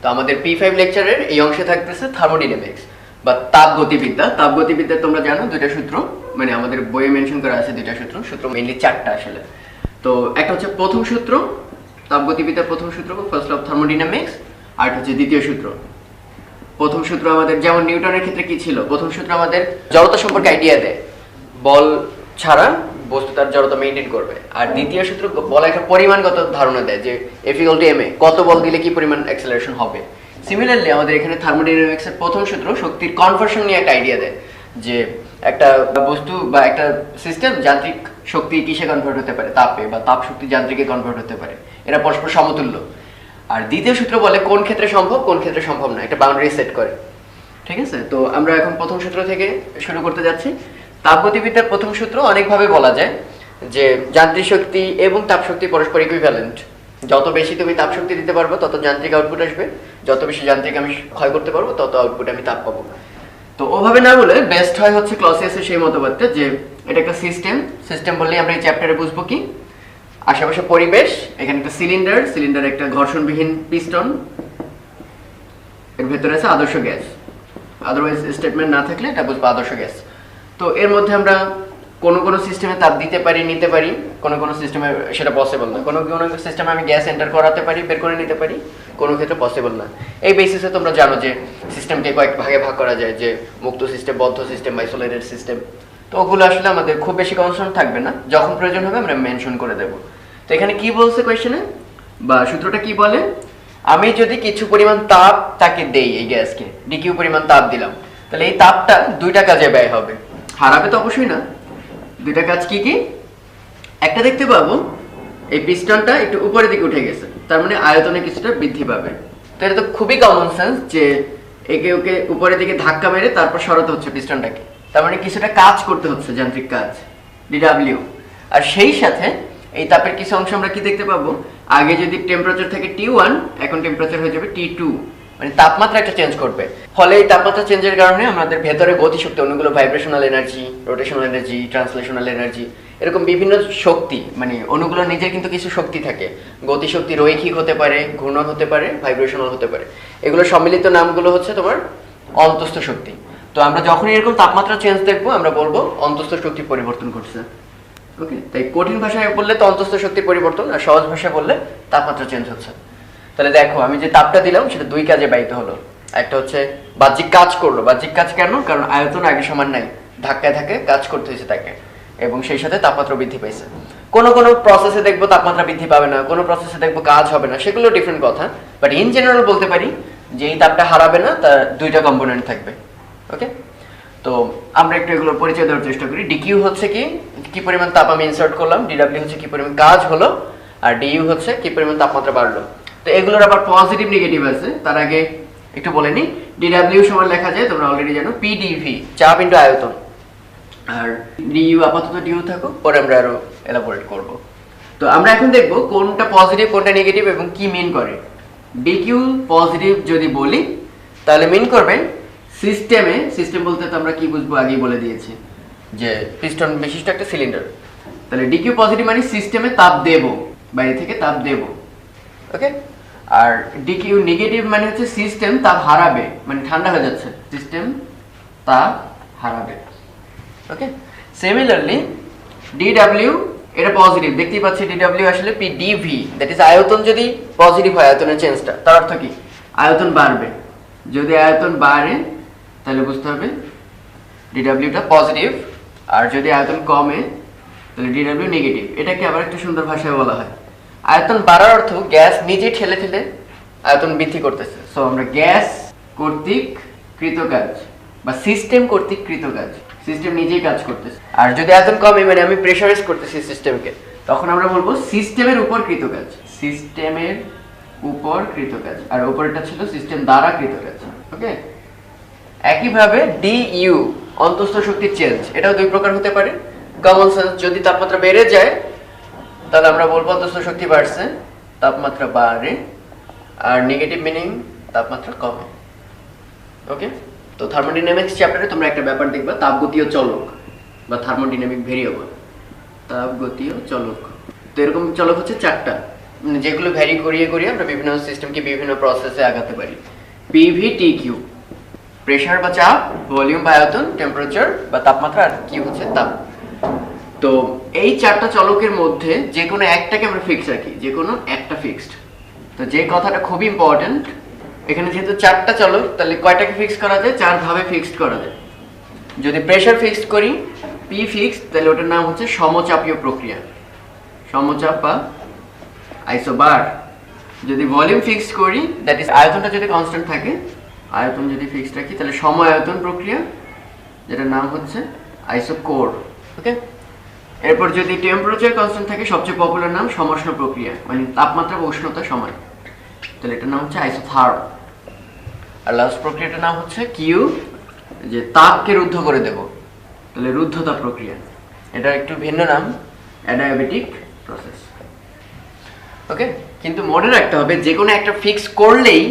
তো আমাদের P5 লেকচারের এই অংশে থাকতেছে থার্মোডাইনামিক্স বা তাপগতিবিদ্যা। তাপগতিবিদ্যা তোমরা জানো দুইটা সূত্র, মানে আমাদের বইয়ে মেনশন করা আছে দুইটা সূত্র মেইনলি চারটা আসলে। তো একটা হচ্ছে প্রথম সূত্র, তাপগতিবিদ্যার প্রথম সূত্র ফার্স্ট ল অফ থার্মোডাইনামিক্স, আর হচ্ছে দ্বিতীয় সূত্র। প্রথম সূত্র আমাদের যেমন নিউটনের ক্ষেত্রে কি ছিল, প্রথম সূত্র আমাদের জড়তা সম্পর্কে আইডিয়া দেয়, বল ছাড়া বস্তু তার জড়তা মেইনটেইন করবে। আর দ্বিতীয় সূত্র বল একটা পরিমাণগত ধারণা দেয় যে F = ma, কত বল দিলে কি পরিমাণ অ্যাক্সেলারেশন হবে। সিমিলারলি আমাদের এখানে থার্মোডাইনামিক্সের প্রথম সূত্র শক্তির কনভার্সন নিয়ে একটা আইডিয়া দেয় যে একটা বস্তু বা একটা সিস্টেম যান্ত্রিক শক্তি কিসে কনভার্ট হতে পারে, তাপে, বা তাপ শক্তি যান্ত্রিকে কনভার্ট হতে পারে, এরা পরস্পর সমতুল্য। আর দ্বিতীয় সূত্র বলে কোন ক্ষেত্রে সম্ভব কোন ক্ষেত্রে সম্ভব না, একটা বাউন্ডারি সেট করে। ঠিক আছে, তো আমরা এখন প্রথম সূত্র থেকে শুরু করতে যাচ্ছি। তাপগতিবিদ্যার প্রথম সূত্র অনেকভাবে বলা যায় যে যান্ত্রিক শক্তি এবং তাপ শক্তি পরস্পর ইকুইভ্যালেন্ট। যত বেশি তুমি তাপ শক্তি দিতে পারবে তত যান্ত্রিক আউটপুট আসবে, যত বেশি যান্ত্রিক আমি ক্ষয় করতে পারবো তত আউটপুট আমি তাপ পাবো। তো ওভাবে না বলে বেস্ট হয় হচ্ছে ক্লসিয়াসের সেই মতবাদটা যে এটা একটা সিস্টেম বললেই আমরা এই চ্যাপ্টারে বুঝবো কি আশেপাশে পরিবেশ, এখানে একটা সিলিন্ডার একটা ঘর্ষণবিহীন পিস্টন, এর ভেতরে আছে আদর্শ গ্যাস, আদারওয়াইজ স্টেটমেন্ট না থাকলে এটা বুঝবো আদর্শ গ্যাস। তো এর মধ্যে আমরা কোনো সিস্টেমে তাপ দিতে পারি, নিতে পারি, কোনো সিস্টেমে সেটা পসিবল না। কোনো সিস্টেমে আমি গ্যাস এন্টার করাতে পারি, বের করে নিতে পারি, কোনো ক্ষেত্রে পসিবল না। এই বেসিসে তোমরা জানো যে সিস্টেমকে কয়েক ভাগে ভাগ করা যায়, যে মুক্ত সিস্টেম, বদ্ধ সিস্টেম, আইসোলেটেড সিস্টেম। তো ওগুলো আসলে আমাদের খুব বেশি কনসার্ন থাকবে না, যখন প্রয়োজন হবে আমরা মেনশন করে দেব। তো এখানে কি বলছে কোয়েশ্চেনে বা সূত্রটা কি বলে, আমি যদি কিছু পরিমাণ তাপ তাকে দেই, এই গ্যাসকে ডিকিউ পরিমাণ তাপ দিলাম, তাহলে এই তাপটা দুইটা কাজে ব্যয় হবে। হারাবে তো অবশ্যই না। দুইটা কাজ কি কি, একটা দেখতে পাবো এই পিস্টনটা একটু উপরের দিকে উঠে গেছে, তার মানে আয়তনে কিছুটা বৃদ্ধি পাবে। তো এটা তো খুবই কমন সেন্স যে ওকে উপরের দিকে ধাক্কা মেরে তারপর সরাতে হচ্ছে পিস্টনটাকে, তার মানে কিছুটা কাজ করতে হচ্ছে, যান্ত্রিক কাজ, ডিডব্লিউ। আর সেই সাথে এই তাপের কিছু অংশ আমরা কি দেখতে পাবো, আগে যদি টেম্পারেচার থাকে T1, এখন টেম্পারেচার হয়ে যাবে T2, মানে তাপমাত্রা একটা চেঞ্জ করবে। ফলে এই তাপমাত্রা চেঞ্জের কারণে আমাদের ভেতরে গতিশক্তি, অন্যগুলো vibrational energy, rotational energy, translational energy, এরকম বিভিন্ন শক্তি, মানে অণুগুলো নিজের কিন্তু কিছু শক্তি থাকে। গতিশক্তি রৈখিক হতে পারে, ঘূর্ণন হতে পারে, ভাইব্রেশনাল হতে পারে। এগুলো সম্মিলিত নামগুলো হচ্ছে তোমার অন্তস্থ শক্তি। তো আমরা যখন এরকম তাপমাত্রা চেঞ্জ দেখবো আমরা বলবো অন্তস্থ শক্তি পরিবর্তন ঘটছে। ওকে, তাই কঠিন ভাষায় বললে তো অন্তস্থ শক্তির পরিবর্তন, আর সহজ ভাষায় বললে তাপমাত্রা চেঞ্জ হচ্ছে। তাহলে দেখো আমি যে তাপটা দিলাম সেটা দুই কাজে ব্যয়িত হলো। একটা হচ্ছে বাহ্যিক কাজ করলো। বাহ্যিক কাজ কেন? কারণ আয়তন আগে সমান নাই, ধাক্কায় ধাক্কায় কাজ করতে হয়েছে তাকে, এবং সেই সাথে তাপমাত্রা বৃদ্ধি পাইছে। কোনো প্রসেসে দেখবো তাপমাত্রা বৃদ্ধি পাবে না, কোনো প্রসেসে দেখবো কাজ হবে না, সেগুলো ডিফারেন্ট কথা। বাট ইন জেনারেল বলতে পারি যে এই তাপটা হারাবে না, তার দুইটা কম্পোনেন্ট থাকবে। ওকে, তো আমরা একটু এগুলোর পরিচয় দেওয়ার চেষ্টা করি। ডিকিউ হচ্ছে কি পরিমাণ তাপ আমি ইনসার্ট করলাম, ডিডব্লিউ হচ্ছে কি পরিমাণ কাজ হলো, আর ডিইউ হচ্ছে কি পরিমাণ তাপমাত্রা বাড়লো। তো এগুলোর আবার পজিটিভ নেগেটিভ আছে। তার আগে একটু বলে নিই, ডিডব্লিউ সমান লেখা যায়, তোমরা অলরেডি জানো, পিডিভি, চাপ ইনটু আয়তন। আর ডিইউ আপাতত ডিইউ থাকো, পরে আমরা আরো এলাবোরেট করব। তো আমরা এখন দেখব কোনটা পজিটিভ কোনটা নেগেটিভ এবং কি মিন করে। ডিকিউ পজিটিভ যদি বলি তাহলে মিন করবে সিস্টেম বলতে তো আমরা কি বুঝবো আগেই বলে দিয়েছি, যে পিস্টন বিশিষ্ট একটা সিলিন্ডার। তাহলে ডিকিউ পজিটিভ মানে সিস্টেমে তাপ দেব, বাইরে থেকে তাপ দেব। ওকে, আর ডিকিউ নেগেটিভ মানে হচ্ছে সিস্টেম তাপ হারাবে, মানে ঠান্ডা হয়ে যাচ্ছে, সিস্টেম তাপ হারাবে। ওকে, সিমিলারলি ডিডব্লিউ এটা পজিটিভ, দেখতেই পাচ্ছি ডিডব্লিউ আসলে পিডিভি, দ্যাট ইজ আয়তন যদি পজিটিভ হয়, আয়তনের চেঞ্জটা, তার অর্থ কি আয়তন বাড়বে। যদি আয়তন বাড়ে তাহলে বুঝতে হবে ডিডব্লিউটা পজিটিভ, আর যদি আয়তন কমে তাহলে ডিডব্লিউ নেগেটিভ। এটাকে আবার একটু সুন্দর ভাষায় বলা হয় আয়তন বাড়ার অর্থ গ্যাস নিজে ঠেলে ঠেলে আয়তন বৃদ্ধি করতেছে। সো আমরা গ্যাস কর্তৃক কৃত কাজ বা সিস্টেম কর্তৃক কৃত কাজ, সিস্টেম নিজেই কাজ করতেছে। আর যদি আয়তন কমে মানে আমি প্রেসারাইজ করতেছি সিস্টেমকে, তখন আমরা বলবো সিস্টেমের উপর কৃত কাজ, সিস্টেমের উপর কৃত কাজ। আর উপরটা ছিল সিস্টেম দ্বারা কৃত কাজ। ওকে, একইভাবে ডিইউ অন্তস্থ শক্তির চেঞ্জ, এটাও দুই প্রকার হতে পারে। কমন সেন্স, যদি তাপমাত্রা বেড়ে যায় তাহলে আমরা বলবো অন্তস্থ শক্তি বাড়ছে, তাপমাত্রা বাড়ে। আর নেগেটিভ মিনিং তাপমাত্রা কমে। ওকে, তো থার্মোডাইনামিক্স চ্যাপ্টারে তোমরা একটা ব্যাপার দেখবা, তাপগতীয় চলক বা থার্মোডাইনামিক ভেরিয়েবল, তাপগতীয় চলক। তো এরকম চলক হচ্ছে চারটা, যেগুলো ভ্যারি করিয়ে করিয়ে আমরা বিভিন্ন সিস্টেমকে বিভিন্ন প্রসেসে আগাতে পারি। পিভিটিকিউ প্রেসার বা চাপ, ভলিউম বা আয়তন, টেম্পারেচার বা তাপমাত্রা, আর কি হচ্ছে তাপ। তো এই চারটা চলকের মধ্যে যে কোনো একটাকে আমরা ফিক্সড রাখি, যে কোনো একটা ফিক্সড। তো যে কথাটা খুব ইম্পর্টেন্ট, এখানে যেহেতু চারটা চলক, তাহলে কয়টাকে ফিক্স করা যায়? চার ভাবে ফিক্সড করা যায়। যদি প্রেসার ফিক্সড করি পি ফিক্সড, তাহলে ওটার নাম হচ্ছে সমচাপীয় প্রক্রিয়া, সমচাপ বা আইসোবার। যদি ভলিউম ফিক্সড করি, দ্যাট ইজ আয়তনটা যদি কনস্ট্যান্ট থাকে, আয়তন যদি ফিক্সড রাখি, তাহলে সময় আয়তন প্রক্রিয়া, যেটার নাম হচ্ছে আইসোকোর। ওকে, এরপর যদি টেম্পারেচার কনস্ট্যান্ট থাকে, সবচেয়ে পপুলার নাম সমষ্ণ প্রক্রিয়া, মানে তাপমাত্রা বা উষ্ণতা সময়, তাহলে এটার নাম হচ্ছে আইসোথার্ম। আর লাস্ট প্রক্রিয়াটার নাম হচ্ছে কিউ, যে তাপকে রুদ্ধ করে দেব, তাহলে রুদ্ধতাপ প্রক্রিয়া। এটা একটু ভিন্ন নাম, অ্যাডিয়াবেটিক প্রসেস। ওকে, কিন্তু মনে রাখতে হবে যে কোনো একটা ফিক্স করলেই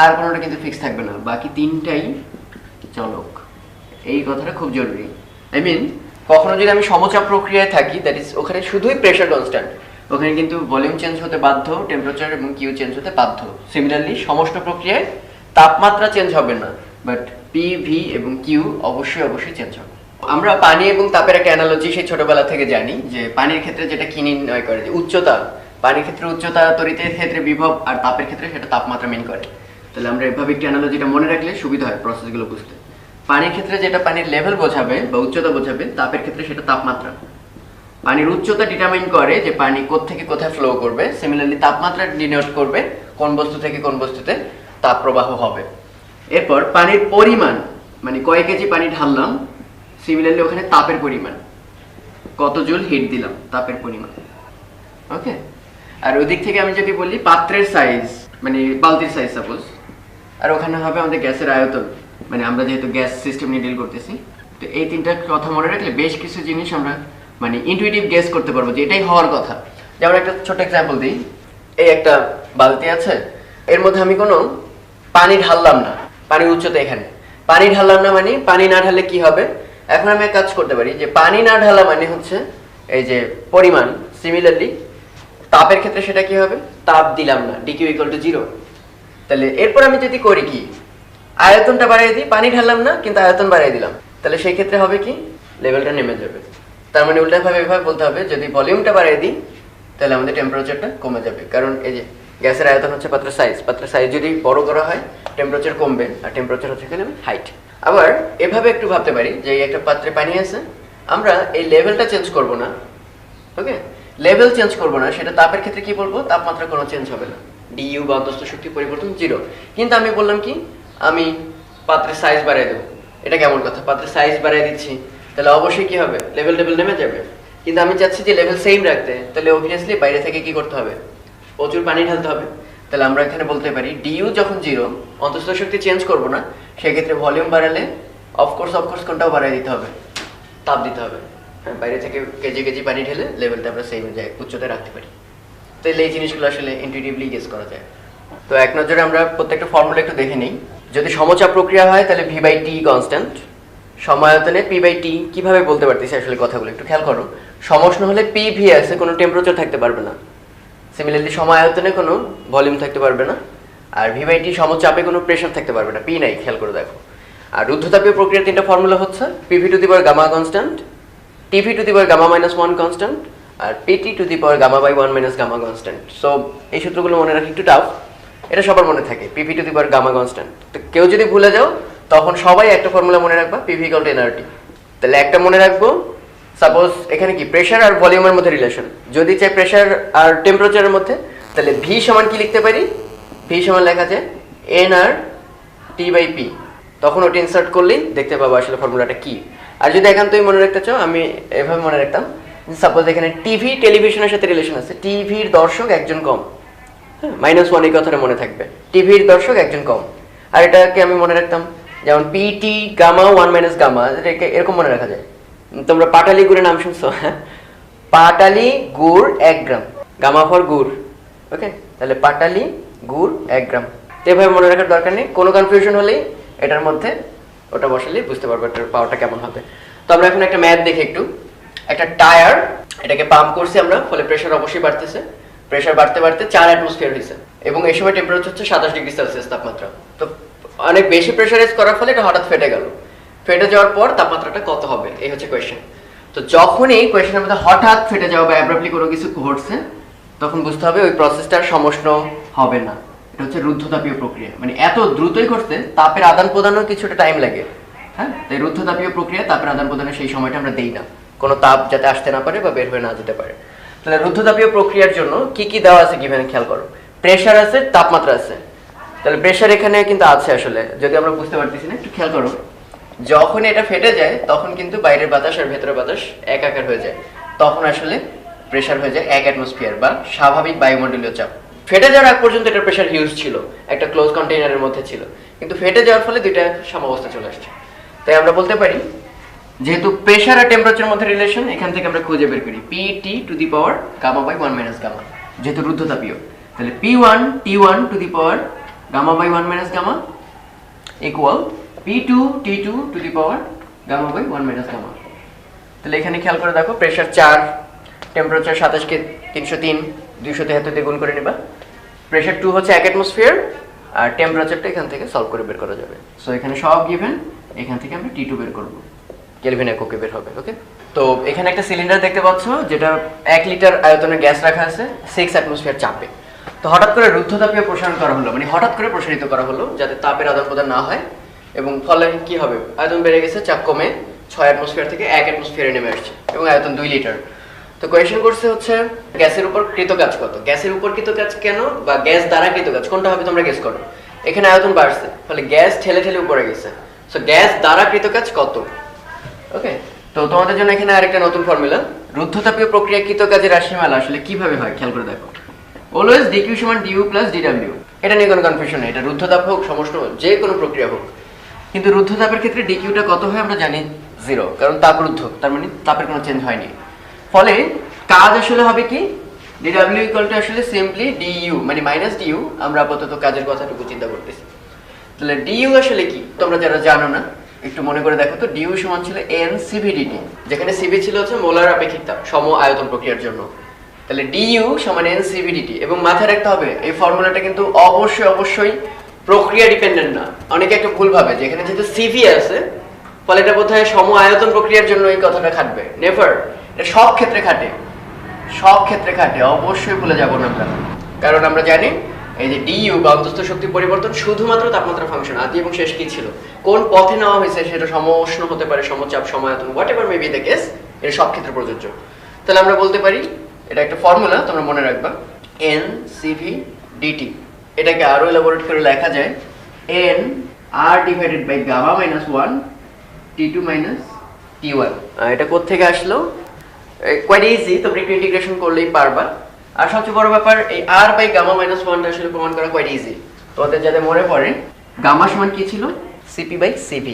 আর কোনোটা কিন্তু ফিক্স থাকবে না, বাকি তিনটাই চলক। এই কথাটা খুব জরুরি। আই মিন, কখনো যদি আমি সমচাপ প্রক্রিয়ায় থাকি, দ্যাট ইজ ওখানে শুধুই প্রেসার কনস্ট্যান্ট, ওখানে কিন্তু ভলিউম চেঞ্জ হতে বাধ্য, টেম্পারেচার এবং কিউ চেঞ্জ হতে বাধ্য। সিমিলারলি সমষ্ণ প্রক্রিয়ায় তাপমাত্রা চেঞ্জ হবে না, বাট পি, ভি এবং কিউ অবশ্যই অবশ্যই চেঞ্জ হবে। আমরা পানি এবং তাপের একটা অ্যানালজি সেই ছোটবেলা থেকে জানি, যে পানির ক্ষেত্রে যেটা কি নির্ণয় করে, যে উচ্চতা, পানির ক্ষেত্রে উচ্চতা, তড়িতের ক্ষেত্রে বিভব, আর তাপের ক্ষেত্রে সেটা তাপমাত্রা মেন করে। তাহলে আমরা এভাবে একটি অ্যানালজিটা মনে রাখলে সুবিধা হয় প্রসেসগুলো বুঝতে। পানির ক্ষেত্রে যেটা পানির লেভেল বোঝাবে বা উচ্চতা বোঝাবে, তাপের ক্ষেত্রে সেটা তাপমাত্রা। পানির উচ্চতা ডিটারমাইন করে যে পানি কোত্থেকে কোথায় ফ্লো করবে, সিমিলারলি তাপমাত্রা ডিনোট করবে কোন বস্তু থেকে কোন বস্তুতে তাপ প্রবাহ হবে। এরপর পানির পরিমাণ, মানে কয় কেজি পানি ঢাললাম, সিমিলারলি ওখানে তাপের পরিমাণ, কত জুল হিট দিলাম, তাপের পরিমাণ। ওকে, আর ওই দিক থেকে আমি যদি বলি পাত্রের সাইজ, মানে বালতির সাইজ সাপোজ, আর ওখানে হবে আমাদের গ্যাসের আয়তন, মানে আমরা যেহেতু গ্যাস সিস্টেম নিয়ে ডিল করতেছি। তো এই তিনটা কথা মনে রাখলে বেশ কিছু জিনিস আমরা মানে ইনটুইটিভ গেস করতে পারবো যে এটাই হওয়ার কথা। যেমন একটা ছোট এক্সাম্পল দিই, এই একটা বালতি আছে, এর মধ্যে আমি কোনো পানি ঢাললাম না, পানির উচ্চতা এখানে, পানি ঢাললাম না মানে পানি না ঢাললে কি হবে? এখন আমি এক কাজ করতে পারি, যে পানি না ঢালা মানে হচ্ছে এই যে পরিমাণ, সিমিলারলি তাপের ক্ষেত্রে সেটা কি হবে? তাপ দিলাম না, ডিকিউ ইকুয়াল টু 0। তাহলে এরপর আমি যদি করি কি, আয়তনটা বাড়িয়ে দিই, পানি ঢাললাম না কিন্তু আয়তন বাড়িয়ে দিলাম, তাহলে সেই ক্ষেত্রে হবে কি? লেভেলটা নেমে যাবে। তার মানে উল্টাভাবে এভাবে বলতে হবে, যদি ভলিউমটা বাড়িয়ে দিই তাহলে আমাদের টেম্পারেচারটা কমে যাবে, কারণ এই যে গ্যাসের আয়তন হচ্ছে পাত্রের সাইজ, পাত্রের সাইজ যদি বড় করা হয় টেম্পারেচার কমবে, আর টেম্পারেচার হচ্ছে এখানে হাইট। আবার এভাবে একটু ভাবতে পারি যে এই একটা পাত্রে পানি আছে, আমরা এই লেভেলটা চেঞ্জ করব না। ওকে, লেভেল চেঞ্জ করব না, সেটা তাপের ক্ষেত্রে কি বলবো? তাপমাত্রা কোনো চেঞ্জ হবে না, ডিইউ বা অন্তস্থ শক্তি পরিবর্তন 0। কিন্তু আমি বললাম কি, আমি পাত্রের সাইজ বাড়িয়ে দেবো, এটা কেমন কথা? পাত্রের সাইজ বাড়িয়ে দিচ্ছি, তাহলে অবশ্যই কি হবে? লেভেল নেমে যাবে। কিন্তু আমি চাচ্ছি যে লেভেল সেম রাখতে, তাহলে অবভিয়াসলি বাইরে থেকে কি করতে হবে? প্রচুর পানি ঢালতে হবে। তাহলে আমরা এখানে বলতে পারি ডিইউ যখন 0, অন্তস্থ শক্তি চেঞ্জ করব না, সেক্ষেত্রে ভলিউম বাড়ালে অফকোর্স কোনটাও বাড়াই দিতে হবে, তাপ দিতে হবে। হ্যাঁ, বাইরে থেকে কেজি কেজি পানি ঢেলে লেভেলটা আমরা সেম যায় উচ্চতায় রাখতে পারি। তাহলে এই জিনিসগুলো আসলে ইনটুইটিভলি গেস করা যায়। তো এক নজরে আমরা প্রত্যেকটা ফর্মুলা একটু দেখে নিই। যদি সমচাপ প্রক্রিয়া হয় তাহলে v/t কনস্ট্যান্ট, সমায়তনে p/t কিভাবে বলতে পারতেছি আসলে কথাগুলো একটু খেয়াল করো। সমষ্ণ হলে p/v আছে, কোনো টেম্পারেচার থাকতে পারবে না। সিমিলারলি সমায়তনে কোনো ভলিউম থাকতে পারবে না, আর v/t সমচাপে কোনো প্রেসার থাকতে পারবে না, p নাই, খেয়াল করে দেখো। আর রুদ্ধতাপীয় প্রক্রিয়ার তিনটা ফর্মুলা হচ্ছে pv to the power gamma constant, tv to the power gamma minus 1 constant, আর pt to the power gamma by 1 minus gamma constant. So এই সূত্রগুলো মনে রাখা একটু টাফ, এটা সবার মনে থাকে, pv to the power gamma constant. তো কেউ যদি ভুলে যাও তখন সবাই একটা ফর্মুলা মনে রাখবা, pv ইকুয়াল টু nRT। তাহলে একটা মনে রাখবো, সাপোজ এখানে কি প্রেসার আর ভলিউমের মধ্যে রিলেশন, যদি চাই প্রেসার আর টেম্পারেচারের মধ্যে, তাহলে v সমান কি লিখতে পারি? v সমান লেখা যায় nRT/p। তখন ওটা ইনসার্ট করলেই দেখতে পাবো আসলে ফর্মুলাটা কি। আর যদি একান্তই মনে রাখতে চাও, আমি এভাবে মনে রাখতাম, সাপোজ এখানে টিভি টেলিভিশনের সাথে রিলেশন আছে, টিভির দর্শক একজন কম, হ্যাঁ, -1 এই কথাটা মনে থাকবে, টিভির দর্শক একজন কম। আর এটাকে আমি মনে রাখতাম যেমন পিটি গামা 1 মাইনাস গামা, এটাকে এরকম মনে রাখা যায়। তোমরা পাটালি গুড়ের নাম শুনছো? হ্যাঁ, পাটালি গুড় 1 গ্রাম, গামা ফর গুড়। ওকে, তাহলে পাটালি গুড় 1 গ্রাম। এভাবে মনে রাখার দরকার নেই, কোনো কনফিউশন হলেই এটার মধ্যে ওটা বসালেই বুঝতে পারবো এটার পাওয়ারটা কেমন হবে। তো আমরা এখন একটা ম্যাথ দেখি একটু। একটা টায়ার, এটাকে পাম্প করছি আমরা, ফলে প্রেসার অবশ্যই বাড়তেছে, প্রেসার বাড়তে বাড়তে 4 অ্যাটমসফিয়ার হয়েছে এবং এই সময় টেম্পারেচার হচ্ছে 27 ডিগ্রি সেলসিয়াস তাপমাত্রা। তো অনেক বেশি প্রেসারাইজ করার ফলে এটা হঠাৎ ফেটে গেল। ফেটে যাওয়ার পর তাপমাত্রাটা কত হবে, এই হচ্ছে কোয়েশ্চেন। তো যখনই কোয়েশ্চেনের মধ্যে হঠাৎ ফেটে যাওয়া বা অ্যাব্রাপ্টলি কোনো কিছু ঘটছে, তখন বুঝতে হবে ওই প্রসেসটা সমষ্ণ হবে না। এটা হচ্ছে রুদ্ধতাপীয় প্রক্রিয়া, মানে এত দ্রুতই ঘটছে, তাপের আদান প্রদানও কিছুটা টাইম লাগে। হ্যাঁ, তাই রুদ্ধতাপীয় প্রক্রিয়া তাপের আদান প্রদানের সেই সময়টা আমরা দেই না, কোনো তাপ যাতে আসতে না পারে বা বের হয়ে না যেতে পারে। তাহলে রুদ্ধতাপীয় প্রক্রিয়ার জন্য কি কি দেওয়া আছে গিভেন খেয়াল করো। প্রেসার আছে, তাপমাত্রা আছে। তাহলে প্রেসার এখানে কিন্তু আছে আসলে, যদি আমরা বুঝতে পারতেছি না, একটু খেয়াল করো। যখন এটা ফেটে যায় তখন কিন্তু বাইরের বাতাস আর ভেতরের বাতাস একাকার হয়ে যায়, তখন আসলে প্রেসার হয়ে যায় 1 অ্যাটমসফিয়ার বা স্বাভাবিক বায়ুমণ্ডলীয় চাপ। ফেটে যাওয়ার আগ পর্যন্ত এটার প্রেসার হিউজ ছিল, একটা ক্লোজ কন্টেইনারের মধ্যে ছিল, কিন্তু ফেটে যাওয়ার ফলে দুইটা সাম্যাবস্থা চলে আসছে। তাই আমরা বলতে পারি যেহেতু প্রেসার আর টেম্পারেচারের মধ্যে রিলেশন, এখান থেকে আমরা খুঁজে বের করি PT to the power gamma by 1 minus gamma, যেহেতু রুদ্ধতাপীয়। তাহলে P1 T1 to the power gamma by 1 minus gamma equal P2 T2 to the power gamma by 1 minus gamma. তাহলে এখানে খেয়াল করে দেখো, প্রেসার 4, টেম্পারেচার 27 কে 303 273 দিয়ে গুণ করে নিবা। প্রেসার 2 হচ্ছে 1 অ্যাটমসফিয়ার, আর টেম্পারেচারটা এখান থেকে সলভ করে বের করা যাবে। সো এখানে সব গিভেন, এখান থেকে আমরা T2 বের করব, কেলভিন এককে বের হবে। ওকে, তো এখানে একটা সিলিন্ডার দেখতে পাচ্ছ যেটা 1 লিটার আয়তনে গ্যাস রাখা আছে 6 অ্যাটমসফিয়ার চাপে। তো হঠাৎ করে রুদ্ধতাপীয় প্রসারণ করা হলো, মানে হঠাৎ করে প্রসারিত করা হলো যাতে তাপের আদান প্রদান না হয়, এবং ফলে কি হবে, আয়তন বেড়ে গেছে, চাপ কমে 6 অ্যাটমসফিয়ার থেকে 1 অ্যাটমসফিয়ারে নেমে আসছে এবং আয়তন 2 লিটার। তো কোয়েশ্চেন করছে হচ্ছে গ্যাসের উপর কৃতকাজ কত, গ্যাসের উপর কৃতকাজ কেন, বা গ্যাস দ্বারা কৃতকাজ কোনটা হবে তোমরা গেস করো। এখানে আয়তন বাড়ছে, ফলে গ্যাস ঠেলে ঠেলে উপরে গেছে, সো গ্যাস দ্বারা কৃতকাজ কত। ওকে, তো তোমাদের জন্য এখানে আরেকটা নতুন ফর্মুলা, রুদ্ধতাপীয় প্রক্রিয়া কৃতকাজের রাশিমালা আসলে কিভাবে হয় খেয়াল করে দেখো। অলওয়েজ dq সমান du প্লাস dw, এটা নিয়ে কোনো কনফিউশন নেই, এটা রুদ্ধতাপ হোক সমষ্ণ যে কোনো প্রক্রিয়া হোক। কিন্তু রুদ্ধতাপের ক্ষেত্রে dqটা কত হয় আমরা জানি 0, কারণ তাপ রুদ্ধ, তার মানে তাপের কোনো চেঞ্জ হয়নি। ফলে কাজ আসলে হবে কি, dw ইকুয়াল টু আসলে সিম্পলি du, মানে মাইনাস du। আমরা আপাতত কাজের কথাটুকু চিন্তা করতেছি। তাহলে du আসলে কি তোমরা যারা জানো না একটু মনে করে দেখো তো। du সমান ছিল n cv/dt, যেখানে cv ছিল হচ্ছে মোলার আপেক্ষিক তাপ সম আয়তন প্রক্রিয়ার জন্য। তাহলে du সমান n cv/dt, এবং মাথায় রাখতে হবে এই ফর্মুলাটা কিন্তু অবশ্যই প্রক্রিয়া ডিপেন্ডেন্ট না। অনেকে একটা ভুল ভাবে যে এখানে যেহেতু cv আছে ফলে এটা বোধহয় সম আয়তন প্রক্রিয়ার জন্য এই কথাটা খাটবে। নেভার, এটা সব ক্ষেত্রে খাটে, সব ক্ষেত্রে খাটে, অবশ্যই ভুলে যাব না আমরা। কারণ আমরা জানি এই যে du বা অন্তস্থ শক্তি পরিবর্তন শুধুমাত্র তাপমাত্রা ফাংশন, আদি এবং শেষ কি ছিল, কোন পথে নেওয়া হয়েছে, সেটা সমউষ্ণ হতে পারে, সমচাপ, সমায়তন, whatever may be the case, এটা সব ক্ষেত্রে প্রযোজ্য। তাহলে আমরা বলতে পারি এটা একটা ফর্মুলা, তোমরা মনে রাখবা, n cv/dt। এটাকে আরো এলাবোরেট করে লেখা যায় n r divided by gamma minus 1 t2 minus t1। এটা কোথা থেকে আসলো, কোয়াইট ইজি, তোমরা একটু ইন্টিগ্রেশন করলেই পারবা। আর সবচেয়ে বড় ব্যাপার, এই r বাই গামা মাইনাস 1টা আসলে প্রমাণ করা কোয়াইট ইজি। তোমাদের যাতে মনে পড়ে, গামা সমান কি ছিল, cp by cv।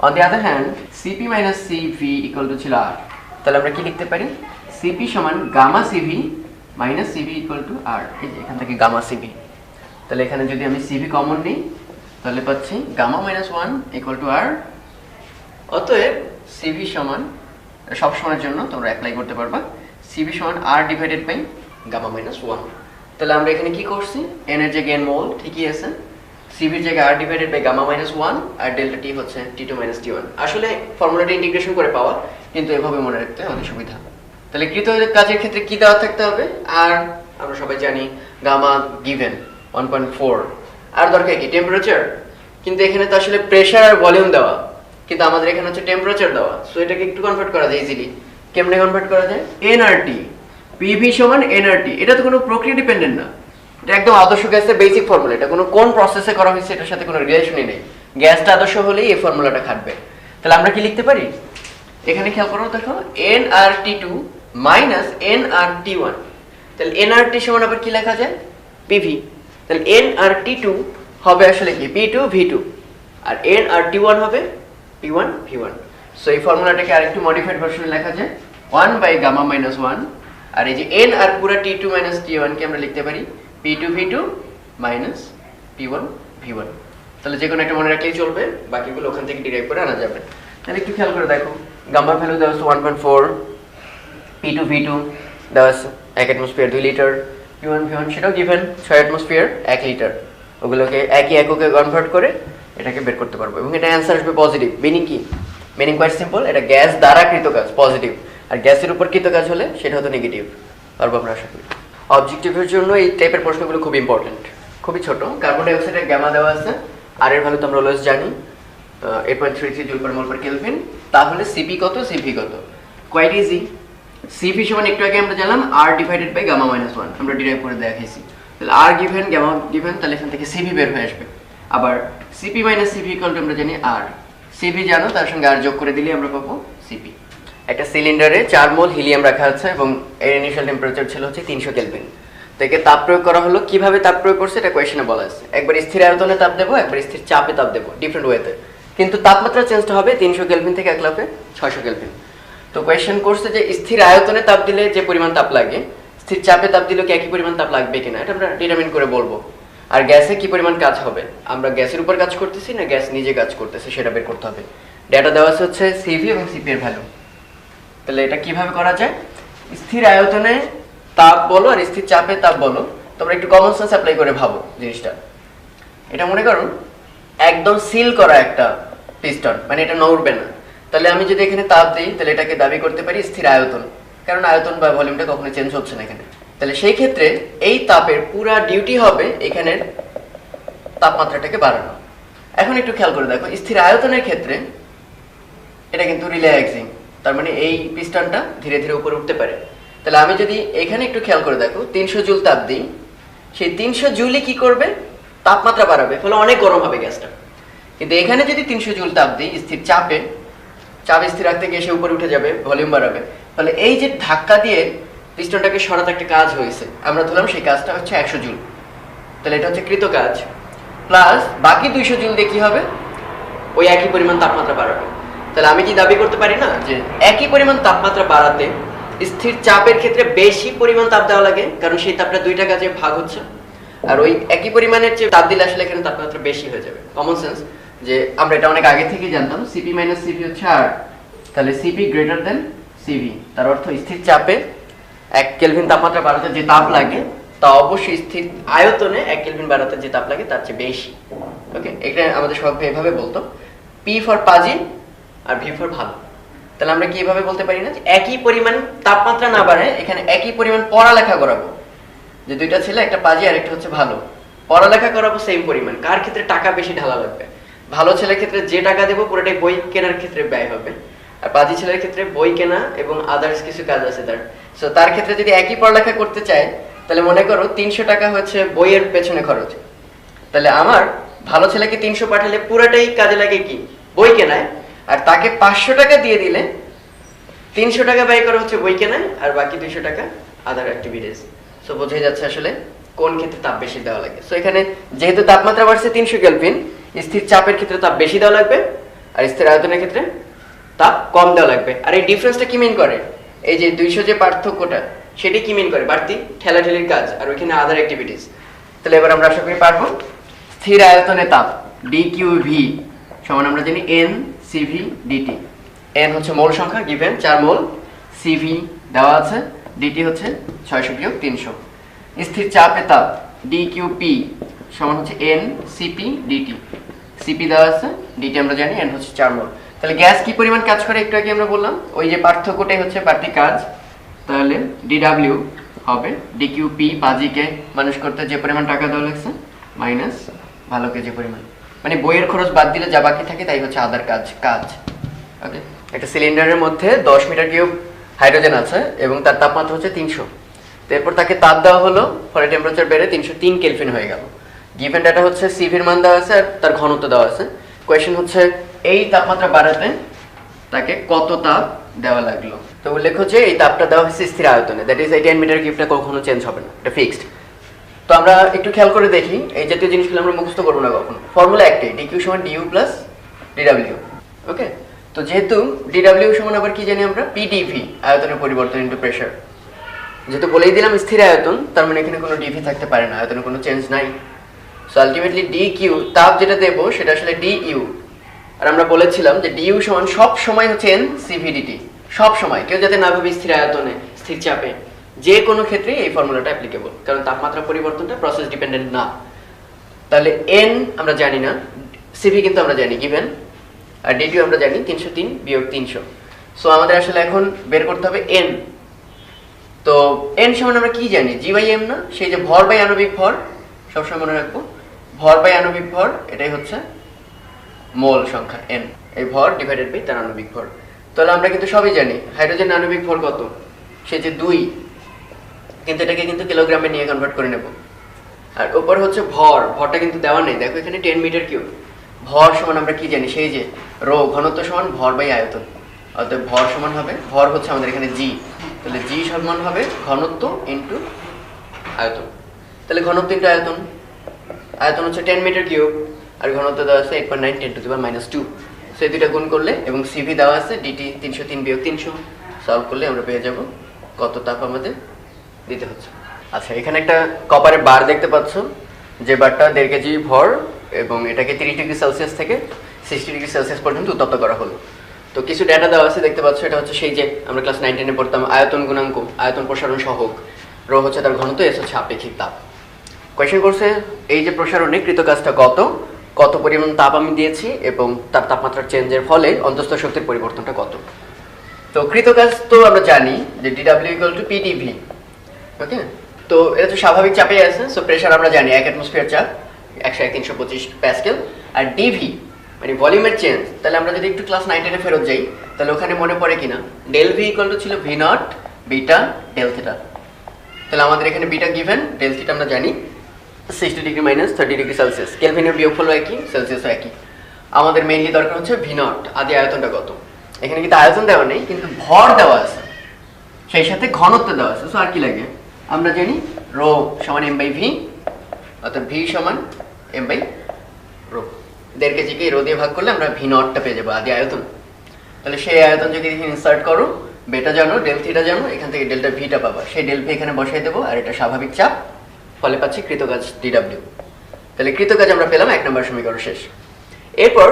On the other hand cp minus cv equal to ছিল r। তাহলে আমরা কি লিখতে পারি, cp সমান gamma cv minus cv equal to r। এই যে এখান থেকে গামা cv, তাহলে এখানে যদি আমি cv কমন নিই তাহলে পাচ্ছি gamma minus 1 equal to r। অতএব cv সমান, সব সময়ের জন্য তোমরা অ্যাপ্লাই করতে পারবা, cv সমান r divided by gamma minus 1। তাহলে আমরা এখানে কি করছি, n এর জায়গায় n মোল ঠিকই আছে, cv এর জায়গায় r divided by gamma minus 1, আর ডেল্টা t হচ্ছে t2 মাইনাস t1। আসলে ফর্মুলাটা ইন্টিগ্রেশন করে পাওয়া, কিন্তু এভাবে মনে রাখতে অনেক সুবিধা। তাহলে কৃত কাজের ক্ষেত্রে কি দেওয়া থাকতে হবে, আর আমরা সবাই জানি গামা গিভেন 1.4, আর দরকার কি টেম্পারেচার, কিন্তু এখানে তো আসলে প্রেসার আর ভলিউম দেওয়া, কিন্তু আমাদের এখানে হচ্ছে টেম্পারেচার দেওয়া। সো এটাকে একটু কনভার্ট করা যায় ইজিলি। কেমনে কনভার্ট করা যায়, nRT, PV সমান nRT। এটা তো কোনো প্রক্রিয়া ডিপেন্ডেন্ট না, এটা একদম আদর্শ গ্যাসের বেসিক ফর্মুলা। এটা কোনো কোন প্রসেসে করা হয়েছে এটার সাথে কোনো রিলেশনই নেই, গ্যাসটা আদর্শ হলেই এই ফর্মুলাটা খাটবে। তাহলে আমরা কি লিখতে পারি, এখানে খেয়াল করো দেখো, nRT2 মাইনাস nRT1। তাহলে nRT সমান আবার কি লেখা যায়, PV। তাহলে nRT2 হবে আসলে কি P2V2, আর nRT1 হবে P1V1। সো এই ফর্মুলাটাকে আরেকটু মডিফাইড ভার্সনে লেখা যায় 1 বাই গামা মাইনাস 1, আর এই যে n আর পুরো t2 মাইনাস t1 কে আমরা লিখতে পারি p2v2 মাইনাস p1v1। তাহলে যে কোনো একটা মনে রাখলেই চলবে, বাকিগুলো ওখান থেকে ডিরাইভ করে আনা যাবে। তাহলে একটু খেয়াল করে দেখো, গামার ভ্যালু দেওয়া আছে 1.4, p2v2 দেওয়া আছে 1 অ্যাটমসফিয়ার 2 লিটার, P1 V1 সেটাও গিভেন 6 অ্যাটমসফিয়ার 1 লিটার, ওগুলোকে একই এককে কনভার্ট করে এটাকে বের করতে পারবো এবং এটা অ্যান্সার আসবে পজিটিভ। মিনিং কি? মিনিং কোয়াইট সিম্পল, এটা গ্যাস দ্বারা কৃত কাজ পজিটিভ, আর গ্যাসের উপর কৃত কাজ হলে সেটা হতো নেগেটিভ। পারবো আমরা আশা করি। অবজেক্টিভের জন্য এই টাইপের প্রশ্নগুলো খুব ইম্পর্টেন্ট, খুবই ছোট। কার্বন ডাই অক্সাইডের গ্যামা দেওয়া আছে, আর এর ভ্যালু তো আমরা অলওয়েজ জানি 8.33 joule per mole per kelvin. তাহলে সিপি কত, সিভি কত? Quite easy. সিপি সমান একটু আগে আমরা জানলাম R divided by gamma minus 1, আমরা ডিরাইভ করে দেখাইছি। তাহলে আর গিভেন গামা গিভেন, তাহলে এখান থেকে সিভি বের হয়ে আসবে। আবার CP minus CV equal to আমরা জানি আর, সিভি জানো, তার সঙ্গে আর যোগ করে দিলে আমরা পাবো সিপি। একটা সিলিন্ডারে 4 মোল হিলিয়াম রাখা আছে এবং এর ইনিশিয়াল টেম্পারেচার ছিল হচ্ছে 300 কেলভিন। তো একে তাপ প্রয়োগ করা হলো, কিভাবে তাপ প্রয়োগ করছে এটা কোয়েশ্চনে বলা আছে। একবার স্থির আয়তনে তাপ দেবো, একবার স্থির চাপে তাপ দেবো, ডিফারেন্ট ওয়েতে, কিন্তু তাপমাত্রা চেঞ্জটা হবে 300 কেলভিন থেকে এক লাফে 600 কেলভিন। তো কোয়েশ্চেন করছে যে স্থির আয়তনে তাপ দিলে যে পরিমাণ তাপ লাগে, স্থির চাপে তাপ দিলে কি একই পরিমাণ তাপ লাগবে কিনা এটা আমরা ডিটারমিন করে বলবো। আর গ্যাসে কি পরিমাণ কাজ হবে, আমরা গ্যাসের উপর কাজ করতেছি না গ্যাস নিজে কাজ করতেছে সেটা বের করতে হবে। ডেটা দেওয়া আছে হচ্ছে সিভি এবং সিপি এর ভ্যালু। তাহলে এটা কিভাবে করা যায়? স্থির আয়তনে তাপ বলো আর স্থির চাপে তাপ বলো, তোমরা একটু কমন সেন্স অ্যাপ্লাই করে ভাবো জিনিসটা। এটা মনে করো একদম সিল করা একটা পিস্টন, মানে এটা নড়বে না। তাহলে আমি যদি এখানে তাপ দিই তাহলে এটাকে দাবি করতে পারি স্থির আয়তন, কারণ আয়তন বা ভলিউমটা কখনো চেঞ্জ হচ্ছে না এখানে। তাহলে সেই ক্ষেত্রে এই তাপের পুরা ডিউটি হবে এখানের তাপমাত্রাটাকে বাড়ানো। এখন একটু খেয়াল করে দেখো, স্থির আয়তনের ক্ষেত্রে এটা কিন্তু রিল্যাক্সিং, তার মানে এই পিস্টনটা ধীরে ধীরে উপরে উঠতে পারে। তাহলে আমি যদি এখানে একটু খেয়াল করে দেখো 300 জুল তাপ দিই, সেই 300 জুলই কি করবে? তাপমাত্রা বাড়াবে, ফলে অনেক গরম হবে গ্যাসটা। কিন্তু এখানে যদি 300 জুল তাপ দিই স্থির চাপে, চাপ স্থির রাখতে গিয়ে সে উপরে উঠে যাবে, ভলিউম বাড়াবে, ফলে এই যে ধাক্কা দিয়ে পিস্টনটাকে সরাতে একটা কাজ হয়েছে, আমরা ধরলাম সেই কাজটা হচ্ছে 100 জুল। তাহলে এটা হচ্ছে কৃত কাজ, প্লাস বাকি 200 জুল দিয়ে কি হবে? ওই একই পরিমাণ তাপমাত্রা বাড়াবে। তাহলে আমি কি দাবি করতে পারি না যে একই পরিমাণ তাপমাত্রা বাড়াতে স্থির চাপের ক্ষেত্রে বেশি পরিমাণ তাপ দেওয়া লাগে, কারণ সেই তাপটা দুইটা কাজে ভাগ হচ্ছে, আর ওই একই পরিমাণের যে তাপ দিলে আসলে এখানে তাপমাত্রা বেশি হয়ে যাবে। কমন সেন্স, যে আমরা এটা অনেক আগে থেকেই জানতাম, সিপি মাইনাস সিভি হচ্ছে আর। তাহলে সিপি গ্রেটার দেন সিভি, তার অর্থ স্থির চাপে 1 কেলভিন তাপমাত্রা বাড়াতে যে তাপ লাগে তা অবশ্যই স্থির আয়তনে 1 কেলভিন বাড়াতে যে তাপ লাগে তার চেয়ে বেশি। ওকে, এটা আমাদের সবাই এভাবে বলতো, পি ফর পাজি আর ভি ফর ভালো। তাহলে আমরা কি এভাবে বলতে পারি না যে একই পরিমাণ তাপমাত্রা না বাড়ে, এখানে একই পরিমাণ পড়ালেখা করাবো, যে দুইটা ছেলে একটা পাজি আর একটা হচ্ছে ভালো, পড়ালেখা করাবো সেম পরিমাণ। কার ক্ষেত্রে টাকা বেশি ঢালা লাগবে? ভালো ছেলের ক্ষেত্রে যে টাকা দেবো পুরোটাই বই কেনার ক্ষেত্রে ব্যয় হবে, আর পাজি ছেলের ক্ষেত্রে বই কেনা এবং আদার্স কিছু কাজ আছে তার। সো তার ক্ষেত্রে যদি একই পড়ালেখা করতে চায় তাহলে মনে করো 300 টাকা হচ্ছে বইয়ের পেছনে খরচ, তাহলে আমার ভালো ছেলেকে 300 পাঠালে পুরোটাই কাজে লাগে কি? বই কেনায়, আর তাকে 500 টাকা দিয়ে দিলে 300 টাকা ব্যয় করা হচ্ছে বই কেনায় আর বাকি 200 টাকা আদার অ্যাক্টিভিটিস। সো বোঝাই যাচ্ছে আসলে কোন ক্ষেত্রে তাপ বেশি দেওয়া লাগে। সো এখানে যেহেতু তাপমাত্রা বাড়ছে 300 কেলভিন, স্থির চাপের ক্ষেত্রে তাপ বেশি দেওয়া লাগবে আর স্থির আয়তনের ক্ষেত্রে তাপ কম দেওয়া লাগবে। আর এই ডিফারেন্সটা কি মিন করে? এই যে 200 যে পার্থক্যটা সেটা কি মিন করে? বাড়তি ঠেলাঠেলির কাজ আর ওইখানে আদার অ্যাক্টিভিটিস। তাহলে এবার আমরা আশা করি পারবো। স্থির আয়তনে তাপ ডিকিউভি সমান আমরা জানি এন সিভি ডিটি। এন হচ্ছে মোল সংখ্যা গিভেন 4 মোল, সিভি দেওয়া আছে, ডিটি হচ্ছে 600 বিয়োগ 300। স্থির চাপে তাপ ডিকিউপি সমান হচ্ছে এন সিপি ডিটি। সিপি দেওয়া আছে, ডিটি আমরা জানি, এন হচ্ছে 4 মোল। তাহলে গ্যাস কি পরিমাণ কাজ করে একটু আগে আমরা বললাম, ওই যে পার্থক্যটাই হচ্ছে বাড়তি কাজ। তাহলে ডিডাব্লিউ হবে ডিকিউপি পাজিকে মানুষ করতে যে পরিমাণ টাকা দেওয়া লাগছে মাইনাস ভালোকে যে পরিমাণ, মানে বইয়ের খরচ বাদ দিলে যা বাকি থাকে তাই হচ্ছে আদার কাজ। ওকে, একটা সিলিন্ডারের মধ্যে 10 মিটার কিউব হাইড্রোজেন আছে এবং তার তাপমাত্রা হচ্ছে 300। এরপর তাকে তাপ দেওয়া হলো, ফলে টেম্পারেচার বেড়ে 303 কেলভিন হয়ে গেল। গিভেন ডাটা হচ্ছে সিভির মান দেওয়া আছে আর তার ঘনত্ব দেওয়া আছে। কোয়েশ্চেন হচ্ছে এই তাপমাত্রা বাড়াতে তাকে কত তাপ দেওয়া লাগলো। তো উল্লেখ হচ্ছে এই তাপটা দেওয়া হয়েছে স্থির আয়তনে, দ্যাট ইজ এই 10 মিটার কিউবটা কখনো চেঞ্জ হবে না, এটা ফিক্সড। তো আমরা একটু খেয়াল করে দেখি, এই জাতীয় জিনিসগুলো আমরা মুখস্থ করবো না কখনো। ফর্মুলা একটাই, ডিকিউ সমান ডিইউ প্লাস ডিডাব্লিউ। ওকে, তো যেহেতু ডিডাব্লিউ সমান আবার কি জানি আমরা পিডিভি, আয়তনের পরিবর্তন ইনটু প্রেসার। যেহেতু বলেই দিলাম স্থির আয়তন, তার মানে এখানে কোনো ডিভি থাকতে পারে না, আয়তনে কোনো চেঞ্জ নাই। সো আলটিমেটলি ডিকিউ তাপ যেটা দেবো সেটা আসলে ডিইউ। আর আমরা বলেছিলাম যে ডিইউ সমান সব সময় হচ্ছে এন সিভিডিটি, সব সময়। কেউ যাতে না ভাবে স্থির আয়তনে স্থির চাপে, যে কোনো ক্ষেত্রে এই ফর্মুলাটা অ্যাপ্লিকেবল, কারণ তাপমাত্রা পরিবর্তনটা প্রসেস ডিপেন্ডেন্ট না। তাহলে এন আমরা জানি না, সিভি কিন্তু আমরা জানি গিভেন, আর ডিটিও আমরা জানি 303 বিয়োগ 300। সো আমাদের আসলে এখন বের করতে হবে এন। তো এন সমান আমরা কি জানি, জি বাই এম না, সেই যে ভর বাই আণবিক ভর, সবসময় মনে রাখবো ভর বাই আণবিক ভর, এটাই হচ্ছে মোল সংখ্যা এন, এই ভর ডিভাইডেড বাই তার আণবিক ভর। তাহলে আমরা কিন্তু সবই জানি হাইড্রোজেন আণবিক ভর কত, সে যে 2, কিন্তু এটাকে কিন্তু কিলোগ্রামে নিয়ে কনভার্ট করে নেব। আর উপর হচ্ছে ভর, ভরটা কিন্তু দেওয়া নেই, দেখো এখানে 10 মিটার কিউব। ভর সমান আমরা কি জানি, সেই যে রো ঘনত্ব সমান ভর বাই আয়তন, অর্থাৎ ভর সমান হবে, ভর হচ্ছে আমাদের এখানে জি, তাহলে জি সমান হবে ঘনত্ব ইন্টু আয়তন। তাহলে ঘনত্ব ইন্টু আয়তন, আয়তন হচ্ছে 10 মিটার কিউব, আর ঘনত্ব দেওয়া আছে 8.9 10⁻²। সো এই দুইটা গুণ করলে, এবং সিভি দেওয়া আছে ডিটি 303 বিয়োগ 300, সলভ করলে আমরা পেয়ে যাব কত তাপ আমাদের দিতে হচ্ছে। আচ্ছা, এখানে একটা কপারের বার দেখতে পাচ্ছ, যে বারটা 1.5 কেজি ভর, এবং এটাকে 30 ডিগ্রি সেলসিয়াস থেকে 60 ডিগ্রি সেলসিয়াস পর্যন্ত উত্তপ্ত করা হলো। তো কিছু ডেটা দেওয়া আছে দেখতে পাচ্ছ, এটা হচ্ছে সেই যে আমরা ক্লাস 9-10 এ পড়তাম আয়তন গুণাঙ্ক, আয়তন প্রসারণ সহগ, রো হচ্ছে তার ঘনত্ব, এস হচ্ছে আপেক্ষিক তাপ। কোয়েশ্চেন করছে এই যে প্রসারণে কৃতকাজটা কত, কত পরিমাণ তাপ আমি দিয়েছি, এবং তার তাপমাত্রার চেঞ্জের ফলে অন্তঃস্থ শক্তির পরিবর্তনটা কত। তো কৃতকাজ তো আমরা জানি যে ডিডব্লিউ ইকুয়াল টু পিডিভি, ওকে। তো এটা তো স্বাভাবিক চাপেই আছে, সো প্রেসার আমরা জানি 1 অ্যাটমসফিয়ার চাপ 101-325 প্যাসকেল, আর ডিভি মানে ভলিউমের চেঞ্জ। তাহলে আমরা যদি একটু ক্লাস 9-10 এ ফেরত যাই, তাহলে ওখানে মনে পড়ে কিনা ডেল ভি ইকুয়াল টু ছিল V naught beta del theta. তাহলে আমাদের এখানে বিটা গিভেন, ডেল থিটা আমরা জানি 60 ডিগ্রি মাইনাস 30 ডিগ্রি সেলসিয়াস, কেলভিনের বিয়োগফলও একই, সেলসিয়াসও একই। আমাদের মেইনলি দরকার হচ্ছে ভি নট, আদি আয়তনটা কত। এখানে কিন্তু আয়তন দেওয়া নেই, কিন্তু ভর দেওয়া আছে, সেই সাথে ঘনত্ব দেওয়া আছে। সো আর কি লাগে, আমরা জানি রো সমান এম বাই ভি, অর্থাৎ ভি সমান এম বাই রো। 1.5 কেজিকে রো দিয়ে ভাগ করলে আমরা ভি নটটা পেয়ে যাবো, আদি আয়তন। তাহলে সেই আয়তন যদি ইনসার্ট করো, বেটা জানো, ডেল থিটা জানো, এখান থেকে ডেল্টা ভিটা পাবা, সেই ডেল ভি এখানে বসাই দেবো, আর এটা স্বাভাবিক চাপ, ফলে পাচ্ছি কৃতকাজ ডিডব্লিউ। তাহলে কৃতকাজ আমরা পেলাম 1 নম্বর সমীকরণ শেষ। এরপর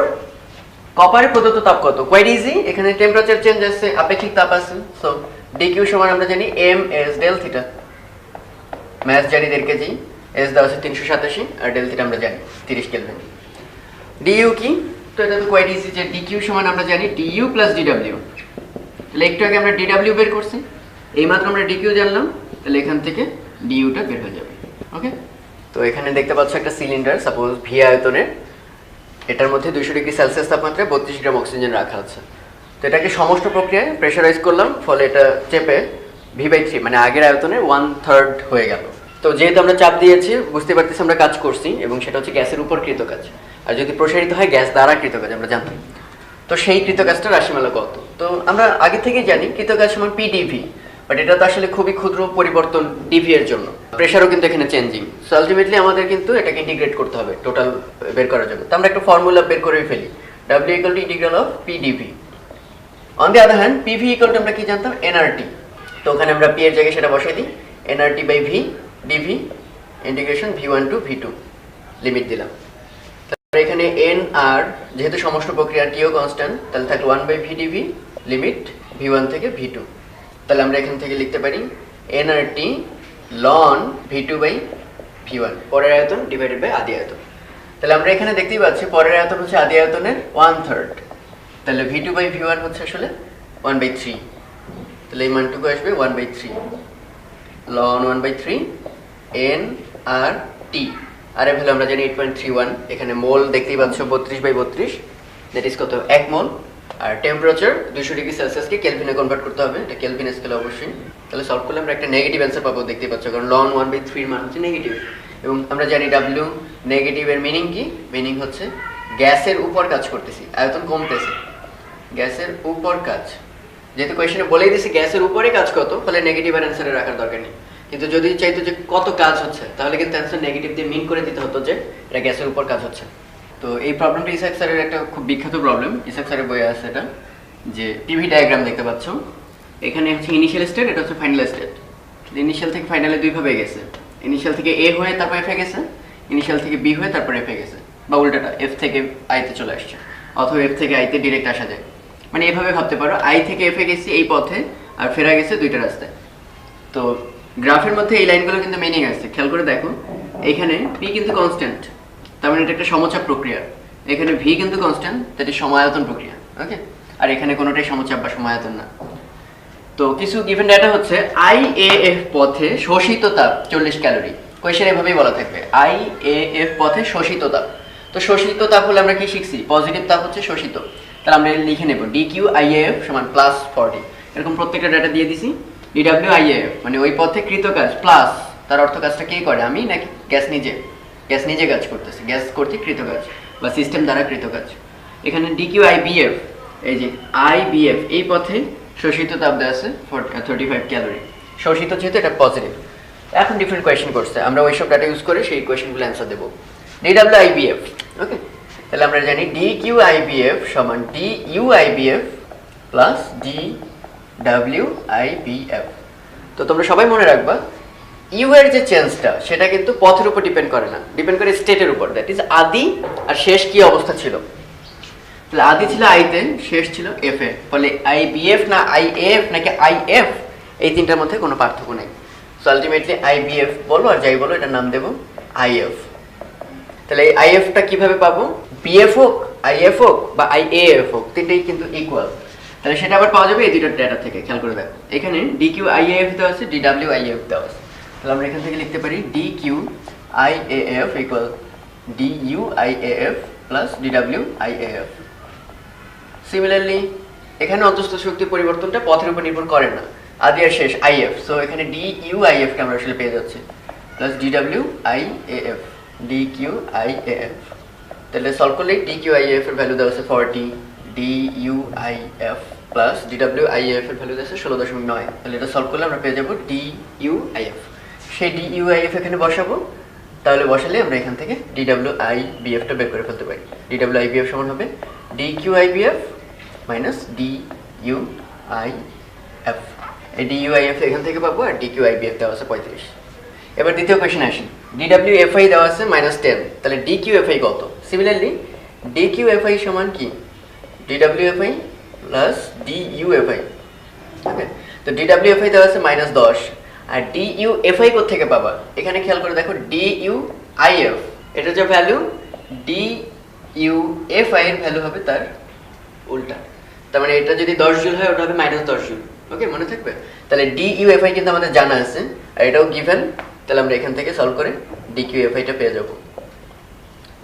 কপারে প্রদত্ত তাপ কত, কোয়াইট ইজি, এখানে টেম্পারেচার চেঞ্জ আছে, আপেক্ষিক তাপ আছে। সো ডিকিউ সমান আমরা জানি M S del theta, mass জানি 1.5 কেজি, এস দেওয়া আছে 387, আর ডেল থিটা আমরা জানি 30 কেলভিন। ডিইউ কি, তো এটা তো কোয়াইট ইজি, যে ডিকিউ সমান আমরা জানি ডিইউ প্লাস ডিডব্লিউ। তাহলে একটু আগে আমরা ডিডব্লিউ বের করছি, এইমাত্র আমরা ডিকিউ জানলাম, তাহলে এখান থেকে ডিইউটা বের হয়ে যাবে, ওকে। তো এখানে দেখতে পাচ্ছ একটা সিলিন্ডার, সাপোজ ভি আয়তনের, এটার মধ্যে 200 ডিগ্রি সেলসিয়াস তাপমাত্রায় 32 গ্রাম অক্সিজেন রাখা আছে। তো এটাকে সমস্ত প্রক্রিয়ায় প্রেসারাইজ করলাম, ফলে এটা চেপে ভি/3 মানে আগের আয়তনের 1/3 হয়ে গেল। তো যেহেতু আমরা চাপ দিয়েছি, বুঝতে পারতেছি আমরা কাজ করছি, এবং সেটা হচ্ছে গ্যাসের উপর কৃতকাজ, আর যদি প্রসারিত হয় গ্যাস দ্বারা কৃতকাজ আমরা জানতাম। তো সেই কৃতকাজটা রাশিমালা কত, তো আমরা আগে থেকেই জানি কৃতকাজ সমান পিডিভি, বাট এটা তো আসলে খুবই ক্ষুদ্র পরিবর্তন ডিভি এর জন্য, প্রেসারও কিন্তু এখানে চেঞ্জিং। সো আলটিমেটলি আমাদের কিন্তু এটাকে ইন্টিগ্রেট করতে হবে টোটাল বের করার জন্য। তো আমরা একটা ফর্মুলা বের করে ফেলি, W equal to integral of PDV. On the other hand PV equal two আমরা কি জানতাম, এনআরটি। তো ওখানে আমরা পি এর জায়গায় সেটা বসাই দিই, nRT by V dV integration V one to V two, limit দিলাম। তারপরে এখানে এন আর যেহেতু সমস্ত প্রক্রিয়া টিও কনস্ট্যান্ট, তাহলে থাকলো 1 by V dV limit V one থেকে ভি2। তাহলে আমরা এখান থেকে লিখতে পারি nRT ln V two by V one, পরের আয়তন ডিভাইডেড বাই আদি আয়তন। তাহলে আমরা এখানে দেখতেই পাচ্ছি পরের আয়তন হচ্ছে আদি আয়তনের 1/3, তাহলে ভি2 বাই ভি1 হচ্ছে আসলে 1/3, তাহলে এই মানটুকু আসবে 1/3 লন 1/3 এন আর টি, আর এর ভ্যালু আমরা জানি 8.31। এখানে মোল দেখতেই পাচ্ছ 32/32, দ্যাট ইজ কত, 1 মোল। আর টেম্পারেচার 200 ডিগ্রি সেলসিয়াসকে কেলভিনে কনভার্ট করতে হবে, এটা কেলভিন স্কেলে অবশ্যই। তাহলে সলভ করলে আমরা একটা নেগেটিভ অ্যান্সার পাবো, দেখতে পাচ্ছ, কারণ লন 1/3 এর মান হচ্ছে নেগেটিভ। এবং আমরা জানি ডাব্লিউ নেগেটিভ এর মিনিং কি, মিনিং হচ্ছে গ্যাসের উপর কাজ করতেছি, আয়তন কমতেছে, গ্যাসের উপর কাজ। যেহেতু কোয়েশ্চেনে বলেই দিয়েছে গ্যাসের উপরে কাজ কত, ফলে নেগেটিভ আর অ্যান্সারে রাখার দরকার নেই। কিন্তু যদি চাইতো যে কত কাজ হচ্ছে, তাহলে কিন্তু অ্যান্সার নেগেটিভ দিয়ে মিন করে দিতে হতো যে এটা গ্যাসের উপর কাজ হচ্ছে। তো এই প্রবলেমটা ইসাক স্যারের একটা খুব বিখ্যাত প্রবলেম, ইসাক স্যারের বইয়ে আছে এটা, যে পিভি ডায়াগ্রাম দেখতে পাচ্ছ, এখানে হচ্ছে ইনিশিয়াল স্টেট, এটা হচ্ছে ফাইনাল স্টেট। ইনিশিয়াল থেকে ফাইনালে দুই ভাবে গেছে, ইনিশিয়াল থেকে এ হয়ে তারপর এফ এ গেছে, ইনিশিয়াল থেকে বি হয়ে তারপর এফ এ গেছে, বা উল্টাটা এফ থেকে আইতে চলে আসছে, অথবা এফ থেকে আইতে ডিরেক্ট আসা যায়। মানে এভাবে ভাবতে পারো, আই থেকে এফ এ গেছি এই পথে, আর ফেরা গেছে দুইটা রাস্তায়। তো গ্রাফের মধ্যে এই লাইনগুলো কিন্তু মিনিং আছে, খেয়াল করে দেখো। এখানে পি কিন্তু কনস্ট্যান্ট, তার মানে এটা একটা সমচাপ প্রক্রিয়া। এখানে ভি কিন্তু কনস্ট্যান্ট, এটা সমায়তন প্রক্রিয়া। ওকে, আর এখানে কোনোটাই সমচাপ বা সমায়তন না। তো কিছু গিভেন ডেটা হচ্ছে IAF পথে শোষিত তাপ 40 ক্যালোরি। কোয়েশ্চেন এভাবেই বলা থাকবে, IAF পথে শোষিত তাপ। তো শোষিত তাপ হলে আমরা কি শিখছি? পজিটিভ তাপ হচ্ছে শোষিত। তাহলে আমরা লিখে নেব DQIAF সমান +40। এরকম প্রত্যেকটা ডেটা দিয়ে দিছি। DWIAF মানে ওই পথে কৃত কাজ প্লাস, তার অর্থ কাজটা কে করে, আমি নাকি গ্যাস নিজে? গ্যাস নিজে কাজ করতেছে, গ্যাস কর্তৃক কৃত কাজ বা সিস্টেম দ্বারা কৃত কাজ। এখানে DQIBF, এই যে IBF এই পথে শোষিত তাপ দেওয়া আছে 35 ক্যালোরি। শোষিত যেহেতু এটা পজিটিভ। এখন ডিফারেন্ট কোয়েশ্চেন করছে, আমরা ওইসব ডাটা ইউজ করে সেই কোয়েশ্চেনগুলো অ্যান্সার দেবো। DWIBF, ওকে, তাহলে আমরা জানি DQIBF সমান DUIBF প্লাস DWIBF। তো তোমরা সবাই মনে রাখবা, ইউ এর যে চেঞ্জটা সেটা কিন্তু পথের উপর ডিপেন্ড করে না, ডিপেন্ড করে স্টেটের উপর। দ্যাট ইজ আদি আর শেষ কি অবস্থা ছিল। তাহলে আদি ছিল আইতে, শেষ ছিল এফ এ। ফলে IBF না IAF নাকি IF, এই তিনটার মধ্যে কোনো পার্থক্য নেই। সো আলটিমেটলি IBF বলো আর যাই বলো, এটার নাম দেবো IF। তাহলে এই IF-টা কিভাবে পাবো? BF হোক, IF হোক বা IAF হোক, তিনটেই কিন্তু ইকুয়াল। তাহলে সেটা আবার পাওয়া যাবে এই দুটো ডেটা থেকে। খেয়াল করে দেখো, এখানে DQIAF দেওয়া আছে, DWIAF দেওয়া আছে। তাহলে আমরা এখান থেকে লিখতে পারি DQIAF equal DUIAF plus DWIAF। Similarly এখানে অন্তস্থ শক্তির পরিবর্তনটা পথের উপর নির্ভর করে না, আদি আর শেষ IF। সো এখানে DUIF কে আমরা আসলে পেয়ে যাচ্ছি প্লাস DWIAF, DQIAF। তাহলে সলভ করলে DQIAF এর ভ্যালু দেওয়া আছে 40, DUIF প্লাস DWIAF এর ভ্যালু দেওয়া আছে 16.9। তাহলে এটা সলভ করলে আমরা পেয়ে যাবো DUIF। সেই DUIF এখানে বসাবো, তাহলে বসালে আমরা এখান থেকে DWIBF টা বের করে ফেলতে পারি। DWIBF সমান হবে DQIBF মাইনাস DUIF। এই DUIF এখান থেকে পাবো, আর DQIBF দেওয়া আছে 35। এবার দ্বিতীয় কোয়েশ্চেন আসি। DWFI দেওয়া আছে -10, তাহলে DQFI কত? সিমিলারলি DQFI সমান কি? DWFI plus DUFI। ওকে, তো DWFI দেওয়া আছে -10, আর DUFI কোথা থেকে পাবা? এখানে খেয়াল করে দেখো, DUIF এটা যে ভ্যালু, DUFI এর ভ্যালু হবে তার উল্টা। তার মানে এটা যদি 10 জুল হয়, ওটা হবে -10 জুল। ওকে, মনে থাকবে? তাহলে DUFI কিন্তু আমাদের জানা আছে, আর এটাও গিভেন। তাহলে আমরা এখান থেকে সলভ করে DQFI টা পেয়ে যাব।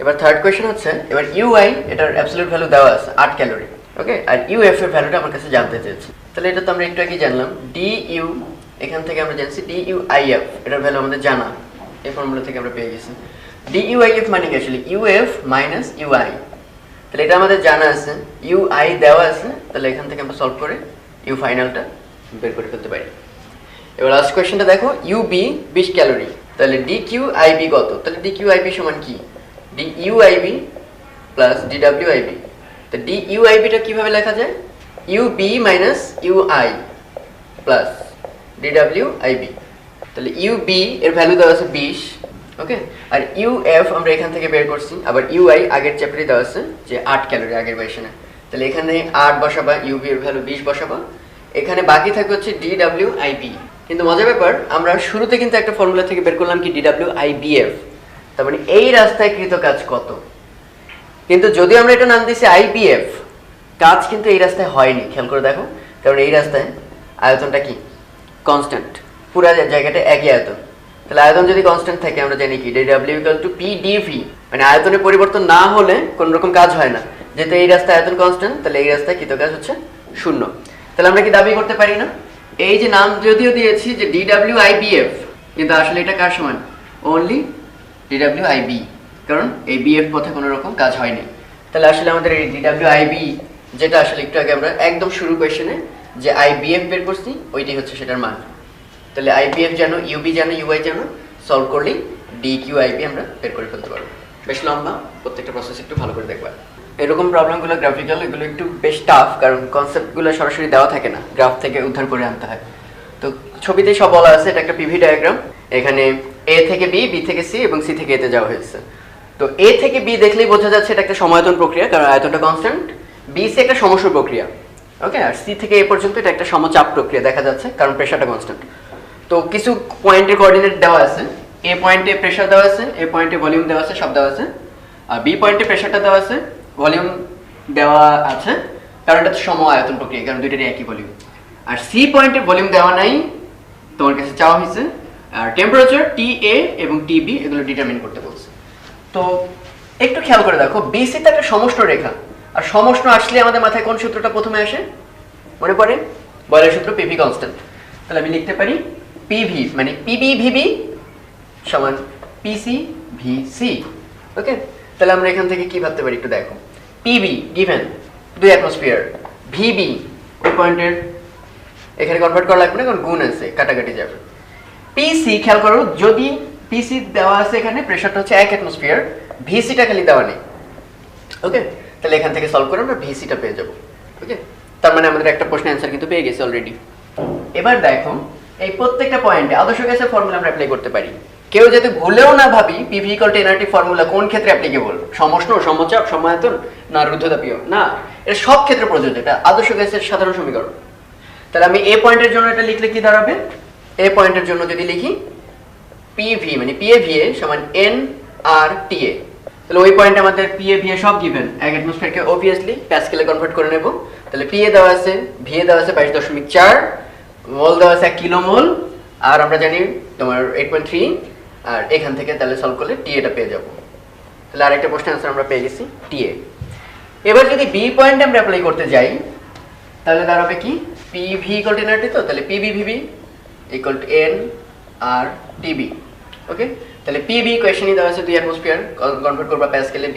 এবার থার্ড কোয়েশ্চেন হচ্ছে, এবার UI এটার অ্যাবসলিউট ভ্যালু দেওয়া আছে 8 ক্যালোরি। ওকে, আর UF এর ভ্যালুটা আমার কাছে জানতে চেয়েছে। তাহলে এটা তো আমরা একটু আগে জানলাম। DU এখান থেকে আমরা জানছি DUIF এটার ভ্যালু আমাদের জানা, এই ফর্মুলা থেকে আমরা পেয়ে গেছি। DUIF মানে কি আসলে? UF minus UI। তাহলে এটা আমাদের জানা আছে, UI দেওয়া আছে। তাহলে এখান থেকে আমরা সলভ করে ইউ ফাইনালটা বের করে ফেলতে পারি। এবার লাস্ট কোয়েশ্চেনটা দেখো, UB 20 ক্যালোরি। তাহলে DQIB কত? তাহলে DQIB সমান কি? DUIB plus DWIB। তো DUIB টা কিভাবে লেখা যায়? UB minus UI plus DWIB। তাহলে UB এর ভ্যালু দেওয়া আছে 20। ওকে, আর UF আমরা এখান থেকে বের করছি। আবার UI আগের চ্যাপ্টারে দেওয়া আছে যে 8 ক্যালোরি আগের ভার্সনে। তাহলে এখানে 8 বসাবা, UB এর ভ্যালু 20 বসাবা। এখানে বাকি থাকে হচ্ছে DWIB। কিন্তু মজার ব্যাপার, আমরা শুরুতে কিন্তু একটা ফর্মুলা থেকে বের করলাম কি DWIBF। তার মানে এই রাস্তায় কৃত কাজ কত। কিন্তু যদি আমরা এটা নাম দিয়েছি IBF, কাজ কিন্তু এই রাস্তায় হয়নি। খেয়াল করে দেখো, কারণ এই রাস্তায় আয়তনটা কি? কনস্ট্যান্ট, পুরো জায়গাটা একই আয়তন। তাহলে আয়তন যদি কনস্ট্যান্ট থাকে, আমরা জানি কি W = PdV, মানে আয়তনের পরিবর্তন না হলে কোন রকম কাজ হয় না। যেহেতু এই রাস্তায় আয়তন কনস্ট্যান্ট, তাহলে এই রাস্তায় কৃত কাজ হচ্ছে 0। তাহলে আমরা কি দাবি করতে পারি না, এই যে নাম যদিও দিয়েছি যে DWIBF, কিন্তু আসলে এটা কার সমান? অনলি DWIB, কারণ এই BF পথে কোনো রকম কাজ হয়নি। তাহলে আসলে আমাদের এই DWIB, যেটা আসলে একটু আগে আমরা একদম শুরু কোয়েশ্চেনে যে IBF বের করছি, ওইটাই হচ্ছে সেটার মান। তাহলে IBF জানো, UB জানো, UI জানো, সলভ করলেই DQIB আমরা বের করে ফেলতে পারবো। বেশ লম্বা, প্রত্যেকটা প্রসেস একটু ভালো করে দেখবা। এরকম প্রবলেমগুলো গ্রাফিক্যাল, এগুলো একটু বেশ টাফ, কারণ কনসেপ্টগুলো সরাসরি দেওয়া থাকে না, গ্রাফ থেকে উদ্ধার করে আনতে হয়। তো ছবিতেই সব বলা আছে, এটা একটা PV ডায়াগ্রাম। এখানে A থেকে B, B থেকে C এবং C থেকে A তে যাওয়া হয়েছে। তো A থেকে B দেখলেই বোঝা যাচ্ছে এটা একটা সমায়তন প্রক্রিয়া, কারণ আয়তনটা কনস্ট্যান্ট। B C একটা সমস্বর প্রক্রিয়া। ওকে, আর C থেকে A পর্যন্ত এটা একটা সমচাপ প্রক্রিয়া দেখা যাচ্ছে, কারণ প্রেসারটা কনস্ট্যান্ট। তো কিছু পয়েন্টের কোঅর্ডিনেট দেওয়া আছে, এ পয়েন্টে প্রেসার দেওয়া আছে, এ পয়েন্টে ভলিউম দেওয়া আছে, সব দেওয়া আছে। আর বি পয়েন্টে প্রেসারটা দেওয়া আছে, ভলিউম দেওয়া আছে, কারণ এটা তো সম আয়তন প্রক্রিয়া, কারণ দুইটারই একই ভলিউম। আর সি পয়েন্টে ভলিউম দেওয়া নাই, তোমার কাছে চাওয়া হয়েছে। আর টেম্পারেচার টি এ এবং টি বি এগুলো ডিটারমিন করতে বলছে। তো একটু খেয়াল করে দেখো, বিসি তো একটা সমষ্ণ রেখা, আর সমষ্ণ আসলে আমাদের মাথায় কোন সূত্রটা প্রথমে আসে মনে পড়ে? বয়লের সূত্র, পিভি কনস্ট্যান্ট। তাহলে আমি লিখতে পারি পিভি মানে পিবি ভিবি সমান পিসি ভিসি। ওকে, তাহলে আমরা এখান থেকে কি ভাবতে পারি একটু দেখো। পিবি গিভেন 2 অ্যাটমসফিয়ার, ভিবি ওই পয়েন্টের এখানে কনভার্ট করা লাগবে না, কারণ গুণ আছে, কাটাকাটি যাবে। পিসি খেয়াল করো, যদি পিসি দেওয়া আছে এখানে প্রেসারটা হচ্ছে 1 অ্যাটমসফিয়ার, ভিসিটা খালি দেওয়া নেই। ওকে, তাহলে এখান থেকে সলভ করে আমরা ভিসিটা পেয়ে যাব। ওকে, তার মানে আমাদের একটা প্রশ্নের অ্যান্সার কিন্তু পেয়ে গেছে অলরেডি। এবার দেখো এই প্রত্যেকটা পয়েন্টে আদর্শ গ্যাসের ফর্মুলা আমরা অ্যাপ্লাই করতে পারি। কেউ যাতে ভুলেও না ভাবি PV equal to nRT formula কোন ক্ষেত্রে অ্যাপ্লিকেবল, সমষ্ণ, সমচাপ, সমায়তন না রুদ্ধতাপীয়, না, এটা সব ক্ষেত্রে প্রযোজ্য। এটা আদর্শ গ্যাসের সাধারণ সমীকরণ। তাহলে আমি এ পয়েন্টের জন্য এটা লিখলে কি দাঁড়াবে? এ পয়েন্টের জন্য যদি লিখি পিভি মানে পিএভিএ সমান এন আর টিএ, তাহলে ওই পয়েন্টে আমাদের পিএভিএ সব গিভেন। 1 অ্যাটমসফিয়ারকে অবভিয়াসলি প্যাসকেলে কনভার্ট করে নেব। তাহলে পিএ দেওয়া আছে, ভিএ দেওয়া আছে 22.4, মোল দেওয়া আছে 1 কিলোমোল, আর আমরা জানি তোমার 8.3, আর এখান থেকে তাহলে সলভ করলে টিএটা পেয়ে যাব। তাহলে আরেকটা প্রশ্নের আনসার আমরা পেয়ে গেছি টিএ। এবার যদি বি পয়েন্টে আমরা অ্যাপ্লাই করতে যাই, তাহলে দাঁড়াবে কি পিভি ইকুয়াল টু এনআরটি, তো তাহলে PB VB equal to N R TB. Okay, তাহলে পিবি ইকুয়েশনই দেওয়া আছে 2 অ্যাটমসফিয়ার, কনভার্ট করবা প্যাসকেলে।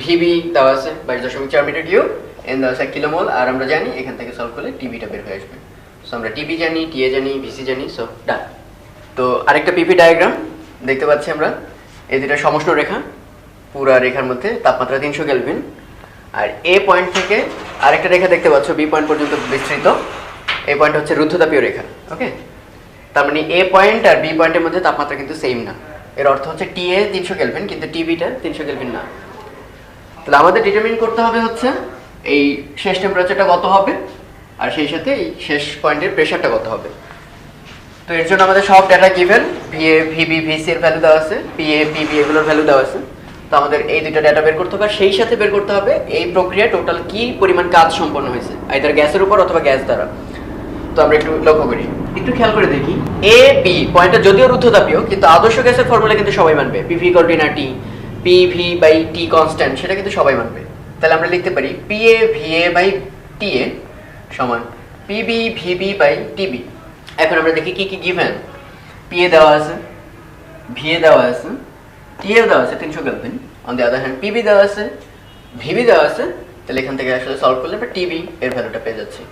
ভিবি দেওয়া আছে 22.4 মিটার কিউব, এন দেওয়া আছে 1 কিলোমোল, আর আমরা জানি এখান থেকে সলভ করলে টিবিটা বের হয়ে আসবে। সো আমরা টিবি জানি, টিএ জানি, ভিসি জানি, সো ডান। তো আরেকটা পিভি ডায়াগ্রাম দেখতে পাচ্ছি আমরা, এই দুটো সমষ্ণ রেখা, পুরা রেখার মধ্যে তাপমাত্রা 300 কেলভিন। আর এ পয়েন্ট থেকে আরেকটা রেখা দেখতে পাচ্ছ বি পয়েন্ট পর্যন্ত বিস্তৃত, এই পয়েন্ট হচ্ছে রুদ্ধতাপীয় রেখা। ওকে, তার মানে এ পয়েন্ট আর বি পয়েন্টের মধ্যে তাপমাত্রা কিন্তু সেম না। এর অর্থ হচ্ছে টিএ 300 কেলভিন কিন্তু টিবিটা 300 কেলভিন না। তাহলে আমাদের ডিটারমিন করতে হবে হচ্ছে এই শেষ টেম্পারেচারটা কত হবে, আর সেই সাথে এই শেষ পয়েন্টের প্রেসারটা কত হবে। তো এর জন্য আমাদের সব data given, VA VB VC এর ভ্যালু দেওয়া আছে, পিএ পিবি এগুলোর ভ্যালু দেওয়া আছে। তো আমাদের এই দুটো ডাটা বের করতে হবে, সেই সাথে বের করতে হবে এই প্রক্রিয়া টোটাল কি পরিমাণ কাজ সম্পন্ন হয়েছে, আইদার গ্যাসের উপর অথবা গ্যাস দ্বারা। তো আমরা একটু লক্ষ্য করি, একটু খেয়াল করে দেখি। এ বি পয়েন্টটা যদিও রুদ্ধতাপীয়, কিন্তু আদর্শ গ্যাসের ফর্মুলা কিন্তু সবাই মানবে, PV equal to nRT, PV by T constant, সেটা কিন্তু সবাই মানবে। তাহলে আমরা লিখতে পারি পিএ ভিএ বাই টিএ সমান পিবি ভিবি বাই টিবি। এখন আমরা দেখি কি কি গিভেন। পিএ দেওয়া আছে, ভিএ দেওয়া আছে, টিএ দেওয়া আছে 300 kelvin, on the other hand PB দেওয়া আছে, ভিবি দেওয়া আছে। তাহলে এখান থেকে আসলে সলভ করলে আমরা টিবি এর ভ্যালুটা পেয়ে যাচ্ছি।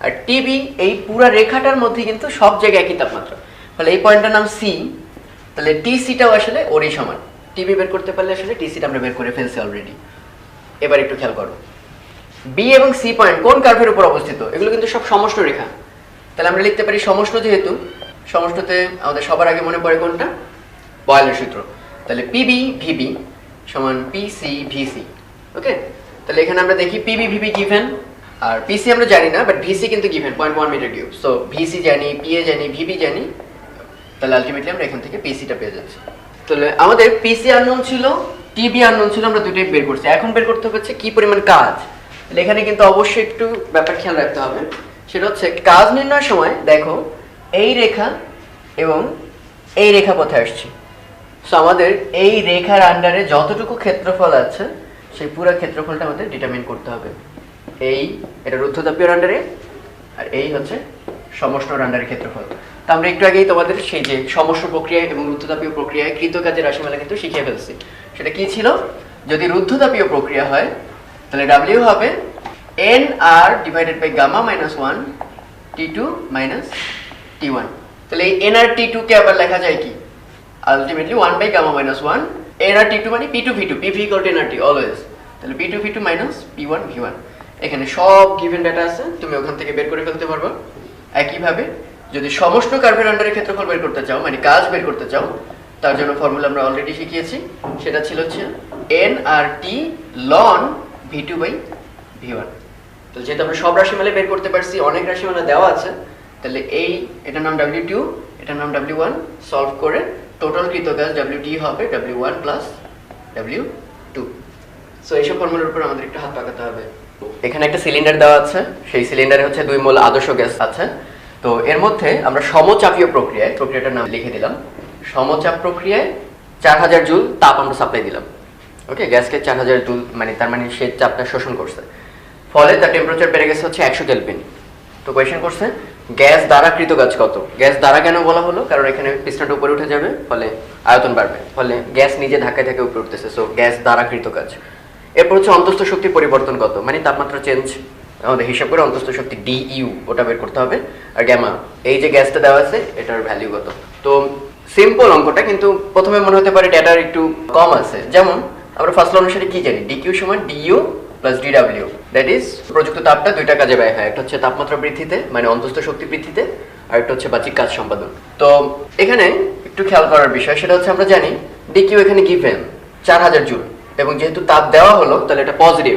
আর টিবি এই পুরো রেখাটার মধ্যে কিন্তু সব জায়গায় একই তাপমাত্রা, তাহলে এই পয়েন্টটার নাম সি, তাহলে টিসিটাও আসলে ওরই সমান। টিবি বের করতে পারলে আসলে টিসিটা আমরা বের করে ফেলছি অলরেডি। এবার একটু খেয়াল করো, বি এবং সি পয়েন্ট কোন কার্ভের উপর অবস্থিত, এগুলো কিন্তু সব সমষ্ণ রেখা। তাহলে আমরা লিখতে পারি সমষ্ণ, যেহেতু সমষ্ণতে আমাদের সবার আগে মনে পড়ে কোনটা, বয়লের সূত্র। তাহলে পিবি ভিবি সমান পিসি ভিসি। ওকে, তাহলে এখানে আমরা দেখি পিবি ভিবি গিভেন, আর পিসি আমরা জানি না, বাট ভিসি কিন্তু given 0.1 metre cube. So VC জানি, পিএ জানি, ভিবি জানি, তাহলে আলটিমেটলি আমরা এখান থেকে পিসিটা পেয়ে যাচ্ছি। তাহলে আমাদের পিসি আননোন ছিল, টিবি আননোন ছিল, আমরা দুটোই বের করছি। এখন বের করতে হচ্ছে কি পরিমাণ কাজ। তাহলে এখানে কিন্তু অবশ্যই একটু ব্যাপার খেয়াল রাখতে হবে, সেটা হচ্ছে কাজ নির্ণয়ের সময় দেখো এই রেখা এবং এই রেখা পথে আসছে। সো আমাদের এই রেখার আন্ডারে যতটুকু ক্ষেত্রফল আছে সেই পুরো ক্ষেত্রফলটা আমাদের ডিটারমিন করতে হবে। এটা রুদ্ধতাপীয় আন্ডারে, আর এই হচ্ছে সমষ্ণর আন্ডারে ক্ষেত্রফল। তো আমরা একটু আগেই তোমাদের সেই যে সমষ্ণ প্রক্রিয়া এবং রুদ্ধতাপীয় প্রক্রিয়ায় কৃতকাজের রাশিমালা কিন্তু শিখিয়ে ফেলছি। সেটা কি ছিল, যদি রুদ্ধতাপীয় প্রক্রিয়া হয় তাহলে ডাব্লিউ হবে n R divided by gamma minus 1 T2 minus T1। তাহলে এই এন আর T2 কে আবার লেখা যায় কি, ultimately 1 by gamma minus 1, n R T2 মানে P2 V2, PV equal to nRT always. তাহলে P2 V2 minus P1 V1। এখানে সব গিভেন ডাটা আছে, তুমি ওখান থেকে বের করে ফেলতে পারবে। একইভাবে যদি সমষ্ণ কার্ভের আন্ডারে ক্ষেত্রফল বের করতে চাও, মানে কাজ বের করতে চাও, তার জন্য ফর্মুলা আমরা অলরেডি শিখিয়েছি। সেটা ছিল হচ্ছে n R T ln V2 by V1। তো যেহেতু আমরা সব রাশিমালা বের করতে পারছি, অনেক রাশিমালা দেওয়া আছে, তাহলে এটার নাম W2, এটার নাম W1, সলভ করে টোটাল কৃতকাজ WT হবে W1 প্লাস W2। সো এইসব ফর্মুলার উপর আমাদের একটু হাত পাকাতে হবে। এখানে একটা সিলিন্ডার দেওয়া আছে, সেই সিলিন্ডারে হচ্ছে 2 মোল আদর্শ গ্যাস আছে। তো এর মধ্যে আমরা সমচাপীয় প্রক্রিয়াটার নাম লিখে দিলাম। সমচাপ প্রক্রিয়ায় 4000 জুল তাপ আমরা সাপ্লাই দিলাম। ওকে, গ্যাসকে 4000 জুল তার মানে সে চাপটা শোষণ করছে, ফলে তার টেম্পারেচার বেড়ে গেছে হচ্ছে 100 কেলভিন। তো কোয়েশ্চেন করছে গ্যাস দ্বারা কৃতকাজ কত। গ্যাস দ্বারা কেন বলা হলো, কারণ এখানে পিস্টনটা উপরে উঠে যাবে, ফলে আয়তন বাড়বে, ফলে গ্যাস নিজে ধাক্কায় ধাক্কায় উপরে উঠতেছে। সো গ্যাস দ্বারা কৃতকাজ। এরপর হচ্ছে অন্তস্থ শক্তির পরিবর্তন কত, মানে তাপমাত্রা চেঞ্জ আমাদের হিসাব করে অন্তস্থ শক্তি DU ওটা বের করতে হবে। আর গ্যামা, এই যে গ্যাসটা দেওয়া আছে এটার ভ্যালু কত। তো সিম্পল অঙ্কটা, কিন্তু প্রথমে মনে হতে পারে ডেটার একটু কম আছে। যেমন আমরা ফার্স্ট ল অনুসারে কি জানি, DQ সমান DU plus DW, that is প্রযুক্ত তাপটা দুইটা কাজে ব্যয় হয়। একটা হচ্ছে তাপমাত্রা বৃদ্ধিতে মানে অন্তস্থ শক্তি বৃদ্ধিতে, আর একটা হচ্ছে বাহ্যিক কাজ সম্পাদন। তো এখানে একটু খেয়াল করার বিষয় সেটা হচ্ছে আমরা জানি DQ এখানে গিভেন 4000 জুল, এবং যেহেতু তাপ দেওয়া হলো তাহলে এটা পজিটিভ।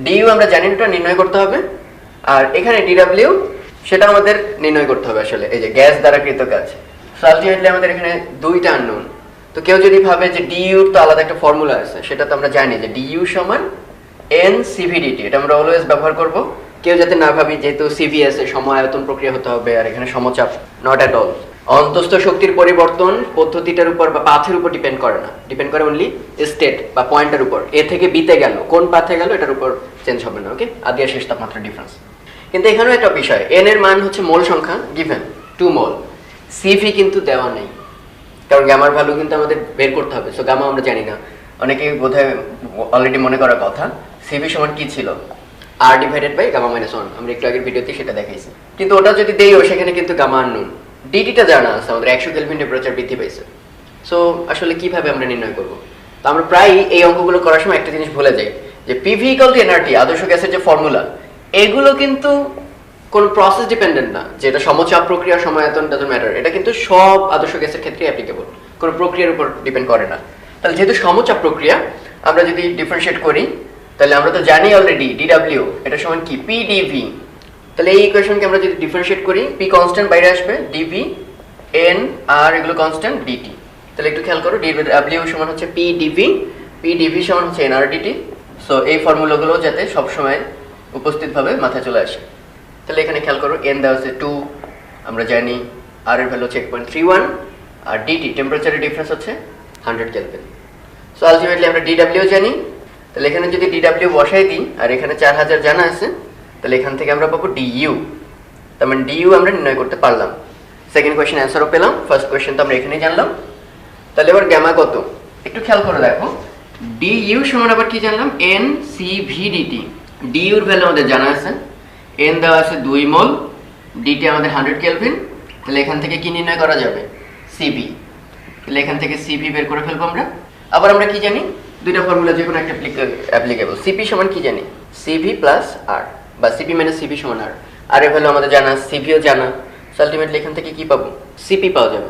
DU আমরা জানি এটা নির্ণয় করতে হবে, আর এখানে DW সেটা আমাদের নির্ণয় করতে হবে আসলে এই যে গ্যাস দ্বারা কৃত কাজ। সো আলটিমেটলি আমাদের এখানে দুইটা আননোন। তো কেউ যদি ভাবে যে DU তো আলাদা একটা ফর্মুলা আছে, সেটা তো আমরা জানি যে DU সমান NCVDT, এটা আমরা অলওয়েজ ব্যবহার করব। কেউ যাতে না ভাবি যেহেতু CVS এ সময় আয়তন প্রক্রিয়া হতে হবে আর এখানে সমচাপ, নট অ্যাট অল। অন্তস্থ শক্তির পরিবর্তন পদ্ধতিটার উপর বা পাথের উপর ডিপেন্ড করে না, ডিপেন্ড করে অনলি স্টেট বা পয়েন্টের উপর। এ থেকে বিতে গেল, কোন পাথে গেল এটার উপর চেঞ্জ হবে না। ওকে, আদি আর শেষ তাপমাত্রা ডিফারেন্স। কিন্তু এখানেও একটা বিষয়, n এর মান হচ্ছে মোল সংখ্যা গিভেন 2 মোল, CV কিন্তু দেওয়া নেই, কারণ গামার ভ্যালু কিন্তু আমাদের বের করতে হবে। সো গামা আমরা জানি না, অনেকেই বোধহয় অলরেডি মনে করার কথা CV সমান কি ছিল, R divided by gamma minus 1। আমরা একটু আগের ভিডিওতে সেটা দেখাইছি, কিন্তু ওটা যদি দেইও সেখানে কিন্তু গামা আননোন। ডিটিটা জানা আছে আমাদের 100 কেলভিন টেম্পারেচার বৃদ্ধি পাইছে। সো আসলে কিভাবে আমরা নির্ণয় করব? তো আমরা প্রায় এই অঙ্কগুলো করার সময় একটা জিনিস ভুলে যাই যে PV = nRT আদর্শ গ্যাসের যে ফর্মুলা, এগুলো কিন্তু কোন প্রসেস ডিপেন্ডেন্ট না, যে এটা সমচাপ প্রক্রিয়া সময়তন ডাজন্ট ম্যাটার। এটা কিন্তু সব আদর্শ গ্যাসের ক্ষেত্রে অ্যাপ্লিকেবল, কোন প্রক্রিয়ার উপর ডিপেন্ড করে না। তাহলে যেহেতু সমচাপ প্রক্রিয়া, আমরা যদি ডিফারেন্সিয়েট করি তাহলে আমরা তো জানি অলরেডি DW এটা সমান কি PdV। তাহলে এই ইকুয়েশনকে আমরা যদি ডিফারেন্সিয়েট করি, P কনস্ট্যান্ট বাইরে আসবে, DV N আর এগুলো কনস্ট্যান্ট DT। তাহলে একটু খেয়াল করো, DW সমান হচ্ছে PdV সমান হচ্ছে nRT। সো এই ফর্মুলাগুলো যাতে সব সময় উপস্থিতভাবে মাথায় চলে আসে। তাহলে এখানে খেয়াল করো, n দেওয়া আছে 2, আমরা জানি r এর ভ্যালু হচ্ছে 8.31, আর DT টেম্পারেচারের ডিফারেন্স হচ্ছে 100 কেলভিন। সো আলটিমেটলি আমরা DW জানি, তাহলে এখানে যদি DW বসাই দিই আর এখানে 4000 জানা আছে, তাহলে এখান থেকে আমরা পাবো DU। তার মানে DU আমরা নির্ণয় করতে পারলাম। সেকেন্ড কোয়েশ্চেন অ্যান্সারও পেলাম, ফার্স্ট কোয়েশ্চেন তো আমরা এখানেই জানলাম। তাহলে এবার গ্যামা কত একটু খেয়াল করে দেখো, DU সমান আবার কি জানলাম, NCVDT। DU এর ভ্যালু আমাদের জানা আছে, n দেওয়া আছে 2 মোল, DT আমাদের 100 কেলভিন। তাহলে এখান থেকে কি নির্ণয় করা যাবে, CV। তাহলে এখান থেকে CV বের করে ফেলবো আমরা। আবার আমরা কি জানি, দুইটা ফর্মুলা যে কোনো একটা অ্যাপ্লিকেবল। CP সমান কি জানি, CV প্লাস R, বা CP মাইনাস CV সমান R। আর এর ভ্যালু আমাদের জানা, CV ও জানা। সো আলটিমেটলি এখান থেকে কি পাবো, CP পাওয়া যাবে।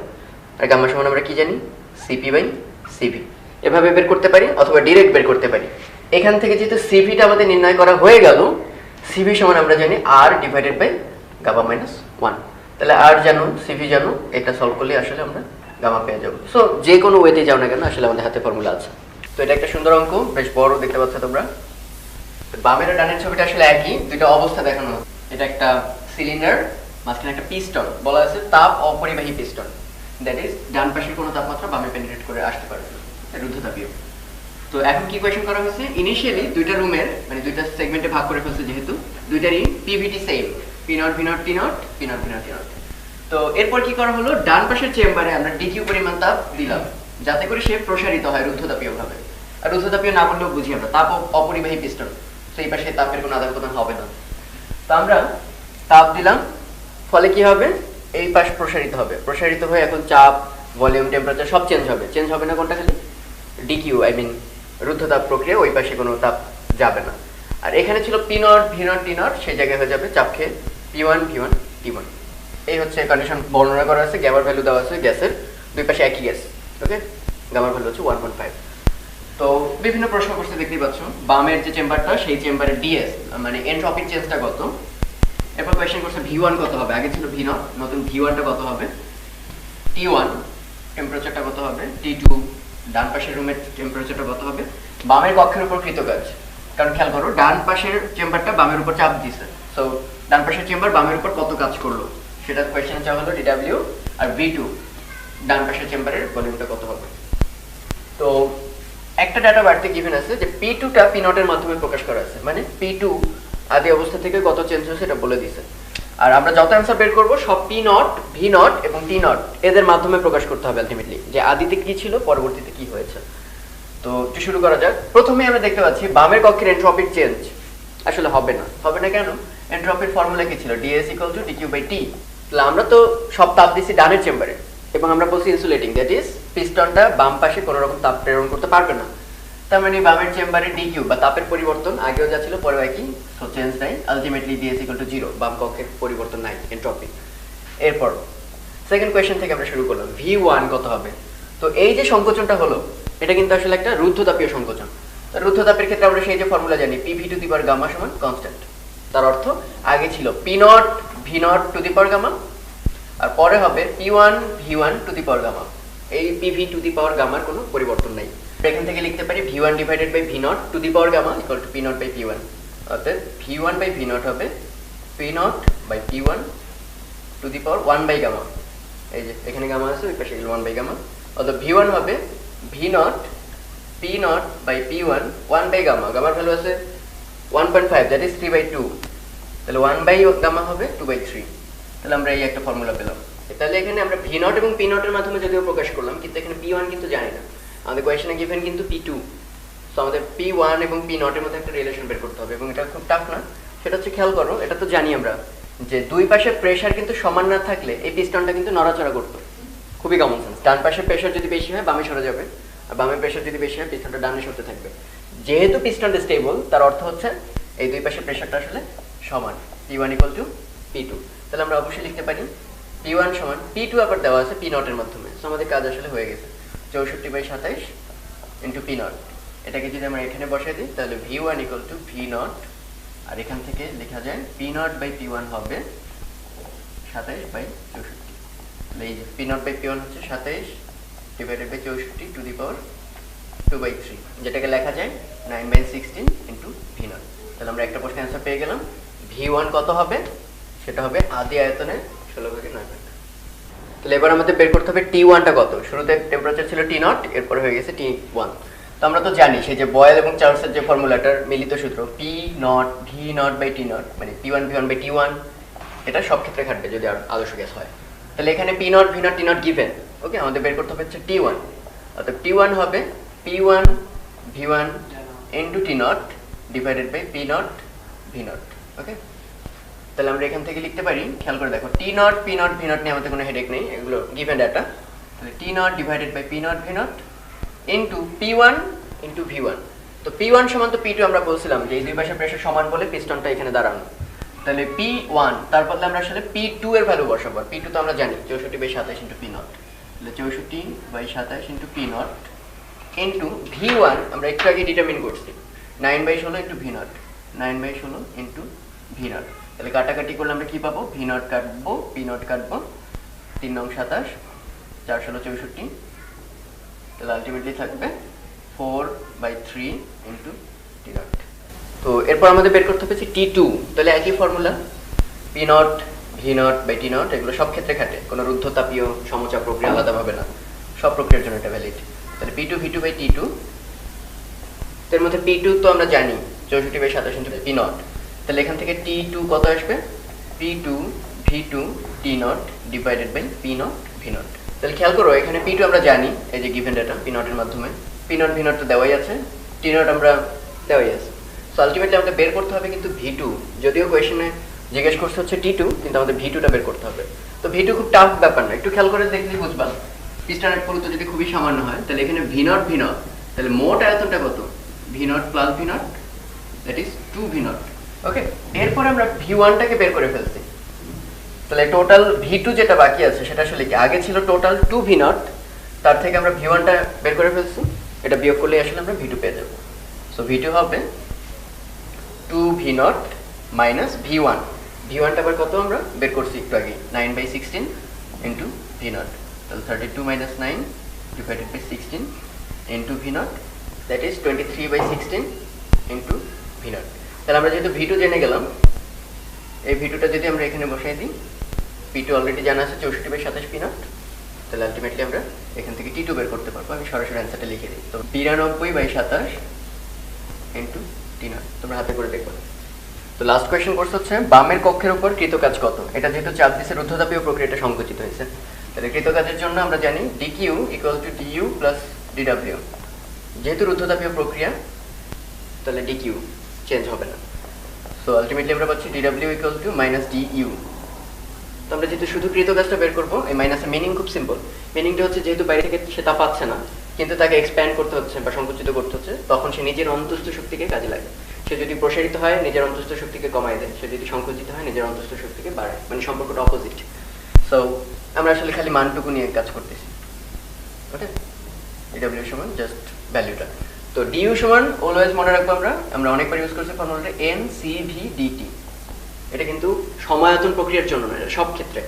আর গামা সমান আমরা কি জানি, CP বাই CV। এভাবে বের করতে পারি অথবা ডাইরেক্ট বের করতে পারি। এখান থেকে যেহেতু CVটা আমাদের নির্ণয় করা হয়ে গেল, CV সমান আমরা জানি R divided by gamma minus 1। তাহলে R জানো, CV জানো, এটা সলভ করলে আসলে আমরা গামা পেয়ে যাবো। সো যে কোনো ওয়েতে যাও না কেন, আসলে আমাদের হাতে ফর্মুলা আছে। তো এটা একটা সুন্দর অঙ্ক, বেশ বড় দেখতে পাচ্ছ তোমরা। বামের আর ডানের ছবিটা আসলে একই, দুটো অবস্থা দেখানো হচ্ছে। এটা একটা সিলিন্ডার, মাঝখানে একটা পিস্টন, বলা আছে তাপ অপরিবাহী পিস্টন, দ্যাট ইজ ডান পাশের কোনো তাপমাত্রা বামে পেনিট্রেট করে আসতে পারে, রুদ্ধতাপীয়। তো এখন কি কোয়েশ্চেন করা হয়েছে, ইনিশিয়ালি দুইটা রুমের মানে দুইটা সেগমেন্টে ভাগ করে ফেলছে, যেহেতু দুইটারই PVT same, P0 V0 T0 P0 V0 T0। তো এরপর কি করা হলো, ডান পাশের চেম্বারে আমরা DQ পরিমাণ তাপ দিলাম, যাতে করে সে প্রসারিত হয় রুদ্ধতাপীয় ভাবে। আর রুদ্ধতাপীয় না বললেও বুঝি আমরা, তাপ অপরিবাহী পিস্টন, সেই পাশে তাপের কোনো আদান প্রদান হবে না। তো আমরা তাপ দিলাম, ফলে কি হবে, এই পাশ প্রসারিত হবে, প্রসারিত হয়ে এখন চাপ, ভলিউম, টেম্পারেচার সব চেঞ্জ হবে। চেঞ্জ হবে না কোনটা, খালি DQ, আই মিন রুদ্ধতাপ প্রক্রিয়া, ওই পাশে কোনো তাপ যাবে না। আর এখানে ছিল P0 V0 T0, সেই জায়গায় হয়ে যাবে চাপ খেয়ে P1 V1 T1। এই হচ্ছে কন্ডিশন বর্ণনা করা আছে। গ্যামার ভ্যালু দেওয়া আছে গ্যাসের, দুই পাশে একই গ্যাস। ওকে, গামার ভ্যালু হচ্ছে 1.5। তো বিভিন্ন প্রশ্ন করতে দেখতেই পাচ্ছ, বামের যে চেম্বারটা সেই চেম্বারের DS মানে এন্ট্রপিক চেঞ্জটা কত, এরপর কোয়েশ্চেন করছে V1 কত হবে, আগে ছিল V0, নতুন V1 টা কত হবে, T1 টেম্পারেচারটা কত হবে, T2 ডান পাশের রুমের টেম্পারেচারটা কত হবে, বামের কক্ষের উপর কৃত কাজ। কারণ খেয়াল করো ডান পাশের চেম্বারটা বামের উপর চাপ দিছে, সো ডান পাশের চেম্বার বামের উপর কত কাজ করলো সেটা কোয়েশ্চেনে চাওয়া হলো DW। আর V2 ডান পাশের চেম্বারের ভলিউমটা কত হবে। তো একটা ডাটা বাড়তে গিভেন আছে যে P2 টা P0 এর মাধ্যমে প্রকাশ করা আছে, মানে P2 আদি অবস্থা থেকে কত চেঞ্জ হয়েছে এটা বলে দিছে। আর আমরা যত অ্যান্সার বের করব সব P0 V0 এবং T0 এদের মাধ্যমে প্রকাশ করতে হবে আলটিমেটলি, যে আদিতে কি ছিল পরবর্তীতে কি হয়েছে। তো একটু শুরু করা যাক। প্রথমে আমরা দেখতে পাচ্ছি বামের কক্ষের এন্ট্রপিক চেঞ্জ আসলে হবে না। হবে না কেন? এন্ট্রপির ফর্মুলা কি ছিল, dS = dQ/T। তাহলে আমরা তো সব তাপ দিছি ডানের চেম্বারে এবং আমরা বলছি ইনসুলেটিং, দ্যাট ইজ পিস্টনটা বাম পাশে কোনো রকম তাপ প্রেরণ করতে পারবে না। তার মানে বামের চেম্বারে dQ বা তাপের পরিবর্তন আগেও যা ছিল পরেও একই, সো চেঞ্জ নাই, আলটিমেটলি dS = 0, বাম কক্ষের পরিবর্তন নাই, এন্ট্রপি। এরপর সেকেন্ড কোয়েশ্চেন থেকে আমরা শুরু করলাম, V1 কত হবে। তো এই যে সংকোচনটা হলো এটা কিন্তু আসলে একটা রুদ্ধতাপীয় সংকোচন। রুদ্ধতাপের ক্ষেত্রে আমরা সেই যে ফর্মুলা জানি, PV⁴ = কনস্ট্যান্ট। তার অর্থ আগে ছিল P0 V0⁴ আর পরে হবে P1 V1⁴ এই PV⁴ কোনো পরিবর্তন নাই। এখান থেকে লিখতে পারি V1 / V0⁴ = P0/P1। অর্থাৎ V1/V0 হবে P0/P1 1/γ। এই যে এখানে গামা আছে, ওই পাশে গেল 1/γ। অর্থাৎ V1 হবে V0 P0/P1 1/γ। গামার ভ্যালু আছে 1.5, দ্যাট ইজ 3/2। তাহলে 1/γ হবে 2/3। তাহলে আমরা এই একটা ফর্মুলা পেলাম। তাহলে এখানে আমরা V0 এবং P0 এর মাধ্যমে যদিও প্রকাশ করলাম, কিন্তু এখানে P1 কিন্তু জানি না। আমাদের কোয়েশ্চনে গিভেন কিন্তু P2, সো আমাদের P1 এবং P0 এর মধ্যে একটা রিলেশন বের করতে হবে এবং এটা খুব টাফ না। সেটা হচ্ছে খেয়াল করো, এটা তো জানি আমরা যে দুই পাশে প্রেসার কিন্তু সমান না থাকলে এই পিস্টনটা কিন্তু নড়াচড়া করতো। খুবই কমন সেন্স। ডান পাশে প্রেসার যদি বেশি হয় বামে সরে যাবে, আর বামে প্রেসার যদি বেশি হয় পিস্টনটা ডানে সরতে থাকবে। যেহেতু পিস্টনটা স্টেবল, তার অর্থ হচ্ছে এই দুই পাশে প্রেসারটা আসলে সমান, P1 = P2। তাহলে আমরা অবশ্যই লিখতে পারি P1 = P2 আবার দেওয়া আছে P0 এর মাধ্যমে। সো আমাদের কাজ আসলে হয়ে গেছে, 64/27 × P0। এটাকে যদি আমরা এখানে বসাই দিই তাহলে V1 = V0, আর এখান থেকে লেখা যায় P0/P1 হবে 27/64। তাহলে এই যে P0/P1 হচ্ছে 27/64 2/3, যেটাকে লেখা যায় 9/16 × V0। তাহলে আমরা একটা প্রশ্নের অ্যান্সার পেয়ে গেলাম। V1 কত হবে, সেটা হবে আদি আয়তনের 16/9। তাহলে এবার আমাদের বের করতে হবে T1 টা কত। শুরুতে টেম্পারেচার ছিল T0, এরপর হয়ে গেছে T1। তো আমরা তো জানি সেই যে বয়েল এবং চার্লসের যে ফর্মুলাটার মিলিত সূত্র P0 V0/T0 মানে P1 V1/T1, এটা সব ক্ষেত্রে খাটবে যদি আদর্শ গ্যাস হয়। তাহলে এখানে P0 V0 T0 গিভেন, ওকে। আমাদের বের করতে হবে হচ্ছে T1। অর্থাৎ T1 হবে P1 V1 × T0 / P0 V0, ওকে। তাহলে আমরা এখান থেকে লিখতে পারি, খেয়াল করে দেখো, T0 P0 V0 নিয়ে আমাদের কোনো হেডেক নেই, এগুলো গিভেন ডাটা। তাহলে T0 / P0 V0 P1 × V1। তো P1 সমান তো P2, আমরা বলছিলাম যে এই দুই পাশে প্রেসার সমান বলে পিস্টনটা এখানে দাঁড়ানো। তাহলে P1 তার বদলে আমরা আসলে P2 এর ভ্যালু বসাবো। P2 তো আমরা জানি 64/27 × P0। তাহলে 64/27 × P0 ইনটু V1 আমরা একটু আগে ডিটারমিন করছি 9/16 × V0, 9/16 × V0। তাহলে কাটাকাটি করলে আমরা কি পাবো, V0 কাটবো P0 কাটবো, 3 9 27, 4 16 64। তাহলে আলটিমেটলি থাকবে 4/3 × T0। তো এরপর আমাদের বের করতে হবে T2। তাহলে একই ফর্মুলা, P0 V0/T0 এগুলো সব ক্ষেত্রে খাটে, কোনো রুদ্ধতাপীয় সমচাপ প্রক্রিয়া আলাদাভাবে না, সব প্রক্রিয়ার জন্য এটা ভ্যালিড। তাহলে P2 V2/T2, এর মধ্যে P2 তো আমরা জানি 64/27 × P0। তাহলে এখান থেকে T2 কত আসবে, P2 V2/T0 / P0 V0। তাহলে খেয়াল করো এখানে P2 আমরা জানি, এই যে গিভেন ডাটা P0 এর মাধ্যমে, P0 V0 তো দেওয়াই আছে, T0 আমরা দেওয়াই আছে। সো আলটিমেটলি আমাদের বের করতে হবে কিন্তু V2। যদিও কোয়েশ্চনে জিজ্ঞেস করছে হচ্ছে T2, কিন্তু আমাদের V2টা বের করতে হবে। তো V2 খুব টাফ ব্যাপার না, একটু খেয়াল করে দেখলেই বুঝবা। পিস্টনের পুরুত্ব যদি খুবই সামান্য হয় তাহলে এখানে V0 তাহলে মোট আয়তনটা কত, V0 + V0, that is 2V0, ওকে। এরপর আমরা V1টাকে বের করে ফেলছি। তাহলে টোটাল V2 যেটা বাকি আছে সেটা আসলে কি, আগে ছিল টোটাল 2V0, তার থেকে আমরা V1টা বের করে ফেলছি, এটা বিয়োগ করলে আসলে আমরা V2 পেয়ে যাব। সো V2 হবে 2V0 - V1। V1টা আবার কত আমরা বের করছি একটু আগে 9/16 ইনটু V0, তাহলে 32 - 9 divided by 16 into V0, that is 23/16 into V0। তাহলে আমরা যেহেতু V2 জেনে গেলাম, এই V2টা যদি আমরা এখানে বসাই দিই, P2 অলরেডি জানা আছে 64/27 P0, তাহলে আলটিমেটলি আমরা এখান থেকে T2 বের করতে পারবো। আমি সরাসরি অ্যান্সারটা লিখে দিই, তো 92/27 ইনটু T0, তোমরা হাতে করে দেখবে। তো লাস্ট কোয়েশ্চেন কোর্স হচ্ছে বামের কক্ষের উপর কৃতকাজ কত। এটা যেহেতু চাপ দিছে রুদ্ধতাপীয় প্রক্রিয়াটা সংকুচিত হয়েছে, তাহলে কৃতকাজের জন্য আমরা জানি dq = du + dw। যেহেতু রুদ্ধতাপীয় প্রক্রিয়া, তাহলে dq চেঞ্জ হবে না। সো আলটিমেটলি আমরা পাচ্ছি dw = -du। তো আমরা যেহেতু শুধু কৃতকাজটা বের করবো, এই মাইনাসের মিনিং খুব সিম্পল। মিনিংটা হচ্ছে যেহেতু বাইরে থেকে সে তা পাচ্ছে না, কিন্তু তাকে এক্সপ্যান্ড করতে হচ্ছে বা সংকুচিত করতে হচ্ছে, তখন সে নিজের অন্তস্থ শক্তিকে কাজে লাগে। সে যদি প্রসারিত হয় নিজের অন্তস্থ শক্তিকে কমায় দেয়, সে যদি সংকুচিত হয় নিজের অন্তস্থ শক্তিকে বাড়ায়, মানে সম্পর্কটা অপোজিট। সো আমরা আসলে খালি মানটুকু নিয়ে কাজ করতেছি। ওকে, dw সমান জাস্ট ভ্যালুটা। তো du সমান অলওয়েজ মনে রাখবো আমরা অনেকবার ইউজ করছি ফর্মুলাটা NCV/dt। এটা কিন্তু সমায়তন প্রক্রিয়ার জন্য না, এটা সব ক্ষেত্রে।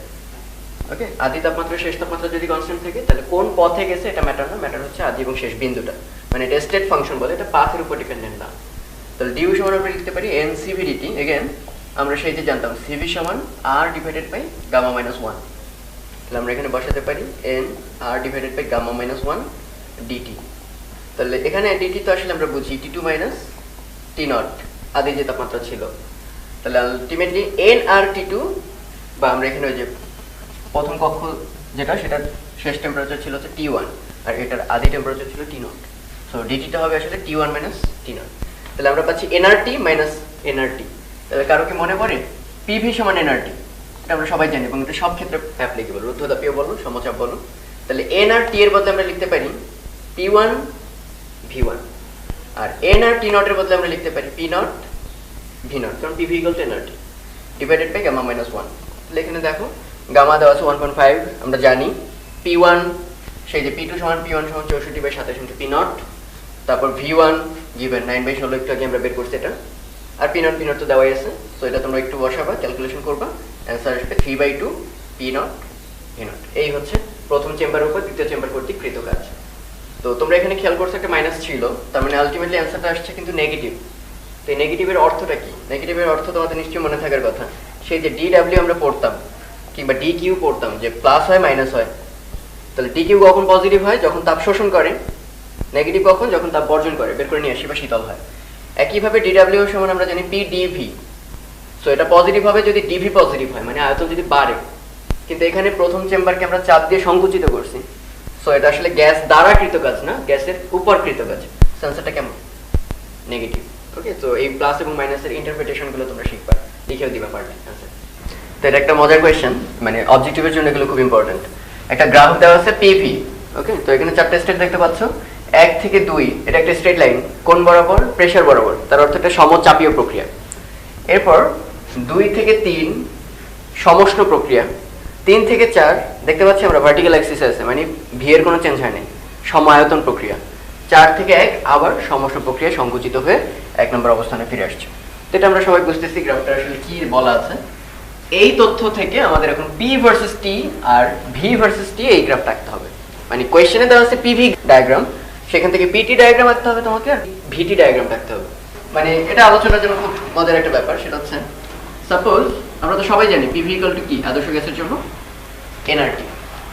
ওকে, আদি তাপমাত্রা শেষ তাপমাত্রা যদি কনস্ট্যান্ট থাকে, তাহলে কোন পথে গেছে এটা ম্যাটার না, ম্যাটার হচ্ছে আদি এবং শেষ বিন্দুটা, মানে এটা স্টেট ফাংশন বলে, এটা পাথের উপর ডিপেন্ডেন্ট না। তাহলে du সমান আমরা লিখতে পারি NCV/dt। এগেন আমরা সেই যে জানতাম CV সমান R divided by gamma minus 1, তাহলে আমরা এখানে বসাতে পারি N R divided by gamma minus 1 dt। তাহলে এখানে dt তো আসলে আমরা বুঝি T2 মাইনাস T0 আদি যে তাপমাত্রা ছিল, তাহলে আলটিমেটলি nRT2, বা আমরা এখানে ওই যে প্রথম কক্ষ যেটা, সেটার শেষ টেম্পারেচার ছিল হচ্ছে T1 আর এটার আদি টেম্পারেচার ছিল T0। সো dt-টা হবে আসলে T1 মাইনাস T0। তাহলে আমরা পাচ্ছি nRT মাইনাস nRT। তাহলে কারো কি মনে পড়ে PV সমান nRT? এটা আমরা সবাই জানি এবং এটা সব ক্ষেত্রে অ্যাপ্লিকেবল, রুদ্ধতাপীয় বলো সমচাপ বলো। তাহলে nRT এর বদলে আমরা লিখতে পারি P1 V1, আর nRT0 এর বদলে আমরা লিখতে পারি P0 V0, কারণ PV = nRT divided by gamma minus 1। তাহলে এখানে দেখো গামা দেওয়া আছে 1.5, আমরা জানি P1 সেই যে P2 সমান P1 সমান 64/27 ইনটু P0, তারপর V1 given 9/16 একটু আগে আমরা বের করছি এটা, আর P0 তো দেওয়াই আছে। সো এটা তোমরা একটু বসাবা, ক্যালকুলেশন করবা, অ্যান্সার আসবে 3/2 P0 V0। এই হচ্ছে প্রথম চেম্বারের উপর দ্বিতীয় চেম্বার কর্তৃক কৃত কাজ। তো তোমরা এখানে খেয়াল করছো একটা মাইনাস ছিল, তার মানে আলটিমেটলি অ্যান্সারটা আসছে কিন্তু নেগেটিভ। তো এই নেগেটিভের অর্থটা কি? নেগেটিভের অর্থ তোমাদের নিশ্চয়ই মনে থাকার কথা, সেই যে dw আমরা পড়তাম কিংবা dq পড়তাম যে প্লাস হয় মাইনাস হয়। তাহলে dq কখন পজিটিভ হয়? যখন তাপ শোষণ করে। নেগেটিভ কখন? যখন তাপ বর্জন করে, বের করে নিয়ে আসি বা শীতল হয়। একইভাবে dw সমান আমরা জানি pdv। সো এটা পজিটিভ হবে যদি dv পজিটিভ হয়, মানে আয়তন যদি বাড়ে। কিন্তু এখানে প্রথম চেম্বারকে আমরা চাপ দিয়ে সংকুচিত করছি, সো এটা আসলে গ্যাস দ্বারা কৃত কাজ না, গ্যাসের উপর কৃত কাজ। সেন্সারটা কেমন? নেগেটিভ। ওকে, তো এই প্লাস এবং মাইনাসের ইন্টারপ্রিটেশন গুলো তোমরা শিখবা, লিখেও দিবা পারলে আনসার। তো এটা একটা মজার কোয়েশ্চেন, মানে অবজেক্টিভের জন্য এগুলো খুব ইম্পর্টেন্ট। একটা গ্রাফ দেওয়া আছে পিভি। ওকে, তো এখানে চারটা স্টেট দেখতে পাচ্ছ, 1 থেকে 2 এটা একটা স্ট্রেট লাইন, কোন বরাবর? প্রেসার বরাবর, তার অর্থ একটা সমচাপীয় প্রক্রিয়া। এরপর 2 থেকে 3 সমষ্ণ প্রক্রিয়া, 3 থেকে 4 দেখতে পাচ্ছি আমরা ভার্টিক্যাল অ্যাক্সিস আছে, মানে ভি এর কোনো চেঞ্জ হয়নি, সমায়তন প্রক্রিয়া। 4 থেকে 1 আবার সমষ্ণ প্রক্রিয়া সংকুচিত হয়ে 1 নম্বর অবস্থানে ফিরে আসছে। তো এটা আমরা সবাই বুঝতেছি গ্রাফটা আসলে কি বলা আছে। এই তথ্য থেকে আমাদের এখন P ভার্সেস T আর V ভার্সেস T এই গ্রাফ আঁকতে হবে। মানে কোয়েশ্চেনে দেওয়া আছে PV ডায়াগ্রাম, সেখান থেকে PT ডায়াগ্রাম আঁকতে হবে তোমাকে, আর VT ডায়াগ্রাম আঁকতে হবে। মানে এটা আলোচনার জন্য খুব মজার একটা ব্যাপার। সেটা হচ্ছে সাপোজ আমরা তো সবাই জানি PV = কি আদর্শ গ্যাসের জন্য nRT।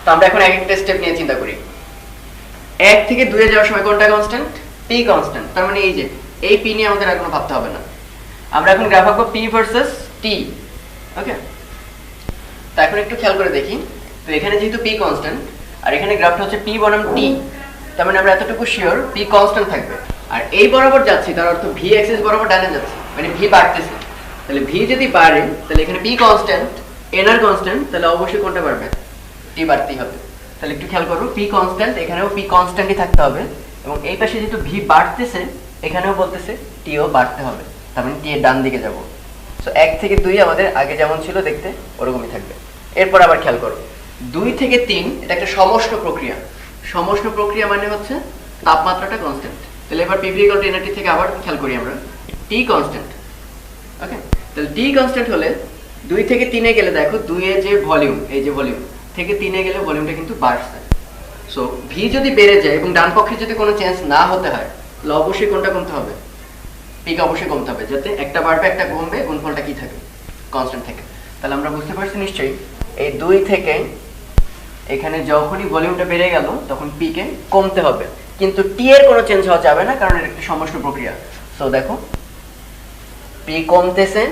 তো আমরা এখন এক একটা স্টেপ নিয়ে চিন্তা করি। 1 থেকে 2 এ যাওয়ার সময় কোনটা কনস্ট্যান্ট? P constant. তার মানে এই যে এই P নিয়ে আমাদের আর কোনো ভাবতে হবে না। আমরা এখন গ্রাফ আঁকবো P ভার্সেস T। ওকে, তো এখন একটু খেয়াল করে দেখি। তো এখানে যেহেতু P কনস্ট্যান্ট আর এখানে গ্রাফটা হচ্ছে P বনাম T, তার মানে আমরা এতটুকু শিওর P কনস্ট্যান্ট থাকবে। আর এই বরাবর যাচ্ছি, তার অর্থ V অ্যাক্সিস বরাবর ডানে যাচ্ছে, মানে V বাড়তেছে। তাহলে V যদি বাড়ে, তাহলে এখানে P কনস্ট্যান্ট, nR কনস্ট্যান্ট, তাহলে অবশ্যই কোনটা বাড়বে? T বাড়তেই হবে। তাহলে একটু খেয়াল করো, P কনস্ট্যান্ট, এখানেও P কনস্ট্যান্টই থাকতে হবে, এবং এই পাশে যেহেতু V বাড়তেছে, এখানেও বলতেছে T ও বাড়তে হবে, তার মানে T এর ডান দিকে যাব। সো 1 থেকে 2 আমাদের আগে যেমন ছিল দেখতে ওরকমই থাকবে। এরপর আবার খেয়াল করো, 2 থেকে 3 এটা একটা সমষ্ণ প্রক্রিয়া। সমষ্ণ প্রক্রিয়া মানে হচ্ছে তাপমাত্রাটা কনস্ট্যান্ট। তাহলে এবার PV = nRT থেকে আবার খেয়াল করি আমরা, T কনস্ট্যান্ট। ওকে, তাহলে T কনস্ট্যান্ট হলে 2 থেকে 3 এ গেলে দেখো 2 এর যে ভলিউম, এই যে ভলিউম থেকে 3 এ গেলে ভলিউমটা কিন্তু বাড়ছে। সো ভি যদি বেড়ে যায় এবং ডান পক্ষে যদি কোনো চেঞ্জ না হতে হয়, তাহলে অবশ্যই কোনটা কমতে হবে? পিকে অবশ্যই কমতে হবে, যাতে একটা বাড়বে একটা কমবে, গুণফলটা কি থাকে? কনস্ট্যান্ট থাকে। তাহলে আমরা বুঝতে পারছি নিশ্চয়ই এই 2 থেকে এখানে যখনই ভলিউমটা বেড়ে গেল তখন পিকে কমতে হবে, কিন্তু টি এর কোনো চেঞ্জ হওয়া যাবে না, কারণ এটা একটা সমষ্টি প্রক্রিয়া। সো দেখো পি কমতেছে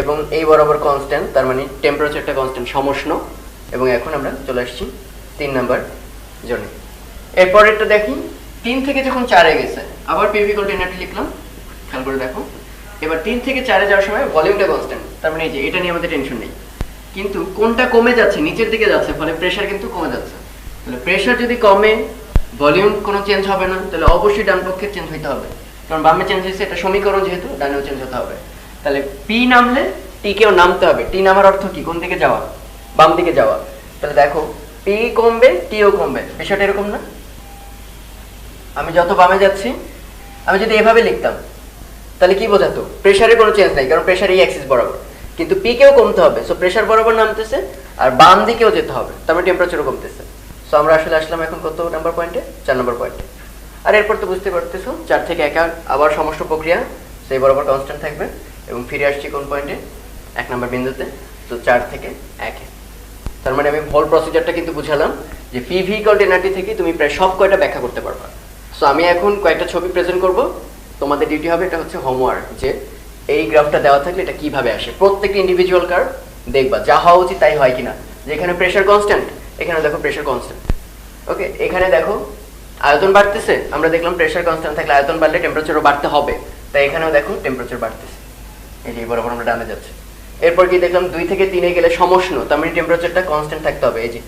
এবং এই বরাবর কনস্ট্যান্ট, তার মানে টেম্পারেচারটা কনস্ট্যান্ট, সমষ্ণ। এবং এখন আমরা চলে আসছি 3 নাম্বার জোনে। এরপরেরটা দেখি, 3 থেকে যখন 4 এ গেছে আবার পিভি ইকুয়াল টু এনআরটি লিখলাম, খেয়াল করে দেখো। এবার 3 থেকে 4 এ যাওয়ার সময় ভলিউমটা কনস্ট্যান্ট, তার মানে এই যে এটা নিয়ে আমাদের টেনশন নেই, কিন্তু কোনটা কমে যাচ্ছে? নিচের দিকে যাচ্ছে, ফলে প্রেসার কিন্তু কমে যাচ্ছে। তাহলে প্রেসার যদি কমে, ভলিউম কোনো চেঞ্জ হবে না, তাহলে অবশ্যই ডান পক্ষে চেঞ্জ হইতে হবে, কারণ বামে চেঞ্জ হয়েছে, এটা সমীকরণ যেহেতু, ডানেও চেঞ্জ হতে হবে। তাহলে পি নামলে টি কেও নামতে হবে। টি নামার অর্থ কি? কোন দিকে যাওয়া? বাম দিকে যাওয়া। তাহলে দেখো পি কমবে, টিও কমবে, বিষয়টা এরকম না? আমি যত বামে যাচ্ছি, আমি যদি এভাবে লিখতাম তাহলে কি বোঝাতো? প্রেসারের কোনো চেঞ্জ নাই, কারণ প্রেসার এই অ্যাক্সিস বরাবর, কিন্তু পি কেও কমতে হবে। সো প্রেসার বরাবর নামতেছে আর বাম দিকেও যেতে হবে, তার মানে টেম্পারেচারও কমতেছে। সো আমরা আসলে আসলাম এখন কত নাম্বার পয়েন্টে? 4 নাম্বার পয়েন্টে। আর এরপর তো বুঝতে পারতেছো 4 থেকে 1 আবার সমষ্টি প্রক্রিয়া, সেই বরাবর কনস্ট্যান্ট থাকবে এবং ফিরে আসছি কোন পয়েন্টে? 1 নাম্বার বিন্দুতে। তো 4 থেকে 1 এ, তার মানে আমি হোল প্রসিজারটা কিন্তু বুঝালাম যে পিভি ইকুয়াল টু এনআরটি থেকে তুমি প্রায় সব কয়টা ব্যাখ্যা করতে পারবা। সো আমি এখন কয়েকটা ছবি প্রেজেন্ট করব, তোমাদের ডিউটি হবে, এটা হচ্ছে হোমওয়ার্ক, যে এই গ্রাফটা দেওয়া থাকলে এটা কিভাবে আসে। প্রত্যেকটা ইন্ডিভিজুয়াল কার্ভ দেখবা যা হওয়া উচিত তাই হয় কিনা। যে এখানে প্রেসার কনস্ট্যান্ট, এখানে দেখো প্রেসার কনস্ট্যান্ট, ওকে। এখানে দেখো আয়তন বাড়তেছে, আমরা দেখলাম প্রেসার কনস্ট্যান্ট থাকলে আয়তন বাড়লে টেম্পারেচারও বাড়তে হবে, তাই এখানেও দেখো টেম্পারেচার বাড়তেছে, এই যে বরাবর আমরা ডানে যাচ্ছি। এরপর কি দেখলাম 2 থেকে 3 এ গেলে সমষ্ণ, তার মানে টেম্পারেচারটা কনস্ট্যান্ট থাকতে হবে, এই যে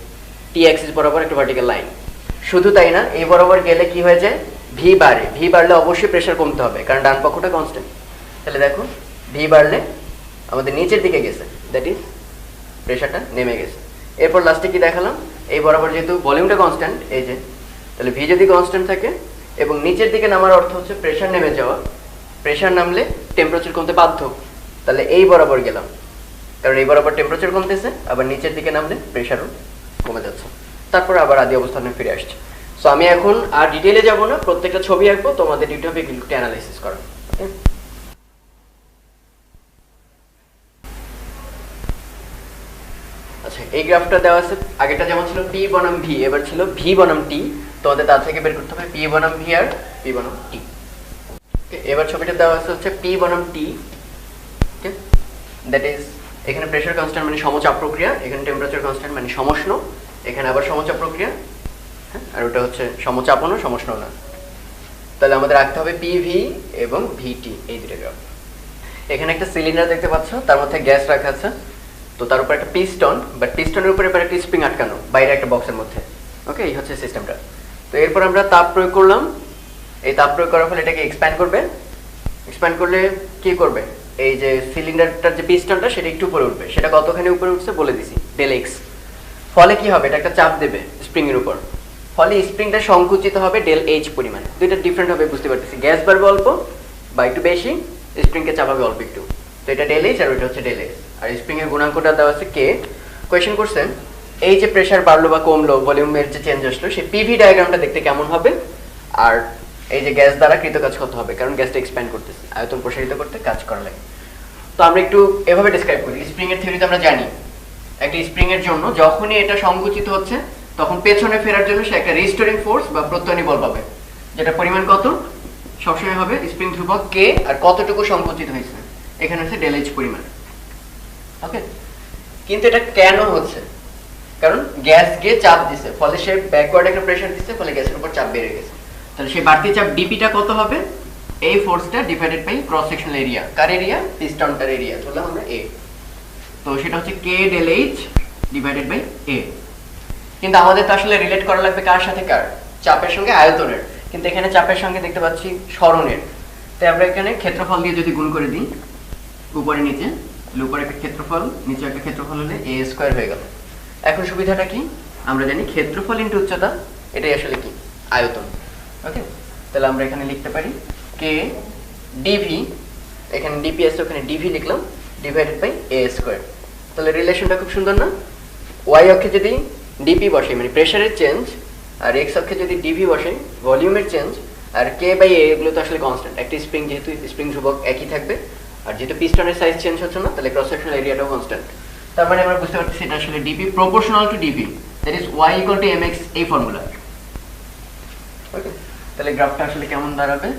টি অ্যাক্সিস বরাবর একটা ভার্টিক্যাল লাইন। শুধু তাই না, এই বরাবর গেলে কি হয়ে যায়? ভি বাড়ে, ভি বাড়লে অবশ্যই প্রেসার কমতে হবে, কারণ ডান পক্ষটা কনস্ট্যান্ট। তাহলে দেখো ভি বাড়লে আমাদের নিচের দিকে গেছে, দ্যাট ইজ প্রেসারটা নেমে গেছে। এরপর লাস্টে কি দেখালাম? এই বরাবর যেহেতু ভলিউমটা কনস্ট্যান্ট, এই যে, তাহলে ভি যদি কনস্ট্যান্ট থাকে এবং নিচের দিকে নামার অর্থ হচ্ছে প্রেসার নেমে যাওয়া, প্রেসার নামলে টেম্পারেচার কমতে বাধ্য, তাহলে এই বরাবর গেলাম, কারণ এই বরাবর টেম্পারেচার কমতেছে, আবার নিচের দিকে নামলে প্রেসারও কমে যাচ্ছে, তারপর আবার আদি অবস্থানে ফিরে আসছে। সো আমি এখন আর ডিটেইলে যাব না, প্রত্যেকটা ছবি আঁকবো, তোমাদের ডিউটি হবে এগুলোকে অ্যানালাইসিস করা, ওকে। আচ্ছা, এই গ্রাফটা দেওয়া আছে, আগেটা যেমন ছিল পি বনাম ভি, এবার ছিল ভি বনাম টি, তোমাদের তার থেকে বের করতে হবে পি বনাম ভি আর পি বনাম টি। এবার ছবিটা দেওয়া আছে হচ্ছে পি বনাম টি, ওকে, দ্যাট ইজ এখানে প্রেসার কনস্ট্যান্ট মানে সমচাপ প্রক্রিয়া, এখানে টেম্পারেচার কনস্ট্যান্ট মানে সমষ্ণ, এখানে আবার সমচাপ প্রক্রিয়া, হ্যাঁ, আর ওটা হচ্ছে সমচাপও না সমষ্ণ না। তাহলে আমাদের রাখতে হবে পিভি এবং ভিটি, এই দুটো গ্রাফ। এখানে একটা সিলিন্ডার দেখতে পাচ্ছ, তার মধ্যে গ্যাস রাখা আছে, তো তার উপর একটা পিস্টন, বাট পিস্টনের উপরে এবার একটা স্প্রিং আটকানো বাইরে একটা বক্সের মধ্যে, ওকে, এই হচ্ছে সিস্টেমটা। তো এরপর আমরা তাপ প্রয়োগ করলাম, এই তাপ প্রয়োগ করার ফলে এটাকে এক্সপ্যান্ড করবে, এক্সপ্যান্ড করলে কি করবে? এই যে সিলিন্ডারটার যে পিস্টনটা সেটা একটু উপরে উঠবে, সেটা কতখানি উপরে উঠছে বলে দিছি, ডেল এক্স। ফলে কি হবে? এটা একটা চাপ দেবে স্প্রিং এর উপর, ফলে স্প্রিংটা সংকুচিত হবে ডেল এইচ পরিমাণে। দুইটা ডিফারেন্ট হবে বুঝতে পারতেছি, গ্যাস বাড়বে অল্প বা একটু বেশি, স্প্রিংকে চাপাবে অল্প একটু, তো এটা ডেল এইচ আর ওইটা হচ্ছে ডেল এক্স। আর স্প্রিং এর গুণাঙ্কটা দেওয়া আছে কে। কোয়েশ্চেন করছেন এই যে প্রেসার বাড়লো বা কমলো, ভলিউমের যে চেঞ্জ আসলো, সেই পিভি ডায়াগ্রামটা দেখতে কেমন হবে, আর এই যে গ্যাস দ্বারা কৃত কাজ কত হবে, কারণ গ্যাসটা এক্সপ্যান্ড করতেছে, আয়তন প্রসারিত করতে কাজ করা লাগে। তো আমরা একটু এভাবে ডিসক্রাইব করি। স্প্রিং এর থিওরিতে আমরা জানি একটা স্প্রিং এর জন্য যখনই এটা সংকুচিত হচ্ছে তখন পেছনে ফেরার জন্য সে একটা রিস্টোরিং ফোর্স বা প্রত্যয়নী বল পাবে, যেটা পরিমাণ কত সবসময় হবে স্প্রিং ধ্রুবক কে, আর কতটুকু সংকুচিত হয়েছে এখানে হচ্ছে ডেল এইচ পরিমাণ, ওকে। কিন্তু এটা কেন হচ্ছে? কারণ গ্যাস গিয়ে চাপ দিছে, ফলে সে ব্যাকওয়ার্ড একটা প্রেসার দিচ্ছে, ফলে গ্যাসের উপর চাপ বেড়ে গেছে। তাহলে সেই বাড়তি চাপ ডিপিটা কত হবে? এই ফোর্সটা divided by cross sectional area, কার এরিয়া? পিস্টনটার এরিয়া, ধরলাম আমরা এ, তো সেটা হচ্ছে K del H divided by A. কিন্তু আমাদের তো আসলে রিলেট করা লাগবে কার সাথে? কার? চাপের সঙ্গে আয়তনের, কিন্তু এখানে চাপের সঙ্গে দেখতে পাচ্ছি সরণের, তাই আমরা এখানে ক্ষেত্রফল দিয়ে যদি গুণ করে দিই উপরে নিচে, উপরে একটা ক্ষেত্রফল নিচে একটা ক্ষেত্রফল হলে এ স্কয়ার হয়ে গেল। এখন সুবিধাটা কি? আমরা জানি ক্ষেত্রফল ইনটু উচ্চতা, এটাই আসলে কি? আয়তন, ওকে। তাহলে আমরা এখানে লিখতে পারি কে ডিভি, এখানে ডিপি আছে ওখানে ডিভি লিখলাম, ডিভাইডেড বাই এ স্কয়ার। তাহলে রিলেশনটা খুব সুন্দর না? ওয়াই অক্ষে যদি ডিপি বসে মানে প্রেসারের চেঞ্জ, আর এক্স অক্ষে যদি ডিভি বসে ভলিউমের চেঞ্জ, আর কে বাই এ এগুলো তো আসলে কনস্ট্যান্ট। একটা স্প্রিং যেহেতু স্প্রিং ধ্রুবক একই থাকবে, আর যেহেতু পিস্টনের সাইজ চেঞ্জ হচ্ছে না, তাহলে ক্রস সেকশনাল এরিয়াটাও কনস্ট্যান্ট। তার মানে আমরা বুঝতে পারছি এটা আসলে dP proportional to dP, that is y equal to m x, এই ফর্মুলা। ওকে, তাহলে গ্রাফটা আসলে কেমন দাঁড়াবে?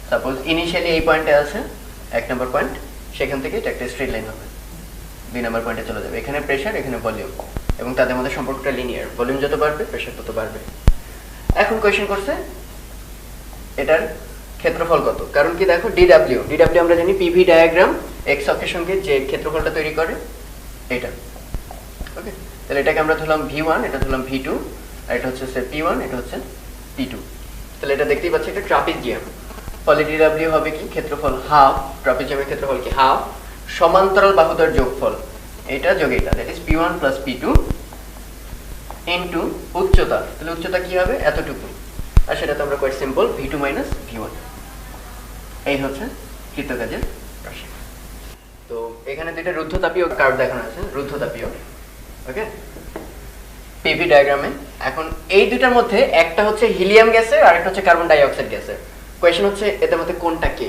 সাপোজ ইনিশিয়ালি এই পয়েন্টে আছে 1 নম্বর পয়েন্ট, সেখান থেকে এটা একটা স্ট্রেট লাইন হবে, 2 নম্বর পয়েন্টে চলে যাবে। এখানে প্রেসার, এখানে ভলিউম, এবং তাদের মধ্যে সম্পর্কটা লিনিয়ার। ভলিউম যত বাড়বে প্রেসার তত বাড়বে। এখন কোয়েশ্চেন করছে এটার ক্ষেত্রফল কত, কারণ কি দেখো ডিডব্লিউ আমরা জানি পিভি ডায়াগ্রাম এক্স অক্ষের সঙ্গে যে ক্ষেত্রফলটা তৈরি করে এটা। ওকে, তাহলে এটাকে আমরা ধরলাম v1, এটা ধরলাম v2, আর এটা হচ্ছে p1, এটা হচ্ছে p2। তাহলে এটা দেখতেই পাচ্ছি এটা ট্রাপিজিয়াম, ফলে ডিডব্লিউ হবে কি ক্ষেত্রফল হাফ, ট্রাপিজিয়ামের ক্ষেত্রফল কি হাফ, সমান্তরাল বাহুদের যোগফল এটা যোগ এটা, that is p1 plus p2 into উচ্চতা। তাহলে উচ্চতা কি হবে? এতটুকু। আর সেটা তো আমরা quite simple, v2 minus v1। এই হচ্ছে কৃতকাজের রাশি। তো এখানে দুইটা রুদ্ধতাপীয় কার্ভ দেখানো আছে, রুদ্ধতাপীয়। ওকে, পিভি ডায়াগ্রামে। এখন এই দুইটার মধ্যে একটা হচ্ছে হিলিয়াম গ্যাসের আর একটা হচ্ছে কার্বন ডাই অক্সাইড গ্যাসের। কোয়েশ্চেন হচ্ছে এদের মধ্যে কোনটা কে?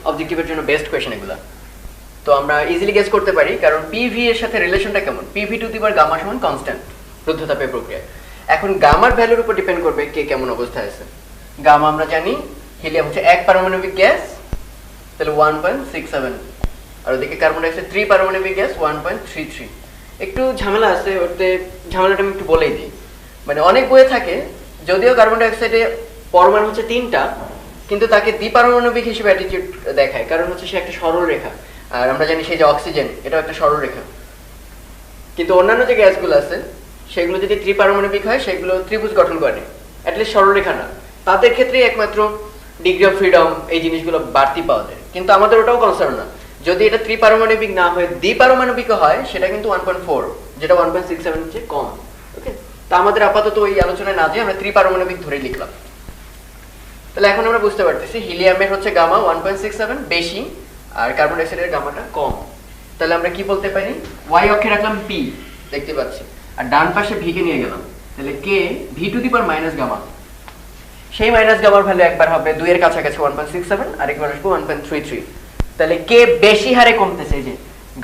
অবজেক্টিভের জন্য বেস্ট কোয়েশ্চেন এগুলা। তো আমরা ইজিলি গেস করতে পারি, কারণ পিভি এর সাথে রিলেশনটা কেমন? PV to the power gamma সমান কনস্ট্যান্ট রুদ্ধতাপীয় প্রক্রিয়া। এখন গামার ভ্যালুর উপর ডিপেন্ড করবে কে কেমন অবস্থায় আছে। গামা আমরা জানি হিলিয়াম হচ্ছে 1 পারমাণবিক গ্যাস, তাহলে 1.67, আর ওদিকে কার্বন ডাই অক্সাইড 3 পারমাণবিক গ্যাস 1.33। একটু ঝামেলা আছে ওতে, ঝামেলাটা আমি একটু বলেই দিই। মানে অনেক বইয়ে থাকে যদিও কার্বন ডাই অক্সাইডে পরমাণু হচ্ছে 3টা, কিন্তু তাকে দ্বিপারমাণবিক হিসেবে অ্যাটিটিউড দেখায়, কারণ হচ্ছে সে একটা সরল রেখা। আর আমরা জানি সেই যে অক্সিজেন, এটাও একটা সরল রেখা। কিন্তু অন্যান্য যে গ্যাসগুলো আছে সেগুলো যদি ত্রিপারমাণবিক হয় সেগুলো ত্রিভুজ গঠন করে, অ্যাটলিস্ট সরলরেখা না। তাদের ক্ষেত্রে একমাত্র ডিগ্রি অফ ফ্রিডম এই জিনিসগুলো বাড়তি পাওয়া যায়, কিন্তু আমাদের ওটাও কনসার্ন না। যদি এটা ত্রিপারমাণবিক না হয় দ্বিপারমাণবিক হয়, সেটা কিন্তু 1.4, যেটা 1.67 এর চেয়ে কম। ওকে, তা আমাদের আপাতত এই আলোচনায় না যে আমরা ত্রিপারমাণবিক ধরে লিখলাম। তাহলে এখন আমরা বুঝতে পারতেছি হিলিয়ামের হচ্ছে গামা 1.67 বেশি, আর কার্বন ডাই অক্সাইডের গামাটা কম। তাহলে আমরা কি বলতে পারি? ওয়াই অক্ষে রাখলাম পি, দেখতে পাচ্ছি, আর ডান পাশে ভি কে নিয়ে গেলাম, তাহলে K V to the power minus gamma. সেই মাইনাস গামার ভ্যালু একবার হবে 2 এর কাছাকাছি 1.67, আর একবার আসবে 1.33। তাহলে কে বেশি হারে কমতেছে, এই যে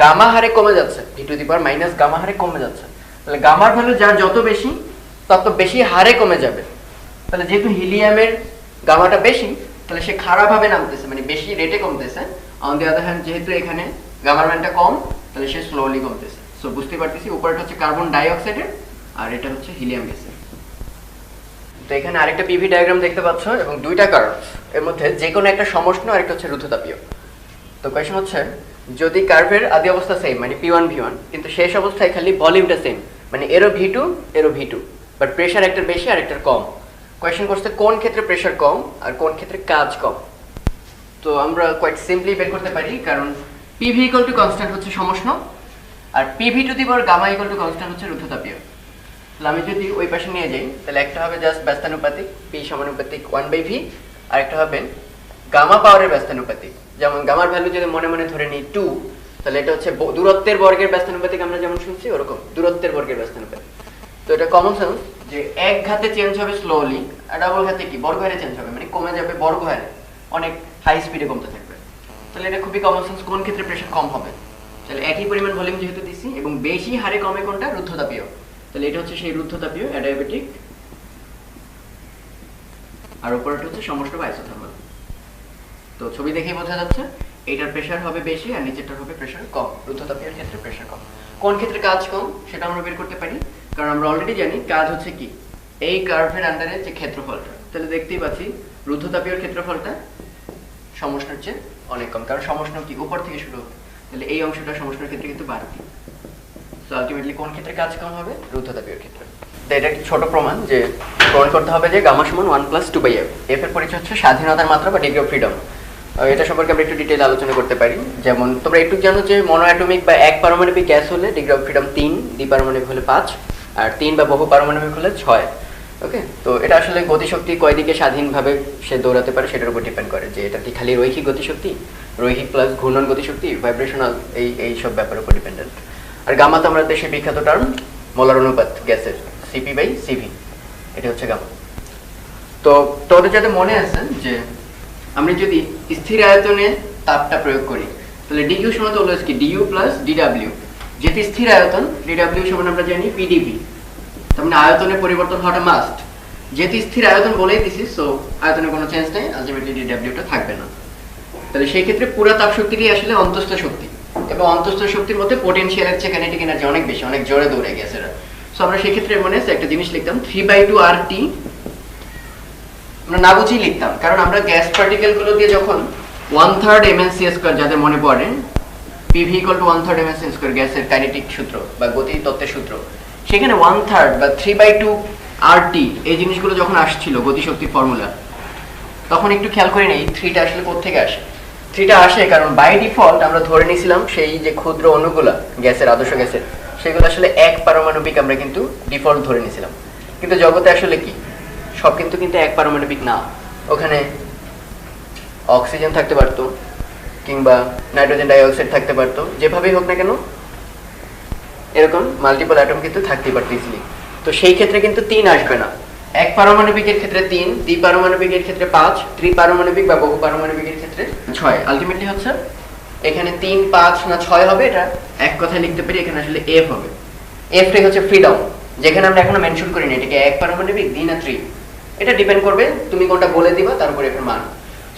গামা হারে কমে যাচ্ছে, V to the power minus gamma হারে কমে যাচ্ছে। তাহলে গামার ভ্যালু যার যত বেশি তত বেশি হারে কমে যাবে। তাহলে যেহেতু হিলিয়ামের গামাটা বেশি, তাহলে সে খারাপভাবে নামতেছে, মানে বেশি রেটে কমতেছে। অন দি আদার হ্যান্ড যেহেতু এখানে গামার মানটা কম, তাহলে সে স্লোলি কমতেছে। সো বুঝতে পারতেছি উপরটা হচ্ছে কার্বন ডাই অক্সাইডের আর এটা হচ্ছে হিলিয়াম গ্যাসের। তো এখানে আরেকটা পিভি ডায়াগ্রাম দেখতে পাচ্ছ, এবং দুইটা কার্ভ, এর মধ্যে যে কোনো একটা সমষ্ণ আর একটা হচ্ছে রুদ্ধতাপীয়। তো কোয়েশ্চন হচ্ছে যদি কার্ভের আদি অবস্থা সেম, মানে p1 v1, কিন্তু শেষ অবস্থায় খালি ভলিউমটা সেম, মানে এরও v2 এরও v2, বাট প্রেসার একটার বেশি আর একটার কম। কোয়েশ্চেন করছে কোন ক্ষেত্রে প্রেসার কম আর কোন ক্ষেত্রে কাজ কম। তো আমরা কোয়াইট সিম্পলি বের করতে পারি, কারণ পিভি ইকুয়াল টু কনস্ট্যান্ট হচ্ছে সমষ্ণ, আর PV to the power gamma equal to constant হচ্ছে রুদ্ধতাপীয়। তাহলে আমি যদি ওই পাশে নিয়ে যাই, তাহলে একটা হবে জাস্ট ব্যস্তানুপাতিক, পি সমানুপাতিক 1/v, আর একটা হবে গামা পাওয়ারের ব্যস্তানুপাতিক। যেমন গামার ভ্যালু যদি মনে মনে ধরে নিই 2, তাহলে এটা হচ্ছে দূরত্বের বর্গের ব্যস্তানুপাতিক, আমরা যেমন শুনছি ওরকম দূরত্বের বর্গের ব্যস্তানুপাতিক। তো এটা কমন সেন্স যে এক ঘাতে চেঞ্জ হবে স্লোলি, আর ডাবল ঘাতে কি বর্গ হারে চেঞ্জ হবে, মানে কমে যাবে বর্গ হারে, অনেক হাই স্পিডে কমতে থাকবে। তাহলে এটা খুবই কমন সেন্স, কোন ক্ষেত্রে প্রেসার কম হবে। তাহলে একই পরিমাণ ভলিউম যেহেতু দিছি, এবং বেশি হারে কমে কোনটা? রুদ্ধতাপীয়। তাহলে এটা হচ্ছে সেই রুদ্ধতাপীয় অ্যাডিয়াবেটিক, আর উপরটা হচ্ছে সমষ্ণ বা আইসোথার্মাল। তো ছবি দেখেই বোঝা যাচ্ছে এটার প্রেসার হবে বেশি আর নিচেরটার হবে প্রেসার কম। রুদ্ধতাপীয় ক্ষেত্রে প্রেসার কম। কোন ক্ষেত্রে কাজ কম সেটা আমরা বের করতে পারি, কারণ আমরা অলরেডি জানি কাজ হচ্ছে কি এই কার্ভের আন্ডারে যে ক্ষেত্রফলটা। তাহলে দেখতেই পাচ্ছি রুদ্ধতাপীয় ক্ষেত্রফলটা সমষ্ণের চেয়ে অনেক কম, কারণ সমষ্ণ কি উপর থেকে শুরু হবে। তাহলে এই অংশটা সমষ্ণের ক্ষেত্রে কিন্তু বাড়তি। সো আলটিমেটলি কোন ক্ষেত্রে কাজ কম হবে? রুদ্ধতাপীয় ক্ষেত্রে। তো এটা একটি ছোট প্রমাণ যে প্রমাণ করতে হবে যে গামা সমান 1 + 2/f। এফ এর পরিচয় হচ্ছে স্বাধীনতার মাত্রা বা ডিগ্রি অফ ফ্রিডম। এটা সম্পর্কে আমরা একটু ডিটেইল আলোচনা করতে পারি। যেমন তোমরা একটু জানো যে মনোঅ্যাটমিক বা এক পারমাণবিক গ্যাস হলে ডিগ্রি অফ ফ্রিডম 3, দ্বিপারমাণবিক হলে 5, আর 3 বা বহু পারমাণবিক হলে 6। ওকে, তো এটা আসলে গতিশক্তি কয় দিকে স্বাধীনভাবে সে দৌড়াতে পারে সেটার উপর ডিপেন্ড করে, যে এটা কি খালি রৈখিক গতিশক্তি, রৈখিক প্লাস ঘূর্ণন গতিশক্তি, ভাইব্রেশনাল, এই সব ব্যাপারের উপর ডিপেন্ডেন্ট। আর গামা তো আমরা দেশে বিখ্যাত টার্ম, মোলার অনুপাত গ্যাসের, CP/CV, এটা হচ্ছে গামা। তো তোদের যাতে মনে আছে যে আমরা যদি স্থির আয়তনে তাপটা প্রয়োগ করি তাহলে ডিকিউ সমান অলওয়েজ কি ডিইউ প্লাস ডিডব্লিউ, যেহেতু স্থির আয়তন ডিডব্লিউ সমান আমরা জানি পিডিভি, তার মানে আয়তনে পরিবর্তন হওয়াটা মাস্ট, যেহেতু স্থির আয়তন বলেই দিছি, সো আয়তনে কোনো চেঞ্জ নেই, আলটিমেটলি ডিডব্লিউটা থাকবে না। তাহলে সেই ক্ষেত্রে পুরো তাপ শক্তিটি আসলে অন্তঃস্থ শক্তি, এবং অন্তঃস্থ শক্তির মধ্যে পোটেনশিয়ালের চেয়ে কাইনেটিক এনার্জি অনেক বেশি, অনেক জোরে দৌড়ে গেছে। সো আমরা সেই ক্ষেত্রে মনে আছে একটা জিনিস লিখতাম 3/2 RT, আমরা না বুঝেই লিখতাম, কারণ আমরা গ্যাস পার্টিকেল গুলো দিয়ে যখন 1/3 mL/c², যাদের মনে পড়ে PV = 1/3 mL/c², গ্যাসের কাইনেটিক সূত্র বা গতি তত্ত্বের সূত্র, সেখানে 1/3 বা 3/2 RT এই জিনিসগুলো যখন আসছিল গতিশক্তির ফর্মুলা, তখন একটু খেয়াল করে নেই 3টা আসলে কোত্থেকে আসে। 3টা আসে কারণ বাই ডিফল্ট আমরা ধরে নিয়েছিলাম সেই যে ক্ষুদ্র অণুগুলা গ্যাসের, আদর্শ গ্যাসের, সেগুলো আসলে এক পারমাণবিক আমরা কিন্তু ডিফল্ট ধরে নিয়েছিলাম। কিন্তু জগতে আসলে কি সব কিন্তু এক পারমাণবিক না, ওখানে অক্সিজেন থাকতে পারতো কিংবা নাইট্রোজেন ডাইঅক্সাইড থাকতে পারতো, যেভাবেই হোক না কেন এরকম মাল্টিপল অ্যাটম কিন্তু থাকতেই পারতো ইজিলি। তো সেই ক্ষেত্রে কিন্তু 3 আসবে না, এক পারমাণবিকের ক্ষেত্রে 3, দ্বিপারমাণবিকের ক্ষেত্রে 5, ত্রিপারমাণবিক বা বহু পারমাণবিকের ক্ষেত্রে 6। আলটিমেটলি হচ্ছে এখানে 3, 5 না 6 হবে, এটা এক কথায় লিখতে পারি, এখানে আসলে F হবে। Fটাই হচ্ছে ফ্রিডম, যেখানে আমরা এখনো মেনশন করিনি এটাকে এক পারমাণবিক, দ্বি না ত্রি, এটা ডিপেন্ড করবে তুমি কোনটা বলে দিবা তার উপরে এর মান।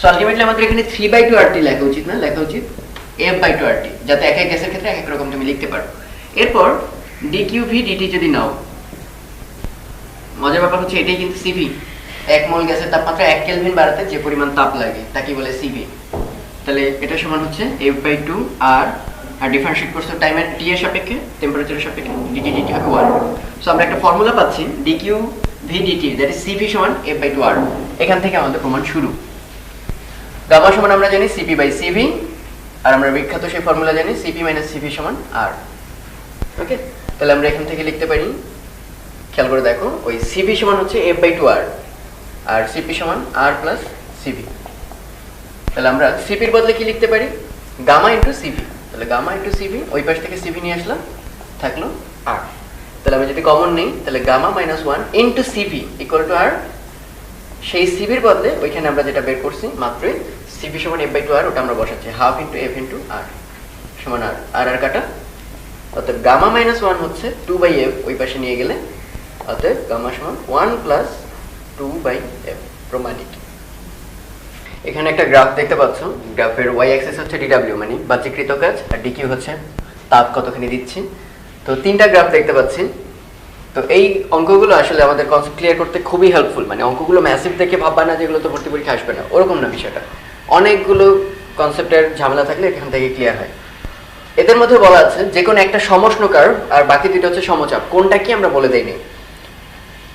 সো আলটিমেটলি আমাদের এখানে 3/2 RT লেখা উচিত না, লেখা উচিত F/2 RT, যাতে এক এক গ্যাসের ক্ষেত্রে এক এক রকম তুমি লিখতে পারো। এরপর dQV dt যদি নাও, মজার ব্যাপার হচ্ছে এটাই কিন্তু CV, 1 মোল গ্যাসের তাপমাত্রা 1 কেলভিন বাড়াতে যে পরিমাণ তাপ লাগে তাকে বলে CV। তাহলে এটা সমান হচ্ছে F/2 R, আর ডিফারেন্সিয়েট করতে টাইমের t এর সাপেক্ষে, টেম্পারেচারের সাপেক্ষে, dt dt হবে 1। সো আমরা একটা ফর্মুলা পাচ্ছি dQV dt, that is CV সমান F/2 R। এখান থেকে আমাদের প্রমাণ শুরু। গামা সমান আমরা জানি CP/CV, আর আমরা বিখ্যাত সেই ফর্মুলা জানি CP - CV সমান R। ওকে, তাহলে আমরা এখান থেকে লিখতে পারি, খেয়াল করে দেখো, ওই CV সমান হচ্ছে F/2 R, আর CP সমান R প্লাস CV। তাহলে আমরা CP এর বদলে কি লিখতে পারি, গামা ইনটু CV। তাহলে গামা ইনটু CV, ওই পাশ থেকে CV নিয়ে আসলাম, থাকলো R। তাহলে আমি যদি কমন নেই তাহলে gamma -1 into CV equal to R। সেই CV এর বদলে ওইখানে আমরা যেটা বের করছি মাত্রই, CV সমান F/2 R, ওটা আমরা বসাচ্ছি half into F into R সমান R, আর আর কাটা, অতএব গামা -1 হচ্ছে 2/F, ওই পাশে নিয়ে গেলে অতএব গামা সমান 1 প্লাস 2/F, প্রমাণিত। এখানে একটা গ্রাফ দেখতে পাচ্ছ, গ্রাফের y অ্যাক্সিস হচ্ছে DW মানে বাহ্যিকৃত কাজ, আর DQ হচ্ছে তাপ কতখানি দিচ্ছি। তো 3টা গ্রাফ দেখতে পাচ্ছি। তো এই অঙ্কগুলো আসলে আমাদের কনসেপ্ট ক্লিয়ার করতে খুবই হেল্পফুল, মানে অঙ্কগুলো ম্যাসিভ দেখে ভাববা না যেগুলো তো ভর্তি পরীক্ষা আসবে না, ওরকম না বিষয়টা। অনেকগুলো কনসেপ্টের ঝামেলা থাকলে এখান থেকে ক্লিয়ার হয়। এদের মধ্যে বলা আছে যে কোনো একটা সমষ্ণ কার্ভ আর বাকি দুটো হচ্ছে সমচাপ, কোনটা কি আমরা বলে দেইনি।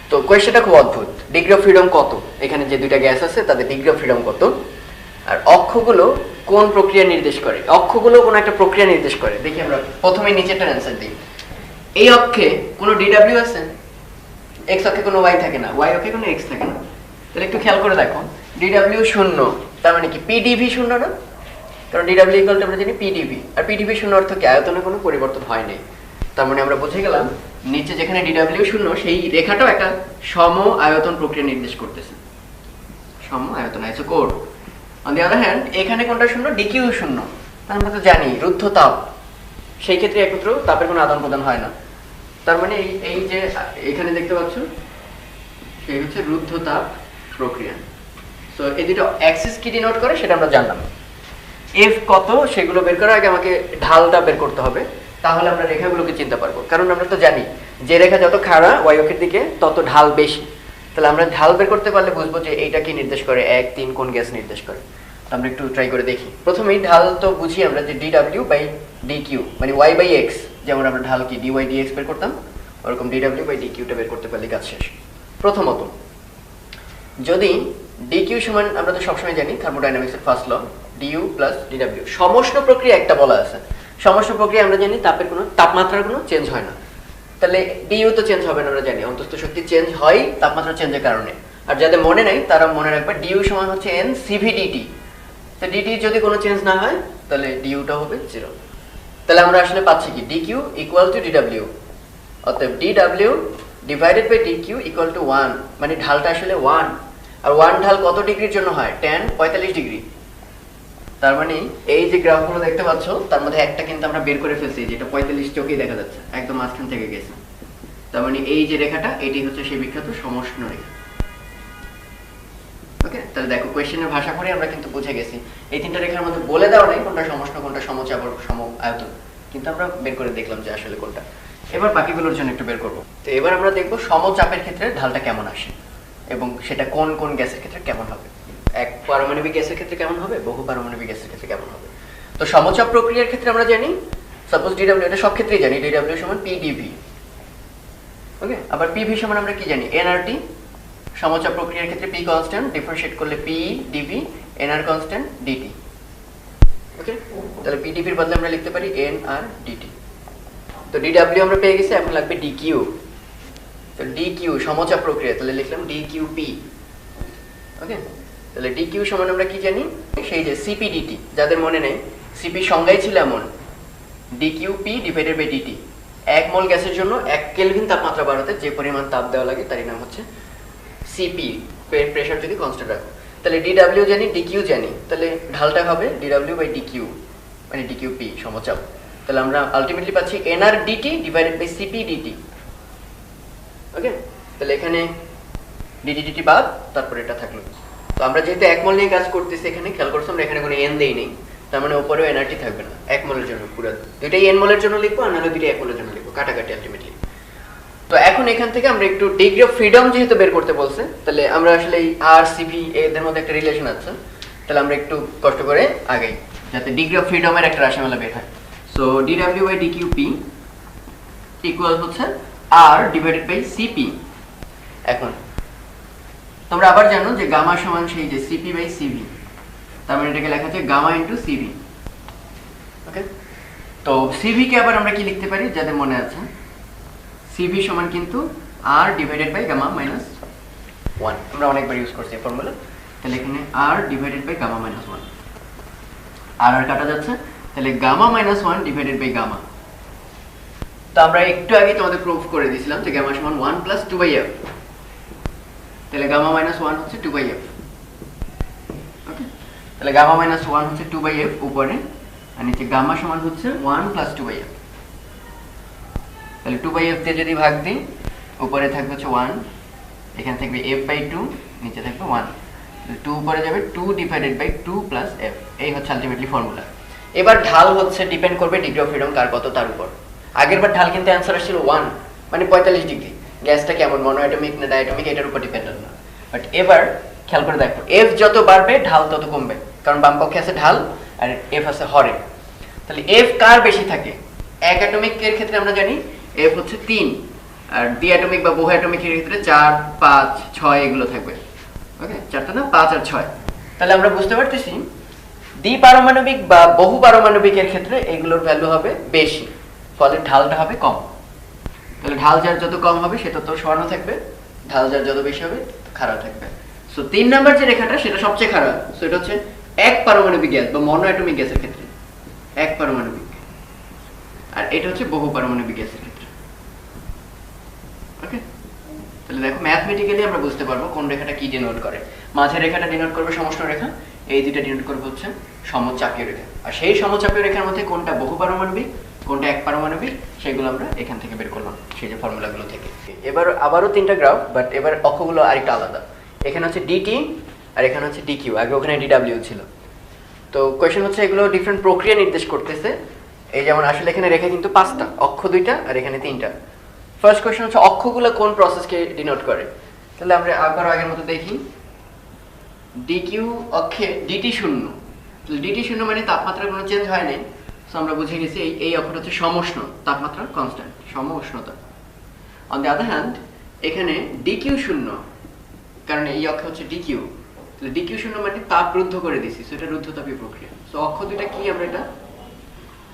তো কোয়েশ্চেনটা খুব অদ্ভুত, ডিগ্রি অফ ফ্রিডম কত, এখানে যে দুইটা গ্যাস আছে তাদের ডিগ্রি অফ ফ্রিডম কত, আর অক্ষগুলো কোন প্রক্রিয়া নির্দেশ করে, অক্ষগুলো কোন একটা প্রক্রিয়া নির্দেশ করে। দেখি আমরা প্রথমে নিচেরটার অ্যান্সার দিই। এই অক্ষে কোনো DW আছে, x অক্ষে কোনো y থাকে না, y অক্ষে কোনো x থাকে না। তাহলে একটু খেয়াল করে দেখো, DW 0, তার মানে কি PDV 0 না, কারণ DW ইকুয়াল টু আমরা জানি PDV, আর PDV 0 অর্থ কি আয়তনে কোনো পরিবর্তন হয় নাই। তার মানে আমরা বুঝে গেলাম নিচে যেখানে DW 0, সেই রেখাটাও একটা সম আয়তন প্রক্রিয়া নির্দেশ করতেছে, সম আয়তন, আইসোকোর। অন দি আদার হ্যান্ড এখানে কোনটা 0, DQ 0, আমরা তো জানি রুদ্ধ তাপ, সেই ক্ষেত্রে একত্র তাপের কোনো আদান প্রদান হয় না। তার মানে এই যে এখানে দেখতে পাচ্ছ সেই হচ্ছে রুদ্ধ তাপ প্রক্রিয়া। সো এই দুটো অ্যাক্সিস কি ডিনোট করে সেটা আমরা জানলাম। F কত সেগুলো বের করার আগে আমাকে ঢালটা বের করতে হবে, তাহলে আমরা রেখাগুলোকে চিনতে পারবো। কারণ আমরা তো জানি যে রেখা যত খাড়া y অক্ষের দিকে তত ঢাল বেশি। তাহলে আমরা ঢাল বের করতে পারলে বুঝবো যে এইটা কি নির্দেশ করে, 1, 3 কোন গ্যাস নির্দেশ করে। তো আমরা একটু ট্রাই করে দেখি। প্রথমেই ঢাল তো বুঝি আমরা যে dW/dQ মানে y/x, যেমন আমরা ঢাল কি dy/dx বের করতাম, ওরকম dW/dQ টা বের করতে পারলে কাজ শেষ। প্রথমত যদি dQ সমান, আমরা তো সবসময় জানি থার্মোডাইনামিক্সের first law, du plus dW, সমষ্ণ প্রক্রিয়া একটা বলা আছে। সমষ্ণ প্রক্রিয়া আমরা জানি তাপের কোনো, তাপমাত্রার কোনো চেঞ্জ হয় না। তাহলে du তো চেঞ্জ হবে না, আমরা জানি অন্তঃস্থ শক্তি চেঞ্জ হয় তাপমাত্রা চেঞ্জের কারণে। আর যাদের মনে নাই তারা মনে রাখবে du সমান হচ্ছে n CV dt। তো dt যদি কোনো চেঞ্জ না হয় তাহলে du টা হবে 0। তাহলে আমরা আসলে পাচ্ছি কি dq ইকুয়াল টু dw, অতএব dw divided by dq equal to 1, মানে ঢালটা আসলে 1, আর 1 ঢাল কত ডিগ্রির জন্য হয়? tan 45 degree. তার মানে এই যে গ্রাফগুলো দেখতে পাচ্ছ তার মধ্যে একটা কিন্তু আমরা বের করে ফেলছি, যেটা 45 চোখেই দেখা যাচ্ছে, একদম মাঝখান থেকে গেছে। তার মানে এই যে রেখাটা এটি হচ্ছে সেই বিখ্যাত সমষ্ণ রেখা। ওকে, তাহলে দেখো কোশ্চেনের ভাষা করে আমরা কিন্তু বুঝে গেছি এই তিনটা রেখার মধ্যে বলে দেওয়া নাই কোনটা সমষ্ণ কোনটা সমচাপ আর সম আয়তন, কিন্তু আমরা বের করে দেখলাম যে আসলে কোনটা। এবার বাকিগুলোর জন্য একটু বের করব। তো এবার আমরা দেখব সমচাপের ক্ষেত্রে ঢালটা কেমন আসে এবং সেটা কোন কোন গ্যাসের ক্ষেত্রে কেমন হবে, এক পারমাণবিক গ্যাসের ক্ষেত্রে কেমন হবে, বহু পারমাণবিক গ্যাসের ক্ষেত্রে কেমন হবে। তো সমচাপ প্রক্রিয়ার ক্ষেত্রে আমরা জানি সাপোজ dw, এটা সব ক্ষেত্রেই জানি dw সমান pdv। ওকে, আবার pv সমান আমরা কি জানি nRT। সমচাপ প্রক্রিয়ার ক্ষেত্রে p কনস্ট্যান্ট, ডিফারেন্সিয়েট করলে p dv, nr constant dt। Okay, তাহলে pdv এর বদলে আমরা লিখতে পারি nr dt। তো dw আমরা পেয়ে গেছি, এখন লাগবে dq। তো dq সমচাপ প্রক্রিয়া, তাহলে লিখলাম dqp। ওকে, তাহলে dq সমান আমরা কি জানি, সেই যে cp dt, যাদের মনে নেই cp সংজ্ঞাই ছিল এমন dqp ডিভাইডেড বাই dt। 1 মোল গ্যাসের জন্য 1 কেলভিন তাপমাত্রা বাড়াতে যে পরিমাণ তাপ দেওয়া লাগে তারই নাম হচ্ছে cp, প্রেসার যদি কনস্ট্যান্ট রাখো। তাহলে dw জানি, dq জানি, তাহলে ঢালটা হবে dw বাই dq, মানে dqp সমচাপ। তাহলে আমরা আলটিমেটলি পাচ্ছি nr dt divided by cp dt। Okay, তাহলে এখানে dt dt বাদ, তারপর এটা থাকলো। তো আমরা যেহেতু 1 মোল নিয়ে কাজ করতেছি, এখানে খেয়াল করছো আমরা এখানে কোনো n দেই নেই, তার মানে উপরেও nRT থাকবে না 1 মোলের জন্য, পুরো দুইটাই n মোলের জন্য লিখবো আর নাহলে দুইটাই 1 মোলের জন্য লিখবো, কাটাকাটি আলটিমেটলি। তো এখন এখান থেকে আমরা একটু ডিগ্রি অফ ফ্রিডম যেহেতু বের করতে বলছে, তাহলে আমরা আসলে এই আর সিভি এদের মধ্যে একটা রিলেশন আছে, তাহলে আমরা একটু কষ্ট করে আগাই যাতে ডিগ্রি অফ ফ্রিডমের একটা রাশিমালা বের হয়। So dw by dqp equal হচ্ছে r ডিভাইডেড বাই cp। এখন তোমরা আবার জানো যে গামা সমান সেই যে cp বাই cv, তার মানে এটাকে লেখা আছে গামা ইনটু cv। ওকে, তো cv কে আবার আমরা কি লিখতে পারি যাদের মনে আছে, cv সমান কিন্তু r divided by gamma minus 1, আমরা অনেকবার ইউজ করছি এই ফর্মুলা। তাহলে এখানে r divided by gamma minus 1, R R কাটা যাচ্ছে, তাহলে gamma minus 1 divided by gamma. তো আমরা একটু আগে তোমাদের প্রুফ করে দিয়েছিলাম যে গামা সমান 1 প্লাস 2/f, তাহলে গামা মাইনাস 1 হচ্ছে 2/f। ওকে, তাহলে গামা মাইনাস 1 হচ্ছে 2/f উপরে, আর নিচে গামা সমান হচ্ছে 1 প্লাস 2/f। তাহলে 2/f দিয়ে যদি ভাগ দিই, উপরে থাকবে হচ্ছে 1, এখানে থাকবে f বাই 2, নিচে থাকবে 1, 2 উপরে যাবে 2 ডিভাইডেড বাই 2 প্লাস f। এই হচ্ছে আলটিমেটলি ফর্মুলা। এবার ঢাল হচ্ছে ডিপেন্ড করবে ডিগ্রি অফ ফ্রিডম কার কত তার উপর। আগেরবার ঢাল কিন্তু অ্যান্সার আসছিল 1, মানে 45 ডিগ্রি। গ্যাসটা কেমন, মনোঅ্যাটমিক না ডায়াটমিক, এটার উপর ডিপেন্ডেন্ট না। বাট এবার খেয়াল করে দেখো, f যত বাড়বে ঢাল তত কমবে, কারণ বাম পক্ষে আছে ঢাল আর f আছে হরে। তাহলে f কার বেশি থাকে, এক অ্যাটমিকের ক্ষেত্রে আমরা জানি f হচ্ছে 3, আর দ্বি অ্যাটমিক বা বহু অ্যাটমিকের ক্ষেত্রে 4, 5, 6 এগুলো থাকবে। ওকে, 4টা না 5 আর 6। তাহলে আমরা বুঝতে পারতেছি দ্বিপারমাণবিক বা বহু পারমাণবিকের ক্ষেত্রে এগুলোর ভ্যালু হবে বেশি, ফলে ঢালটা হবে কম। তাহলে ঢাল যার যত কম হবে সে তত সরানো থাকবে, ঢাল যার যত বেশি হবে খারাপ থাকবে। সো 3 নাম্বার যে রেখাটা সেটা সবচেয়ে খারাপ। সো এটা হচ্ছে এক পারমাণবিক গ্যাস বা মনোঅ্যাটমিক গ্যাসের ক্ষেত্রে এক পারমাণবিক, আর এটা হচ্ছে বহু পারমাণবিক গ্যাসের ক্ষেত্রে। ওকে, তাহলে দেখো ম্যাথমেটিক্যালি আমরা বুঝতে পারবো কোন রেখাটা কি ডিনোট করে। মাঝের রেখাটা ডিনোট করবে সমষ্ণ রেখা, এই দুইটা ডিনোট করবে হচ্ছে সমচাপীয় রেখা। আর সেই সমচাপীয় রেখার মধ্যে কোনটা বহু পারমাণবিক কোনটা এক পারমাণবিক সেগুলো আমরা এখান থেকে বের করলাম সেই যে ফর্মুলাগুলো থেকে। এবার আবারও 3টা গ্রাফ, বাট এবার অক্ষগুলো আরেকটা আলাদা। এখানে হচ্ছে dt আর এখানে হচ্ছে dq, আগে ওখানে dw ছিল। তো কোয়েশ্চেন হচ্ছে এগুলো ডিফারেন্ট প্রক্রিয়া নির্দেশ করতেছে। এই যেমন আসলে এখানে রেখা কিন্তু 5টা, অক্ষ 2টা আর এখানে 3টা। ফার্স্ট কোয়েশ্চেন হচ্ছে অক্ষগুলো কোন প্রসেসকে ডিনোট করে। তাহলে আমরা আবার আগের মতো দেখি, dq অক্ষে dt 0, তাহলে dt 0 মানে তাপমাত্রার কোনো চেঞ্জ হয় নাই। সো আমরা বুঝে গেছি এই অক্ষটা হচ্ছে সমউষ্ণ, তাপমাত্রা কনস্ট্যান্ট, সমউষ্ণতা। অন দ্য আদার হ্যান্ড এখানে dq 0, কারণ এই অক্ষ হচ্ছে dq, তাহলে dq 0 মানে তাপ রুদ্ধ করে দিছি, সো এটা রুদ্ধতাপীয় প্রক্রিয়া। সো অক্ষ দুইটা কি আমরা এটা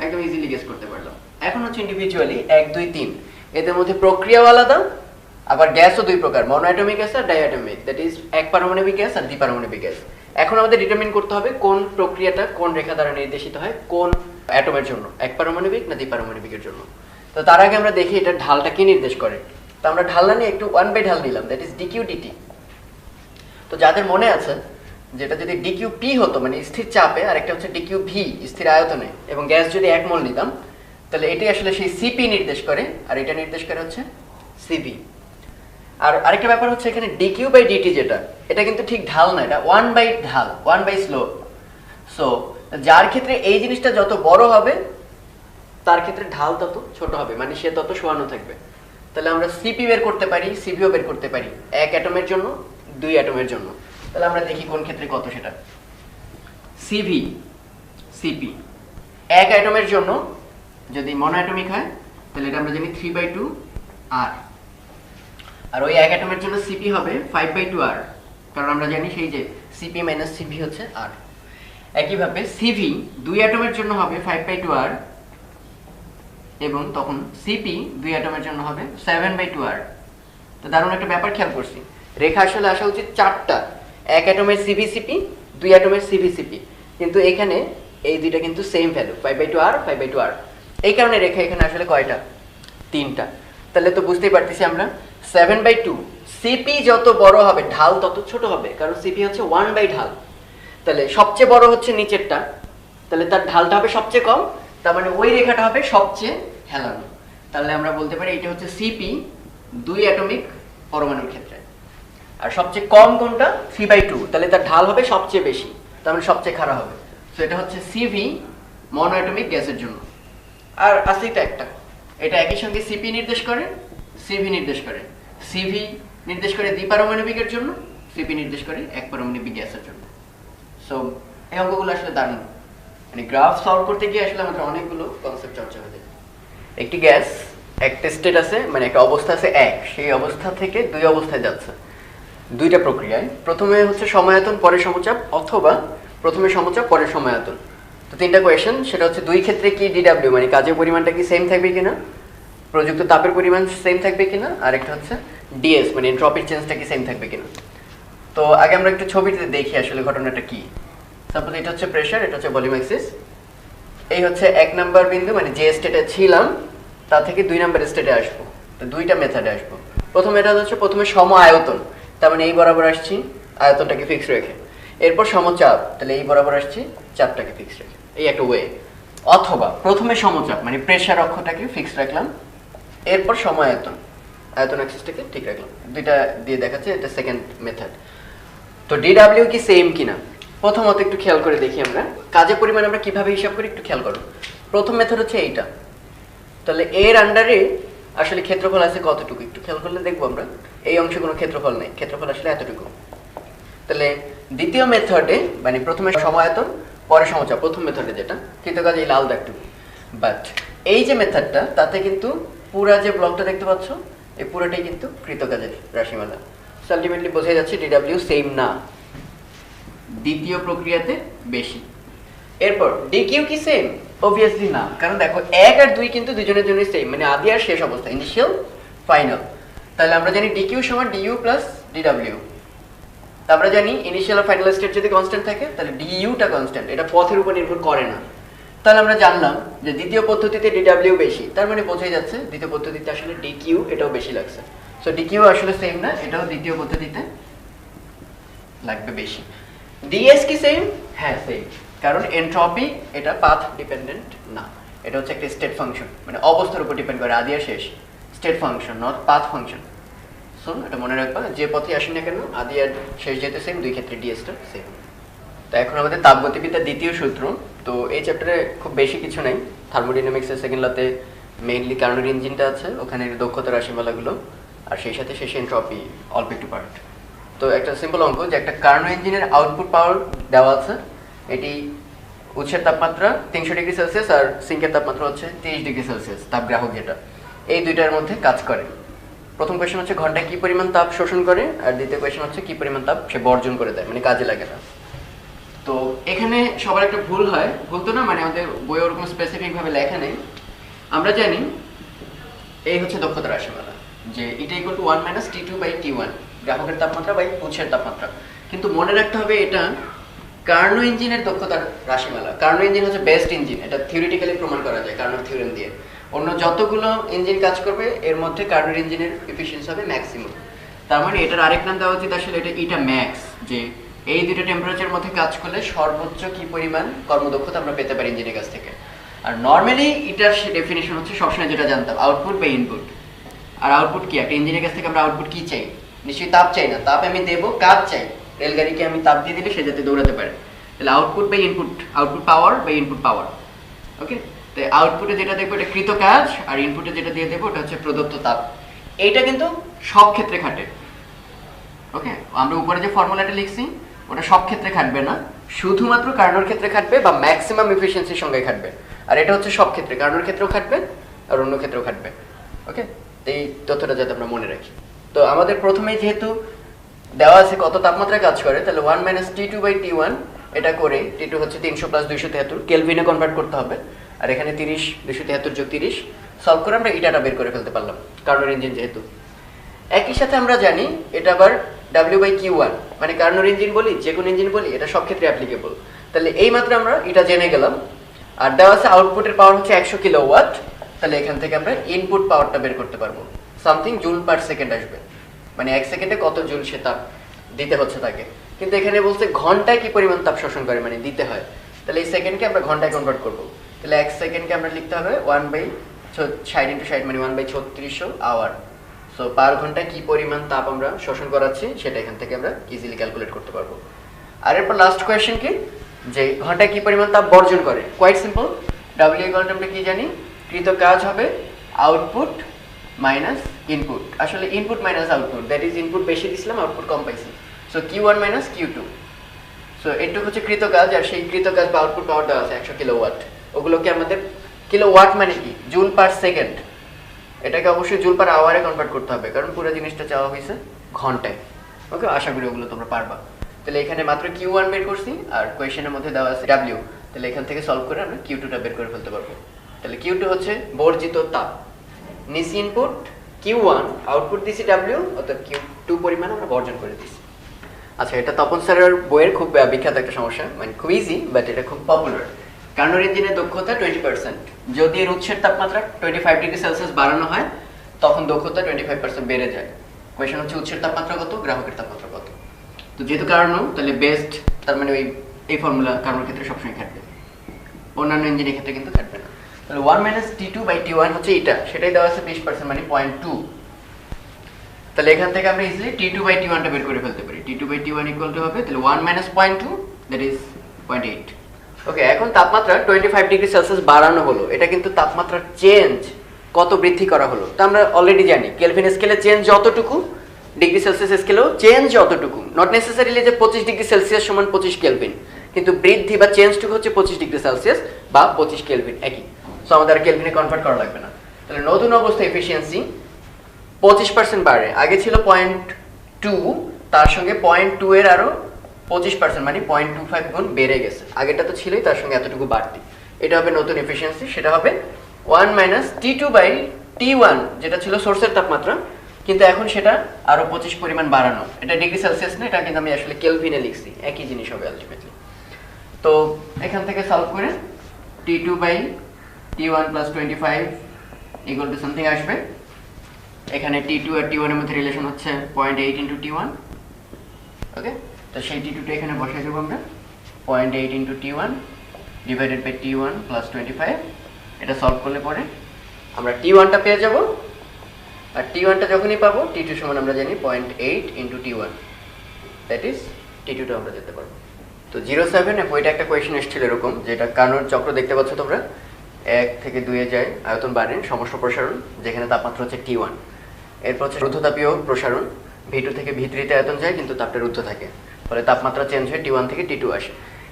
একদম ইজিলি গেস করতে পারলাম। এখন হচ্ছে ইন্ডিভিজুয়ালি 1, 2, 3 এদের মধ্যে প্রক্রিয়াও আলাদা, আবার গ্যাসও দুই প্রকার, মনোঅ্যাটমিক গ্যাস আর ডাইঅ্যাটমিক, দ্যাট ইজ এক পারমাণবিক গ্যাস আর দ্বিপারমাণবিক গ্যাস। এখন আমাদের ডিটারমিন করতে হবে কোন প্রক্রিয়াটা কোন রেখা দ্বারা নির্দেশিত হয়, কোন অ্যাটমের জন্য, এক পারমাণবিক না দ্বিপারমাণবিকের জন্য। তো তার আগে আমরা দেখি এটা ঢালটা কি নির্দেশ করে। তো আমরা ঢালটা নিয়ে একটু 1/ঢাল নিলাম, দ্যাট ইজ ডিকিউ ডিটি। তো যাদের মনে আছে যেটা যদি ডিকিউ পি হতো মানে স্থির চাপে, আর একটা হচ্ছে ডিকিউ ভি স্থির আয়তনে, এবং গ্যাস যদি 1 মোল নিতাম, তাহলে এটি আসলে সেই সিপি নির্দেশ করে, আর এটা নির্দেশ করে হচ্ছে সিভি। আর আরেকটা ব্যাপার হচ্ছে এখানে ডিকিউ বাই ডিটি যেটা, এটা কিন্তু ঠিক ঢাল না, এটা 1/ঢাল, 1/ স্লোপ। সো যার ক্ষেত্রে এই জিনিসটা যত বড় হবে তার ক্ষেত্রে ঢাল তত ছোট হবে, মানে সে তত শোয়ানো থাকবে। তাহলে আমরা সিপি বের করতে পারি, সিভিও বের করতে পারি, 1 অ্যাটমের জন্য 2 অ্যাটমের জন্য। তাহলে আমরা দেখি কোন ক্ষেত্রে কত সেটা। সিভি সিপি 1 অ্যাটমের জন্য যদি মনোঅ্যাটমিক হয় তাহলে এটা আমরা জানি 3/2 আর, আর ওই 1 অ্যাটমের জন্য সিপি হবে 5/2 আর, কারণ আমরা জানি সেই যে সিপি মাইনাস সিভি হচ্ছে আর। একইভাবে সিভি 2 অ্যাটমের জন্য হবে 5/2 আর, এবং তখন সিপি 2 অ্যাটমের জন্য হবে 7/2 আর। তো দারুণ একটা ব্যাপার খেয়াল করছি, রেখা আসলে আসা উচিত 4টা, 1 অ্যাটমের সিভি সিপি, 2 অ্যাটমের সিভি সিপি, কিন্তু এখানে এই দুইটা কিন্তু সেম ভ্যালু, 5/2 আর 5/2 আর। এই কারণে রেখা এখানে আসলে কয়টা? 3টা। তাহলে তো বুঝতেই পারতেছি আমরা 7/2, সিপি যত বড় হবে ঢাল তত ছোট হবে, কারণ সিপি হচ্ছে 1/ঢাল। তাহলে সবচেয়ে বড় হচ্ছে নিচেরটা, তাহলে তার ঢালটা হবে সবচেয়ে কম, তার মানে ওই রেখাটা হবে সবচেয়ে হেলানো। তাহলে আমরা বলতে পারি এটা হচ্ছে সিপি 2 অ্যাটমিক পরমাণুর ক্ষেত্রে। আর সবচেয়ে কম কোনটা? 3/2, তাহলে তার ঢাল হবে সবচেয়ে বেশি, তার মানে সবচেয়ে খারাপ হবে। তো এটা হচ্ছে সিভি মনো অ্যাটমিক গ্যাসের জন্য। আর আছে এটা একটা, এটা একই সঙ্গে সিপি নির্দেশ করে, সিভি নির্দেশ করে। সিভি নির্দেশ করে দ্বিপারমাণবিকের জন্য, সিপি নির্দেশ করে এক পারমাণবিক গ্যাসের জন্য। সো এই অঙ্কগুলো আসলে দারুণ, মানে গ্রাফ সলভ করতে গিয়ে আসলে আমাদের অনেকগুলো কনসেপ্ট চর্চা হয়ে যায়। একটি গ্যাস একটা স্টেট আছে, মানে একটা অবস্থা আছে 1, সেই অবস্থা থেকে 2 অবস্থায় যাচ্ছে, দুইটা প্রক্রিয়ায়। প্রথমে হচ্ছে সময়আয়তন পরে সমচাপ, অথবা প্রথমে সমচাপ পরে সময়আয়তন। তো 3টা কোয়েশ্চেন, সেটা হচ্ছে 2 ক্ষেত্রে কি ডিডব্লিউ মানে কাজের পরিমাণটা কি সেম থাকবে কিনা, প্রযুক্ত তাপের পরিমাণ সেম থাকবে কিনা, আর একটা হচ্ছে ডিএস মানে এনট্রপির চেঞ্জটা কি সেম থাকবে কিনা। তো আগে আমরা একটু ছবিতে দেখি আসলে ঘটনাটা কি। সাপোজ এটা হচ্ছে প্রেসার, এটা হচ্ছে ভলিউম এক্সিস, এই হচ্ছে 1 নাম্বার বিন্দু, মানে যে স্টেটে ছিলাম তা থেকে 2 নাম্বার স্টেটে আসবো। তো দুইটা মেথডে আসবো। প্রথম এটা হচ্ছে প্রথমে সম আয়তন, তার মানে এই বরাবর আসছি আয়তনটাকে ফিক্স রেখে, এরপর সমচাপ, তাহলে এই বরাবর আসছি চাপটাকে ফিক্স রেখে, এই একটা ওয়ে। অথবা প্রথমে সমচাপ মানে প্রেসার অক্ষটাকে ফিক্স রাখলাম, এরপর সমায়তন আয়তন অ্যাক্সিসটাকে ঠিক রাখলাম। দুইটা দিয়ে দেখাচ্ছে, এটা সেকেন্ড মেথড। তো ডিডব্লিউ কি সেম কিনা প্রথমত একটু খেয়াল করে দেখি আমরা, কাজের পরিমাণ আমরা কিভাবে হিসাব করি একটু খেয়াল করো। প্রথম মেথড হচ্ছে এইটা, তাহলে এর আন্ডারে আসলে ক্ষেত্রফল আছে কতটুকু একটু খেয়াল করলে দেখবো আমরা, এই অংশে কোনো ক্ষেত্রফল নেই, ক্ষেত্রফল আসলে এতটুকু। তাহলে দ্বিতীয় মেথডে মানে প্রথমে সমায়তন পরে সমচাপ, প্রথম মেথডে যেটা কৃতকাজ এই লাল দাগটুকু। বাট এই যে মেথডটা তাতে কিন্তু পুরা যে ব্লকটা দেখতে পাচ্ছ এই পুরোটাই কিন্তু কৃতকাজের রাশিমালা। আলটিমেটলি বোঝা যাচ্ছে ডিডব্লিউ সেম না, দ্বিতীয় প্রক্রিয়াতে বেশি। এরপর ডিকিউ কি সেম? অবভিয়াসলি না, কারণ দেখো 1 আর 2 কিন্তু দুজনের জন্য সেম, মানে আদি আর শেষ অবস্থা, ইনিশিয়াল ফাইনাল। তাহলে আমরা জানি ডিকিউ সমান ডিইউ প্লাস ডিডব্লিউ। আমরা জানি ইনিশিয়াল আর ফাইনাল স্টেট যদি কনস্ট্যান্ট থাকে তাহলে ডিইউটা কনস্ট্যান্ট, এটা পথের উপর নির্ভর করে না। তাহলে আমরা জানলাম যে দ্বিতীয় পদ্ধতিতে ডিডব্লিউ বেশি, তার মানে বোঝাই যাচ্ছে দ্বিতীয় পদ্ধতিতে আসলে ডিকিউ এটাও বেশি লাগছে। সো ডিকিউ আসলে সেম না, এটাও দ্বিতীয় পদ্ধতিতে লাগবে বেশি। ডিএস কি সেম? হ্যাঁ সেম, কারণ এনট্রপি এটা পাথ ডিপেন্ডেন্ট না, এটা হচ্ছে একটা স্টেট ফাংশন, মানে অবস্থার উপর ডিপেন্ড করে, আদি আর শেষ, state function not path function. So এটা মনে রাখবা, যে পথে আসি না কেন আদি আর শেষ যেহেতু সেম, দুই ক্ষেত্রে ডিএসটা সেম। তো এখন আমাদের তাপগতিবিদ্যার দ্বিতীয় সূত্র। তো এই চ্যাপ্টারে খুব বেশি কিছু নাই, থার্মোডাইনামিক্সের সেকেন্ড লতে মেইনলি কার্নোর ইঞ্জিনটা আছে, ওখানে দক্ষতা রাশিমালাগুলো, আর সেই সাথে শেষে এনট্রপি অল্প একটু পার্ট। তো একটা সিম্পল অঙ্ক যে একটা কার্নো ইঞ্জিনের আউটপুট পাওয়ার দেওয়া আছে, এটি উৎসের তাপমাত্রা 300 ডিগ্রি সেলসিয়াস আর সিঙ্কের তাপমাত্রা হচ্ছে 30 ডিগ্রি সেলসিয়াস, তাপগ্রাহক যেটা, এই দুইটার মধ্যে কাজ করে। প্রথম কোয়েশ্চেন হচ্ছে ঘন্টায় কি পরিমাণ তাপ শোষণ করে, আর দ্বিতীয় কোয়েশ্চেন হচ্ছে কি পরিমাণ তাপ সে বর্জন করে দেয়, মানে কাজে লাগে না। তো এখানে সবার একটা ভুল হয়, ভুল তো না মানে আমাদের বইয়ে ওরকম স্পেসিফিক ভাবে লেখা নেই। আমরা জানি এই হচ্ছে দক্ষতা রাশিমালা, যে এটা ইকুয়াল টু 1 - T2/T1, গ্রাহকের তাপমাত্রা বাই উৎসের তাপমাত্রা। কিন্তু মনে রাখতে হবে এটা কার্নো ইঞ্জিনের দক্ষতার রাশিমালা। কার্নো ইঞ্জিন হচ্ছে বেস্ট ইঞ্জিন, এটা থিওরিটিক্যালি প্রমাণ করা যায় কার্নোর থিওরেম দিয়ে। অন্য যতগুলো ইঞ্জিন কাজ করবে এর মধ্যে কার্নোর ইঞ্জিনের এফিসিয়েন্সি হবে ম্যাক্সিমাম। তার মানে এটার আরেক নাম দেওয়া উচিত আসলে এটা ম্যাক্স, যে এই দুটো টেম্পারেচারের মধ্যে কাজ করলে সর্বোচ্চ কি পরিমাণ কর্মদক্ষতা আমরা পেতে পারি ইঞ্জিনের কাছ থেকে। আর নর্মালি এটার ডেফিনেশন হচ্ছে সবসময় যেটা জানতাম, আউটপুট বা ইনপুট। আর আউটপুট কি, একটা ইঞ্জিনের কাছ থেকে আমরা আউটপুট কি চাই? নিশ্চয়ই তাপ চাই না, তাপ আমি দেবো, কাজ চাই। রেলগাড়িকে আমি তাপ দিয়ে দিলে সে যাতে দৌড়াতে পারে। তাহলে আউটপুট বা ইনপুট, আউটপুট পাওয়ার বা ইনপুট পাওয়ার। ওকে, তো আউটপুটে যেটা দেখবো এটা কৃত কাজ, আর ইনপুটে যেটা দিয়ে দেবো ওটা হচ্ছে প্রদত্ত তাপ। এইটা কিন্তু সব ক্ষেত্রে খাটে। ওকে, আমরা উপরে যে ফর্মুলাটা লিখছি ওটা সব ক্ষেত্রে খাটবে না, শুধুমাত্র কার্নোর ক্ষেত্রে খাটবে বা ম্যাক্সিমাম এফিসিয়েন্সির সঙ্গে খাটবে। আর এটা হচ্ছে সব ক্ষেত্রে, কার্নোর ক্ষেত্রেও খাটবে আর অন্য ক্ষেত্রেও খাটবে। ওকে, এই তথ্যটা যাতে আমরা মনে রাখি। তো আমাদের প্রথমেই যেহেতু দেওয়া আছে কত তাপমাত্রায় কাজ করে, তাহলে 1 - T2/T1 এটা করে, T2 হচ্ছে 300 + 273 কেলভিনে কনভার্ট করতে হবে। আর এখানে 30 273 + 30 সলভ করে আমরা ইটাটা বের করে ফেলতে পারলাম কার্নোর ইঞ্জিন যেহেতু। একই সাথে আমরা জানি এটা আবার W/Q1, মানে কার্নোর ইঞ্জিন বলি যে কোনো ইঞ্জিন বলি এটা সব ক্ষেত্রে অ্যাপ্লিকেবল। তাহলে এই মাত্র আমরা এটা জেনে গেলাম। আর দেওয়া আছে আউটপুটের পাওয়ার হচ্ছে 100 কিলোওয়াট। তাহলে এখান থেকে আমরা ইনপুট পাওয়ারটা বের করতে পারবো, সামথিং জুল পার সেকেন্ড আসবে, মানে 1 সেকেন্ডে কত জুল সে তাপ দিতে হচ্ছে তাকে। কিন্তু এখানে বলছে ঘন্টায় কি পরিমাণ তাপ শোষণ করে, মানে দিতে হয়। তাহলে এই সেকেন্ডকে আমরা ঘন্টায় কনভার্ট করবো। তাহলে 1 সেকেন্ডকে আমরা লিখতে হবে 1/60 × 60 মানে 1/3600 আওয়ার। সো পার ঘন্টায় কি পরিমাণ তাপ আমরা শোষণ করাচ্ছি সেটা এখান থেকে আমরা ইজিলি ক্যালকুলেট করতে পারবো। আর এরপর লাস্ট কোয়েশ্চেন কি, যে ঘন্টায় কি পরিমাণ তাপ বর্জন করে। কোয়াইট সিম্পল, W = আমরা কি জানি, কৃত কাজ হবে আউটপুট মাইনাস ইনপুট। আসলে input minus output, that is input বেশি দিছিলাম আউটপুট কম পাইছি। So Q1 - Q2। সো এটুকু হচ্ছে কৃত কাজ, আর সেই কৃত কাজ বা আউটপুট পাওয়ার দেওয়া আছে 100 কিলোওয়াট। ওগুলোকে আমাদের, কিলোওয়াট মানে কি, জুল পার সেকেন্ড, এটাকে অবশ্যই জুল পার আওয়ারে কনভার্ট করতে হবে, কারণ পুরো জিনিসটা চাওয়া হয়েছে ঘন্টায়। ওকে, আশা করি ওগুলো তোমরা পারবা। তাহলে এখানে মাত্র Q1 বের করছি, আর কোয়েশ্চেনের মধ্যে দেওয়া আছে W। তাহলে এখান থেকে সলভ করে আমরা Q2টা বের করে ফেলতে পারবো। তাহলে Q2 হচ্ছে বর্জিত তাপ। নিচে ইনপুট Q1, আউটপুট দিছি W, অর্থাৎ Q2 পরিমাণ আমরা বর্জন করে দিছি। আচ্ছা, এটা তপন স্যারের বইয়ের খুব বিখ্যাত একটা সমস্যা, মানে খুব ইজি বাট এটা খুব পপুলার। কার্নোর ইঞ্জিনের দক্ষতা 20%, যদি এর উৎসের তাপমাত্রা 25 ডিগ্রি সেলসিয়াস বাড়ানো হয় তখন দক্ষতা 25% বেড়ে যায়। কোয়েশ্চেন হচ্ছে উৎসের তাপমাত্রা কত, গ্রাহকের তাপমাত্রা কত। তো যেহেতু কার্নো, তাহলে বেস্ট, তার মানে এই ফর্মুলা কার্নোর ক্ষেত্রে সবসময় খাটবে, অন্যান্য ইঞ্জিনের ক্ষেত্রে কিন্তু খাটবে না। তাহলে 1 - T2/T1 হচ্ছে এটা, সেটাই দেওয়া আছে 20%, মানে 0.2। তাহলে এখান থেকে আমরা ইজিলি T2/T1টা বের করে ফেলতে পারি। T2/T1 = হবে তাহলে 1 - 0.2, দ্যাট ইজ 0.8। ওকে, এখন তাপমাত্রা 25 ডিগ্রি সেলসিয়াস বাড়ানো হলো, এটা কিন্তু তাপমাত্রার চেঞ্জ কত বৃদ্ধি করা হলো তা আমরা অলরেডি জানি। কেলভিন স্কেলে চেঞ্জ যতটুকু, ডিগ্রি সেলসিয়াস স্কেলেও চেঞ্জ যতটুকু। নট নেসেসারিলি যে 25 ডিগ্রি সেলসিয়াস সমান 25 কেলভিন, কিন্তু বৃদ্ধি বা চেঞ্জটুকু হচ্ছে 25 ডিগ্রি সেলসিয়াস বা 25 কেলভিন, একই। সো আমাদের কেলভিনে কনভার্ট করা লাগবে না। তাহলে নতুন অবস্থা এফিসিয়েন্সি 25% বাড়ে, আগে ছিল 0.2, তার সঙ্গে 0.2 এর আরো 25%, মানে 0.25 গুণ বেড়ে গেছে। আগেটা তো ছিলই, তার সঙ্গে এতটুকু বাড়তি। এটা হবে নতুন এফিসিয়েন্সি, সেটা হবে 1 - T2/T1, যেটা ছিল সোর্সের তাপমাত্রা, কিন্তু এখন সেটা আরো 25 পরিমাণ বাড়ানো। এটা ডিগ্রি সেলসিয়াস না, এটা কিন্তু আমি আসলে কেলভিনে লিখছি, একই জিনিস হবে আলটিমেটলি। তো এখান থেকে সলভ করে T2/T1 + 25 = সামথিং আসবে। এখানে T2 আর T1 এর মধ্যে রিলেশন হচ্ছে 0.8 × T1। ওকে, তো সেই T2টা এখানে বসাই দেবো আমরা, 0.8 × T1 / T1 + 25। এটা সলভ করলে পরে আমরা T1টা পেয়ে যাব। আর T1টা যখনই পাবো, T2 সমান আমরা জানি 0.8 × T1, দ্যাট ইজ T2টা আমরা যেতে পারবো। তো 07 এ বইটা একটা কোয়েশ্চেন এসেছিল এরকম, যেটা কার্নোর চক্র দেখতে পাচ্ছ তোমরা, 1 থেকে 2 এ যায় আয়তন বাড়ে, সমস্ত প্রসারণ, যেখানে তাপমাত্রা হচ্ছে T1। এরপর হচ্ছে রুদ্ধতাপীয় প্রসারণ, V2 থেকে V3 তে আয়তন যায় কিন্তু তাপটা রুদ্ধ থাকে, ফলে তাপমাত্রা চেঞ্জ হয়ে T1 থেকে T2 আসে।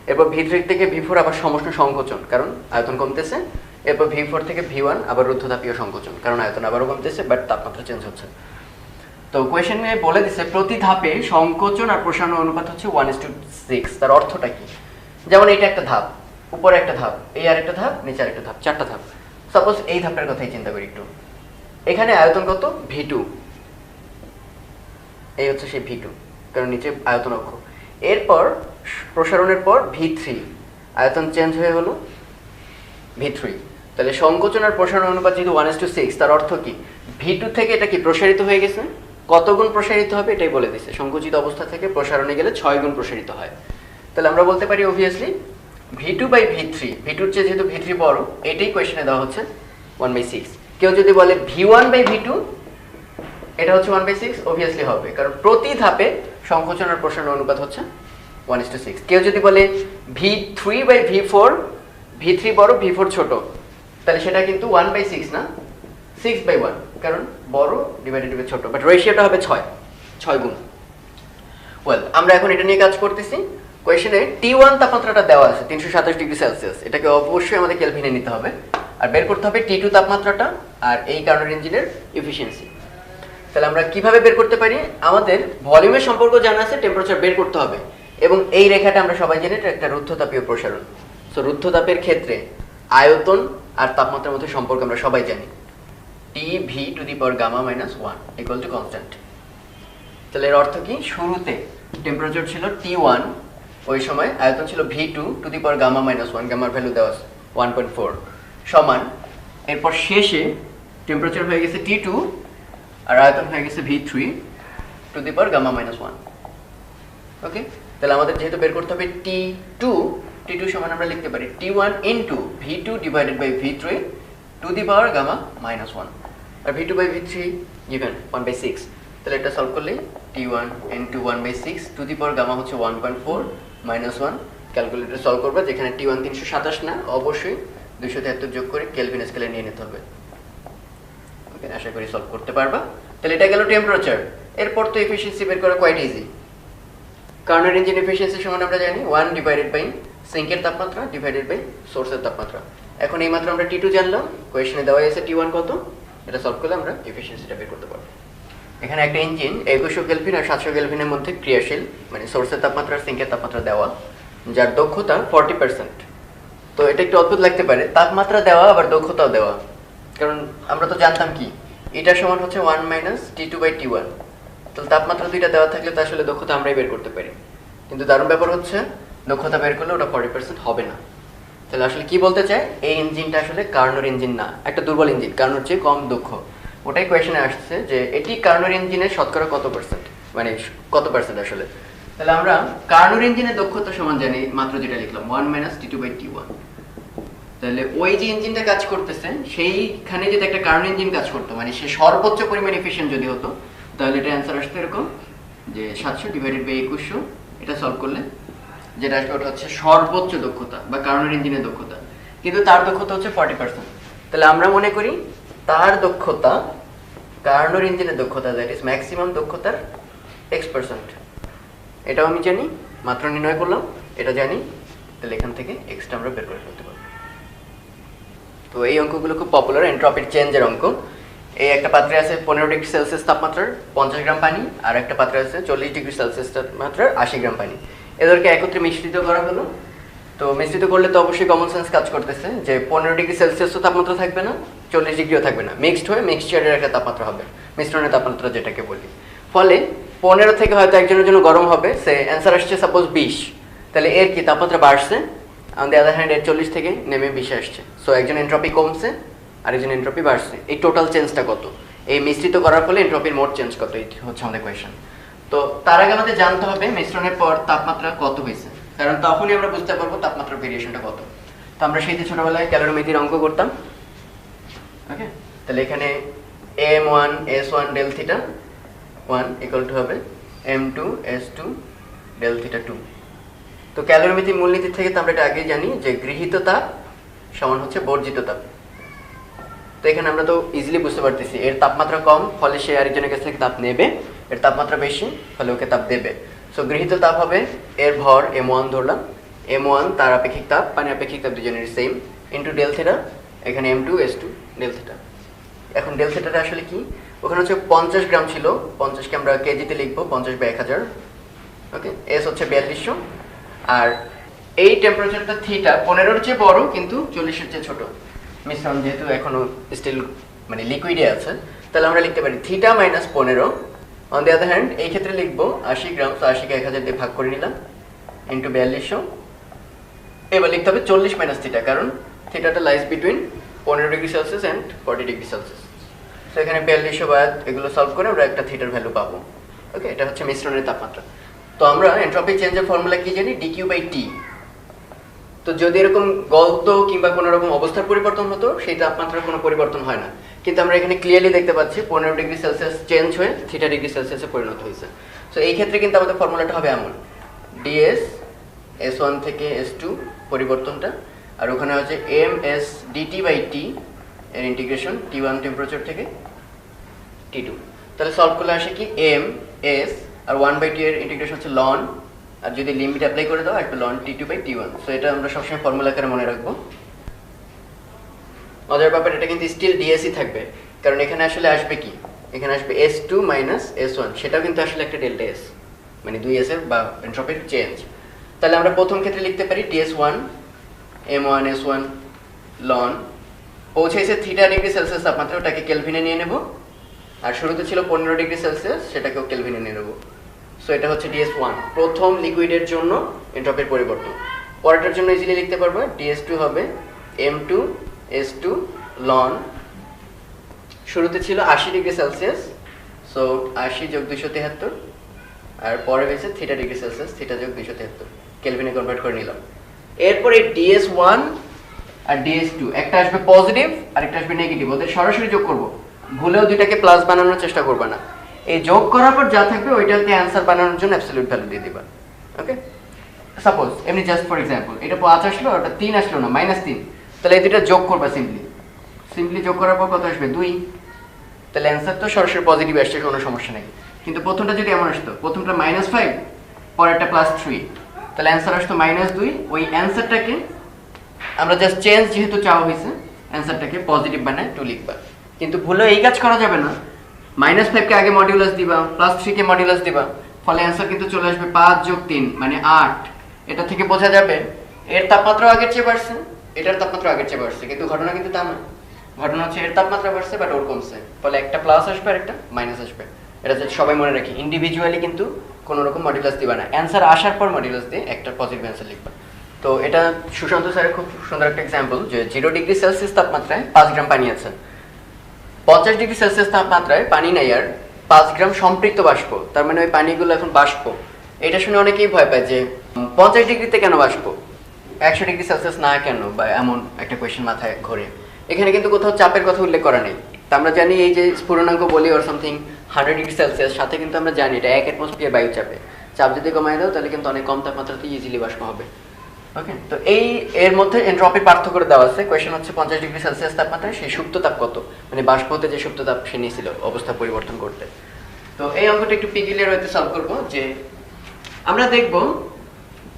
এরপর V3 থেকে V4 আবার সমষ্ণ সংকোচন, কারণ আয়তন কমতেছে। এরপর V4 থেকে V1 আবার রুদ্ধতাপীয় সংকোচন, কারণ আয়তন আবারও কমতেছে বাট তাপমাত্রা চেঞ্জ হচ্ছে। তো কোয়েশ্চেনে বলে দিছে প্রতি ধাপে সংকোচন আর প্রসারণ অনুপাত হচ্ছে 1:6। তার অর্থটা কি? যেমন এটা একটা ধাপ, উপরে একটা ধাপ, এই আরেকটা ধাপ, নিচে আরেকটা ধাপ, 4টা ধাপ। সাপোজ এই ধাপটার কথাই চিন্তা করি একটু। এখানে আয়তন কত? V2, এই হচ্ছে সেই V2, কারণ নিচে আয়তন অক্ষ। এরপর প্রসারণের পর V3 আয়তন চেঞ্জ হয়ে হলো V3। তাহলে সংকোচন আর প্রসারণ অনুপাত যেহেতু 1:6, তার অর্থ কি V2 থেকে এটা কি প্রসারিত হয়ে গেছে, কত গুণ প্রসারিত হবে এটাই বলে দিচ্ছে। সংকুচিত অবস্থা থেকে প্রসারণে গেলে 6 গুণ প্রসারিত হয়। তাহলে আমরা বলতে পারি অবভিয়াসলি V2/V3, V2 এর চেয়ে যেহেতু V3 বড়, এটাই কোশ্চেনে দেওয়া হচ্ছে 1/6। কেউ যদি বলে V1/V2, এটা হচ্ছে 1/6, অবভিয়াসলি হবে, কারণ প্রতি ধাপে সংকোচন আর প্রসারণ অনুপাত হচ্ছে 1:6। কেউ যদি বলে V3/V4, V3 বড় V4 ছোট, তাহলে সেটা কিন্তু 1/6 না, 6/1, কারণ বড় ডিভাইডেড বাই ছোট, বাট রেশিওটা হবে 6 গুণ। ওয়েল, আমরা এখন এটা নিয়ে কাজ করতেছি। কোয়েশ্চেনে T1 তাপমাত্রাটা দেওয়া আছে 327 ডিগ্রি সেলসিয়াস, এটাকে অবশ্যই আমাদের কেলভিনে নিতে হবে, আর বের করতে হবে T2 তাপমাত্রাটা আর এই কার্নোট ইঞ্জিনের এফিসিয়েন্সি। তাহলে আমরা কিভাবে বের করতে পারি, আমাদের ভলিউমের সম্পর্ক জানা আছে, টেম্পারেচার বের করতে হবে, এবং এই রেখাটা আমরা সবাই জানি এটা একটা রুদ্ধতাপীয় প্রসারণ। সো রুদ্ধতাপের ক্ষেত্রে আয়তন আর তাপমাত্রার মধ্যে সম্পর্ক আমরা সবাই জানি, T(V⁻⁻1 = কনস্ট্যান্ট। তাহলে এর অর্থ কি, শুরুতে টেম্পারেচার ছিল T1, ওই সময় আয়তন ছিল V2⁻⁻1, গামার ভ্যালু দেওয়া আছে 1.4 সমান, এরপর শেষে টেম্পারেচার হয়ে গেছে T2 আর আয়তন হয়ে গেছে V3⁻⁻1। ওকে, তাহলে আমাদের যেহেতু বের করতে হবে T2 সমান আমরা লিখতে পারি T1 * V2/V3⁻⁻1, আর V2/V3 given 1/6। তাহলে এটা সলভ করলে T1 * 1/6 two the power gamma হচ্ছে 1.4 - 1। ক্যালকুলেটর সলভ করবে, যেখানে T1 327 না, অবশ্যই 273 যোগ করে কেলভিন স্কেলে নিয়ে নিতে হবে। ওকে, আশা করি সলভ করতে পারবা। তাহলে এটা গেল টেম্পারেচার। এরপর তো এফিসিয়েন্সি বের করা quite easy. Carnot engine efficiency সমান আমরা জানি 1 ডিভাইডেড বাই সিঙ্কের তাপমাত্রা ডিভাইডেড বাই সোর্সের তাপমাত্রা। এখন এই মাত্র আমরা T2 জানলাম, কোয়েশ্চনে দেওয়া আছে T1 কত, এটা সলভ করলে আমরা এফিসিয়েন্সিটা বের করতে পারবো। এখানে একটা ইঞ্জিন 2100 কেলভিন আর 700 কেলভিনের মধ্যে ক্রিয়াশীল, মানে সোর্সের তাপমাত্রা আর সিঙ্কের তাপমাত্রা দেওয়া, যার দক্ষতা 40%। তো এটা একটু অদ্ভুত লাগতে পারে, তাপমাত্রা দেওয়া আবার দক্ষতাও দেওয়া, কারণ আমরা তো জানতাম কি এটা সমান হচ্ছে 1 - T2/T1। তো তাপমাত্রা দুইটা দেওয়া থাকলে তো আসলে দক্ষতা আমরাই বের করতে পারি, কিন্তু দারুণ ব্যাপার হচ্ছে দক্ষতা বের করলে ওটা 40% হবে না। তাহলে আসলে কি বলতে চাই, এই ইঞ্জিনটা আসলে কার্নোট ইঞ্জিন না, একটা দুর্বল ইঞ্জিন, কার্নোর চেয়ে কম দক্ষ। ওটাই কোয়েশ্চনে আসছে যে এটি কার্নোট ইঞ্জিনের শতকরা কত পার্সেন্ট, মানে কত পার্সেন্ট আসলে। তাহলে আমরা কার্নোট ইঞ্জিনের দক্ষতা সমান জানি, মাত্র যেটা লিখলাম 1 - T2/T1। তাহলে ওই যে ইঞ্জিনটা কাজ করতেছে সেইখানে যদি একটা কার্নোট ইঞ্জিন কাজ করতো, মানে সে সর্বোচ্চ পরিমাণ এফিশিয়েন্ট যদি হতো, তাহলে এটা অ্যান্সার আসতো এরকম যে 700 ডিভাইডেড বাই 2100। এটা সলভ করলে যেটা আসবে ওটা হচ্ছে সর্বোচ্চ দক্ষতা বা কার্নোট ইঞ্জিনের দক্ষতা, কিন্তু তার দক্ষতা হচ্ছে 40%। তাহলে আমরা মনে করি তার দক্ষতা, কার্নোট ইঞ্জিনের দক্ষতা, দ্যাট ইজ ম্যাক্সিমাম দক্ষতার X%। এটাও আমি জানি, মাত্র নির্ণয় করলাম, এটা জানি, তাহলে এখান থেকে এক্সটা আমরা বের করে ফেলতে পারবো। তো এই অঙ্কগুলো খুব পপুলার, এন্ট্রপির চেঞ্জের অঙ্ক। এই একটা পাত্রে আছে 15 ডিগ্রি সেলসিয়াস তাপমাত্রার 50 গ্রাম পানি, আর একটা পাত্রে আছে 40 ডিগ্রি সেলসিয়াস তাপমাত্রার 80 গ্রাম পানি। এদেরকে একত্রে মিশ্রিত করা হলো। তো মিশ্রিত করলে তো অবশ্যই কমন সেন্স কাজ করতেছে যে 15 ডিগ্রি সেলসিয়াসও তাপমাত্রা থাকবে না, 40 ডিগ্রিও থাকবে না, মিক্সড হয়ে মিক্সচারের একটা তাপমাত্রা হবে, মিশ্রণের তাপমাত্রা যেটাকে বলি। ফলে 15 থেকে হয়তো একজনের জন্য গরম হবে, সে অ্যান্সার আসছে সাপোজ 20, তাহলে এর কি তাপমাত্রা বাড়ছে, অন দ্য আদার হ্যান্ড এর 40 থেকে নেমে 20 আসছে। সো একজন এন্ট্রপি কমছে আর একজন এন্ট্রপি বাড়ছে। এই টোটাল চেঞ্জটা কত, এই মিশ্রিত করার ফলে এন্ট্রপির মোট চেঞ্জ কত, এই হচ্ছে আমাদের কোয়েশ্চেন। তো তার আগে আমাদের জানতে হবে মিশ্রণের পর তাপমাত্রা কত হয়েছে, কারণ তখনই আমরা বুঝতে পারবো তাপমাত্রার ভেরিয়েশনটা কত। তো আমরা সেই ছোটবেলায় ক্যালোরিমেট্রির অঙ্ক করতাম। ওকে, তাহলে এখানে m1 s1 del theta 1 equal two হবে m2 s2 ডেল থিটা 2। তো ক্যালোরিমেট্রির মূলনীতি থেকে তো আমরা এটা আগেই জানি যে গৃহীত তাপ সমান হচ্ছে বর্জিত তাপ। তো এখানে আমরা তো ইজিলি বুঝতে পারতেছি এর তাপমাত্রা কম, ফলে সে আরেকজনের কাছ থেকে তাপ নেবে, এর তাপমাত্রা বেশি, ফলে ওকে তাপ দেবে। সো গৃহীত তাপ হবে এর ভর m1 ধরলাম, m1 তার আপেক্ষিক তাপ, পানি আপেক্ষিক তাপ দুজনের সেম, ইন্টু ডেল থিটা, এখানে m2 s2 ডেল থিটা। এখন ডেল থিটাটা আসলে কি, ওখানে হচ্ছে 50 গ্রাম ছিল, 50কে আমরা কেজিতে লিখবো 50/1000। ওকে, এস হচ্ছে 4200, আর এই টেম্পারেচারটা থিটা 15-এর চেয়ে বড় কিন্তু 40-এর চেয়ে ছোট, মিশ্রণ যেহেতু এখনো স্টিল মানে লিকুইডে আছে, তাহলে আমরা লিখতে পারি theta - 15। On the other hand এই ক্ষেত্রে লিখবো 80 গ্রাম, তো 80কে 1000 দিয়ে ভাগ করে নিলাম, ইন্টু 4200, এবার লিখতে হবে 40 মাইনাস থিটা, কারণ থিটাটা lies between 15 degree Celsius and 40 degree Celsius. তো এখানে 4200 বাদ এগুলো সলভ করে আমরা একটা থিটার ভ্যালু পাবো। ওকে, এটা হচ্ছে মিশ্রণের তাপমাত্রা। তো আমরা এন্ট্রপি চেঞ্জের ফর্মুলা কি জানি, dQ/T। তো যদি এরকম গলত কিংবা কোনো রকম অবস্থার পরিবর্তন হতো, সেই তাপমাত্রার কোনো পরিবর্তন হয় না, কিন্তু আমরা এখানে ক্লিয়ারলি দেখতে পাচ্ছি 15 ডিগ্রি সেলসিয়াস চেঞ্জ হয়ে থিটা ডিগ্রি সেলসিয়াসে পরিণত হয়েছে। তো এই ক্ষেত্রে কিন্তু আমাদের ফর্মুলাটা হবে এমন, ds S1 থেকে S2 পরিবর্তনটা, আর ওখানে হচ্ছে ms dt/T এর ইন্টিগ্রেশন T1 টেম্পারেচার থেকে T2। তাহলে সলভ করলে আসে কি m s আর 1/t এর ইন্টিগ্রেশন হচ্ছে ln, আর যদি লিমিট অ্যাপ্লাই করে দাও আসবে ln T2/T1। সো এটা আমরা সবসময় ফর্মুলা আকারে মনে রাখবো। মজার ব্যাপার, এটা কিন্তু স্টিল ds ই থাকবে, কারণ এখানে আসলে আসবে কি, এখানে আসবে S2 মাইনাস S1, সেটাও কিন্তু আসলে একটা ডেল্টা s, মানে 2s এর বা এন্ট্রপির চেঞ্জ। তাহলে আমরা প্রথম ক্ষেত্রে লিখতে পারি ds1 m1 s1 ln, পৌঁছেছে থিটা ডিগ্রি সেলসিয়াস তাপমাত্রা, ওটাকে কেলভিনে নিয়ে নেব, আর শুরুতে ছিল 15 ডিগ্রি সেলসিয়াস, সেটাকেও কেলভিনে নিয়ে নেব। সো এটা হচ্ছে ds1 প্রথম লিকুইডের জন্য এন্ট্রপির পরিবর্তন। পরেরটার জন্য ইজিলি লিখতে পারবো, ds2 হবে m2 s2 ln, শুরুতে ছিল 80 ডিগ্রি সেলসিয়াস, সো 80 যোগ 273, আর পরে হয়েছে থিটা ডিগ্রি সেলসিয়াস, থিটা যোগ 273, কেলভিনে কনভার্ট করে নিলাম। এরপরে ds1 আর ds2 একটা আসবে পজিটিভ আর একটা আসবে নেগেটিভ, ওদের সরাসরি যোগ করব, ভুলেও দুইটাকে প্লাস বানানোর চেষ্টা করবে না। এই যোগ করার পর যা থাকবে ওইটাকে অ্যান্সার বানানোর জন্য অ্যাবসলিউট ভ্যালু দিয়ে দিবা। ওকে, সাপোজ এমনি জাস্ট ফর एग्जांपल এটা 5 আসলো, ওটা 3 আসলো না, -3, তাহলে এই দুটো যোগ করবা সিম্পলি যোগ করার পর কত আসবে 2, তাহলে অ্যান্সার তো সরাসরি পজিটিভ আসছে, কোনো সমস্যা নেই। কিন্তু প্রথমটা যদি এমন আসতো, প্রথমটা -5 পরেরটা +3, তাহলে অ্যান্সার আসতো -2, ওই অ্যান্সারটাকে আমরা জাস্ট চেঞ্জ যেহেতু চাওয়া হয়েছে অ্যান্সারটাকে পজিটিভ বানায় 2 লিখবা। কিন্তু ভুলেও এই কাজ করা যাবে না, -5 কে আগে মডিউলাস দিবা, +3 কে মডিউলাস দিবা, ফলে অ্যান্সার কিন্তু চলে আসবে 5 যোগ 3 মানে 8। এটা থেকে বোঝা যাবে এর তাপমাত্রা আগের চেয়ে বাড়ছে, এটার তাপমাত্রা আগের চেয়ে বাড়ছে, কিন্তু ঘটনা কিন্তু তা না। ঘটনা হচ্ছে এর তাপমাত্রা বাড়ছে বাট ওর কমছে, ফলে একটা প্লাস আসবে আর একটা মাইনাস আসবে। এটা যদি সবাই মনে রাখি, ইন্ডিভিজুয়ালি কিন্তু কোনো রকম মডিউলাস দিবা না, অ্যান্সার আসার পর মডিউলাস দিয়ে একটা পজিটিভ অ্যান্সার লিখবা। তো এটা সুশান্ত স্যারের খুব সুন্দর একটা এক্সাম্পল, যে 0 ডিগ্রি সেলসিয়াস তাপমাত্রায় 5 গ্রাম পানি আছে, 50 ডিগ্রি সেলসিয়াস তাপমাত্রায় পানি নাই আর 5 গ্রাম সম্পৃক্ত বাষ্প, তার মানে ওই পানিগুলো এখন বাষ্প। এটা শুনে অনেকেই ভয় পায় যে 50 ডিগ্রিতে কেন বাষ্প, 100 ডিগ্রি সেলসিয়াস না কেন, বা এমন একটা কোয়েশ্চেন মাথায় ঘোরে। এখানে কিন্তু কোথাও চাপের কথা উল্লেখ করা নেই। তা আমরা জানি এই যে স্ফুটনাঙ্ক বলি ওর সামথিং 100 ডিগ্রি সেলসিয়াস, সাথে কিন্তু আমরা জানি এটা 1 অ্যাটমসফিয়ার বায়ু চাপে, চাপ যদি কমায় দাও তাহলে কিন্তু অনেক কম তাপমাত্রাতে ইজিলি বাষ্প হবে। ওকে, তো এই এর মধ্যে এন্ট্রপির পার্থক্য করে দেওয়া আছে। কোয়েশ্চেন হচ্ছে 50 ডিগ্রি সেলসিয়াস তাপমাত্রায় সেই সুপ্ত তাপ কত, মানে বাষ্প হতে যে সুপ্ত তাপ সে নিয়েছিল অবস্থা পরিবর্তন করতে। তো এই অঙ্কটা একটু পিকিলিয়ার হইতে সলভ করব, যে আমরা দেখব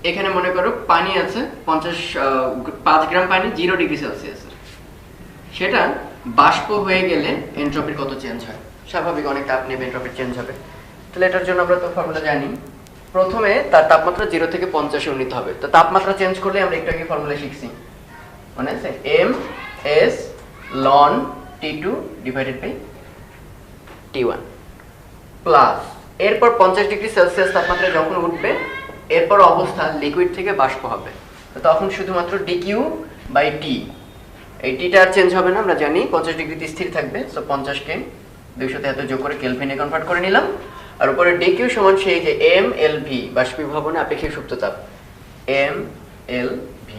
এখানে মনে করো পানি আছে 5 গ্রাম পানি 0 ডিগ্রি সেলসিয়াস, সেটা বাষ্প হয়ে গেলে এন্ট্রপির কত চেঞ্জ হয়। স্বাভাবিক অনেক তাপ নেবে, এন্ট্রপির চেঞ্জ হবে। তাহলে এটার জন্য আমরা তো ফর্মুলা জানি, প্রথমে তার তাপমাত্রা 0 থেকে 50 এ উন্নীত হবে। তো তাপমাত্রা চেঞ্জ করলে আমরা একটু আগে ফর্মুলা শিখছি, মনে আছে, ms ln T2 divided by T1 plus, এরপর 50 ডিগ্রি সেলসিয়াস তাপমাত্রায় যখন উঠবে এরপর অবস্থা লিকুইড থেকে বাষ্প হবে, তো তখন শুধুমাত্র dQ/T, এই টিটা আর চেঞ্জ হবে না, আমরা জানি 50 ডিগ্রিতে স্থির থাকবে। সো 50 কে 273 যোগ করে কেলভিনে কনভার্ট করে নিলাম, আর উপরে dQ সমান সেই যে mLV বাষ্পীভবনে আপেক্ষিক সুপ্ত তাপ mLV।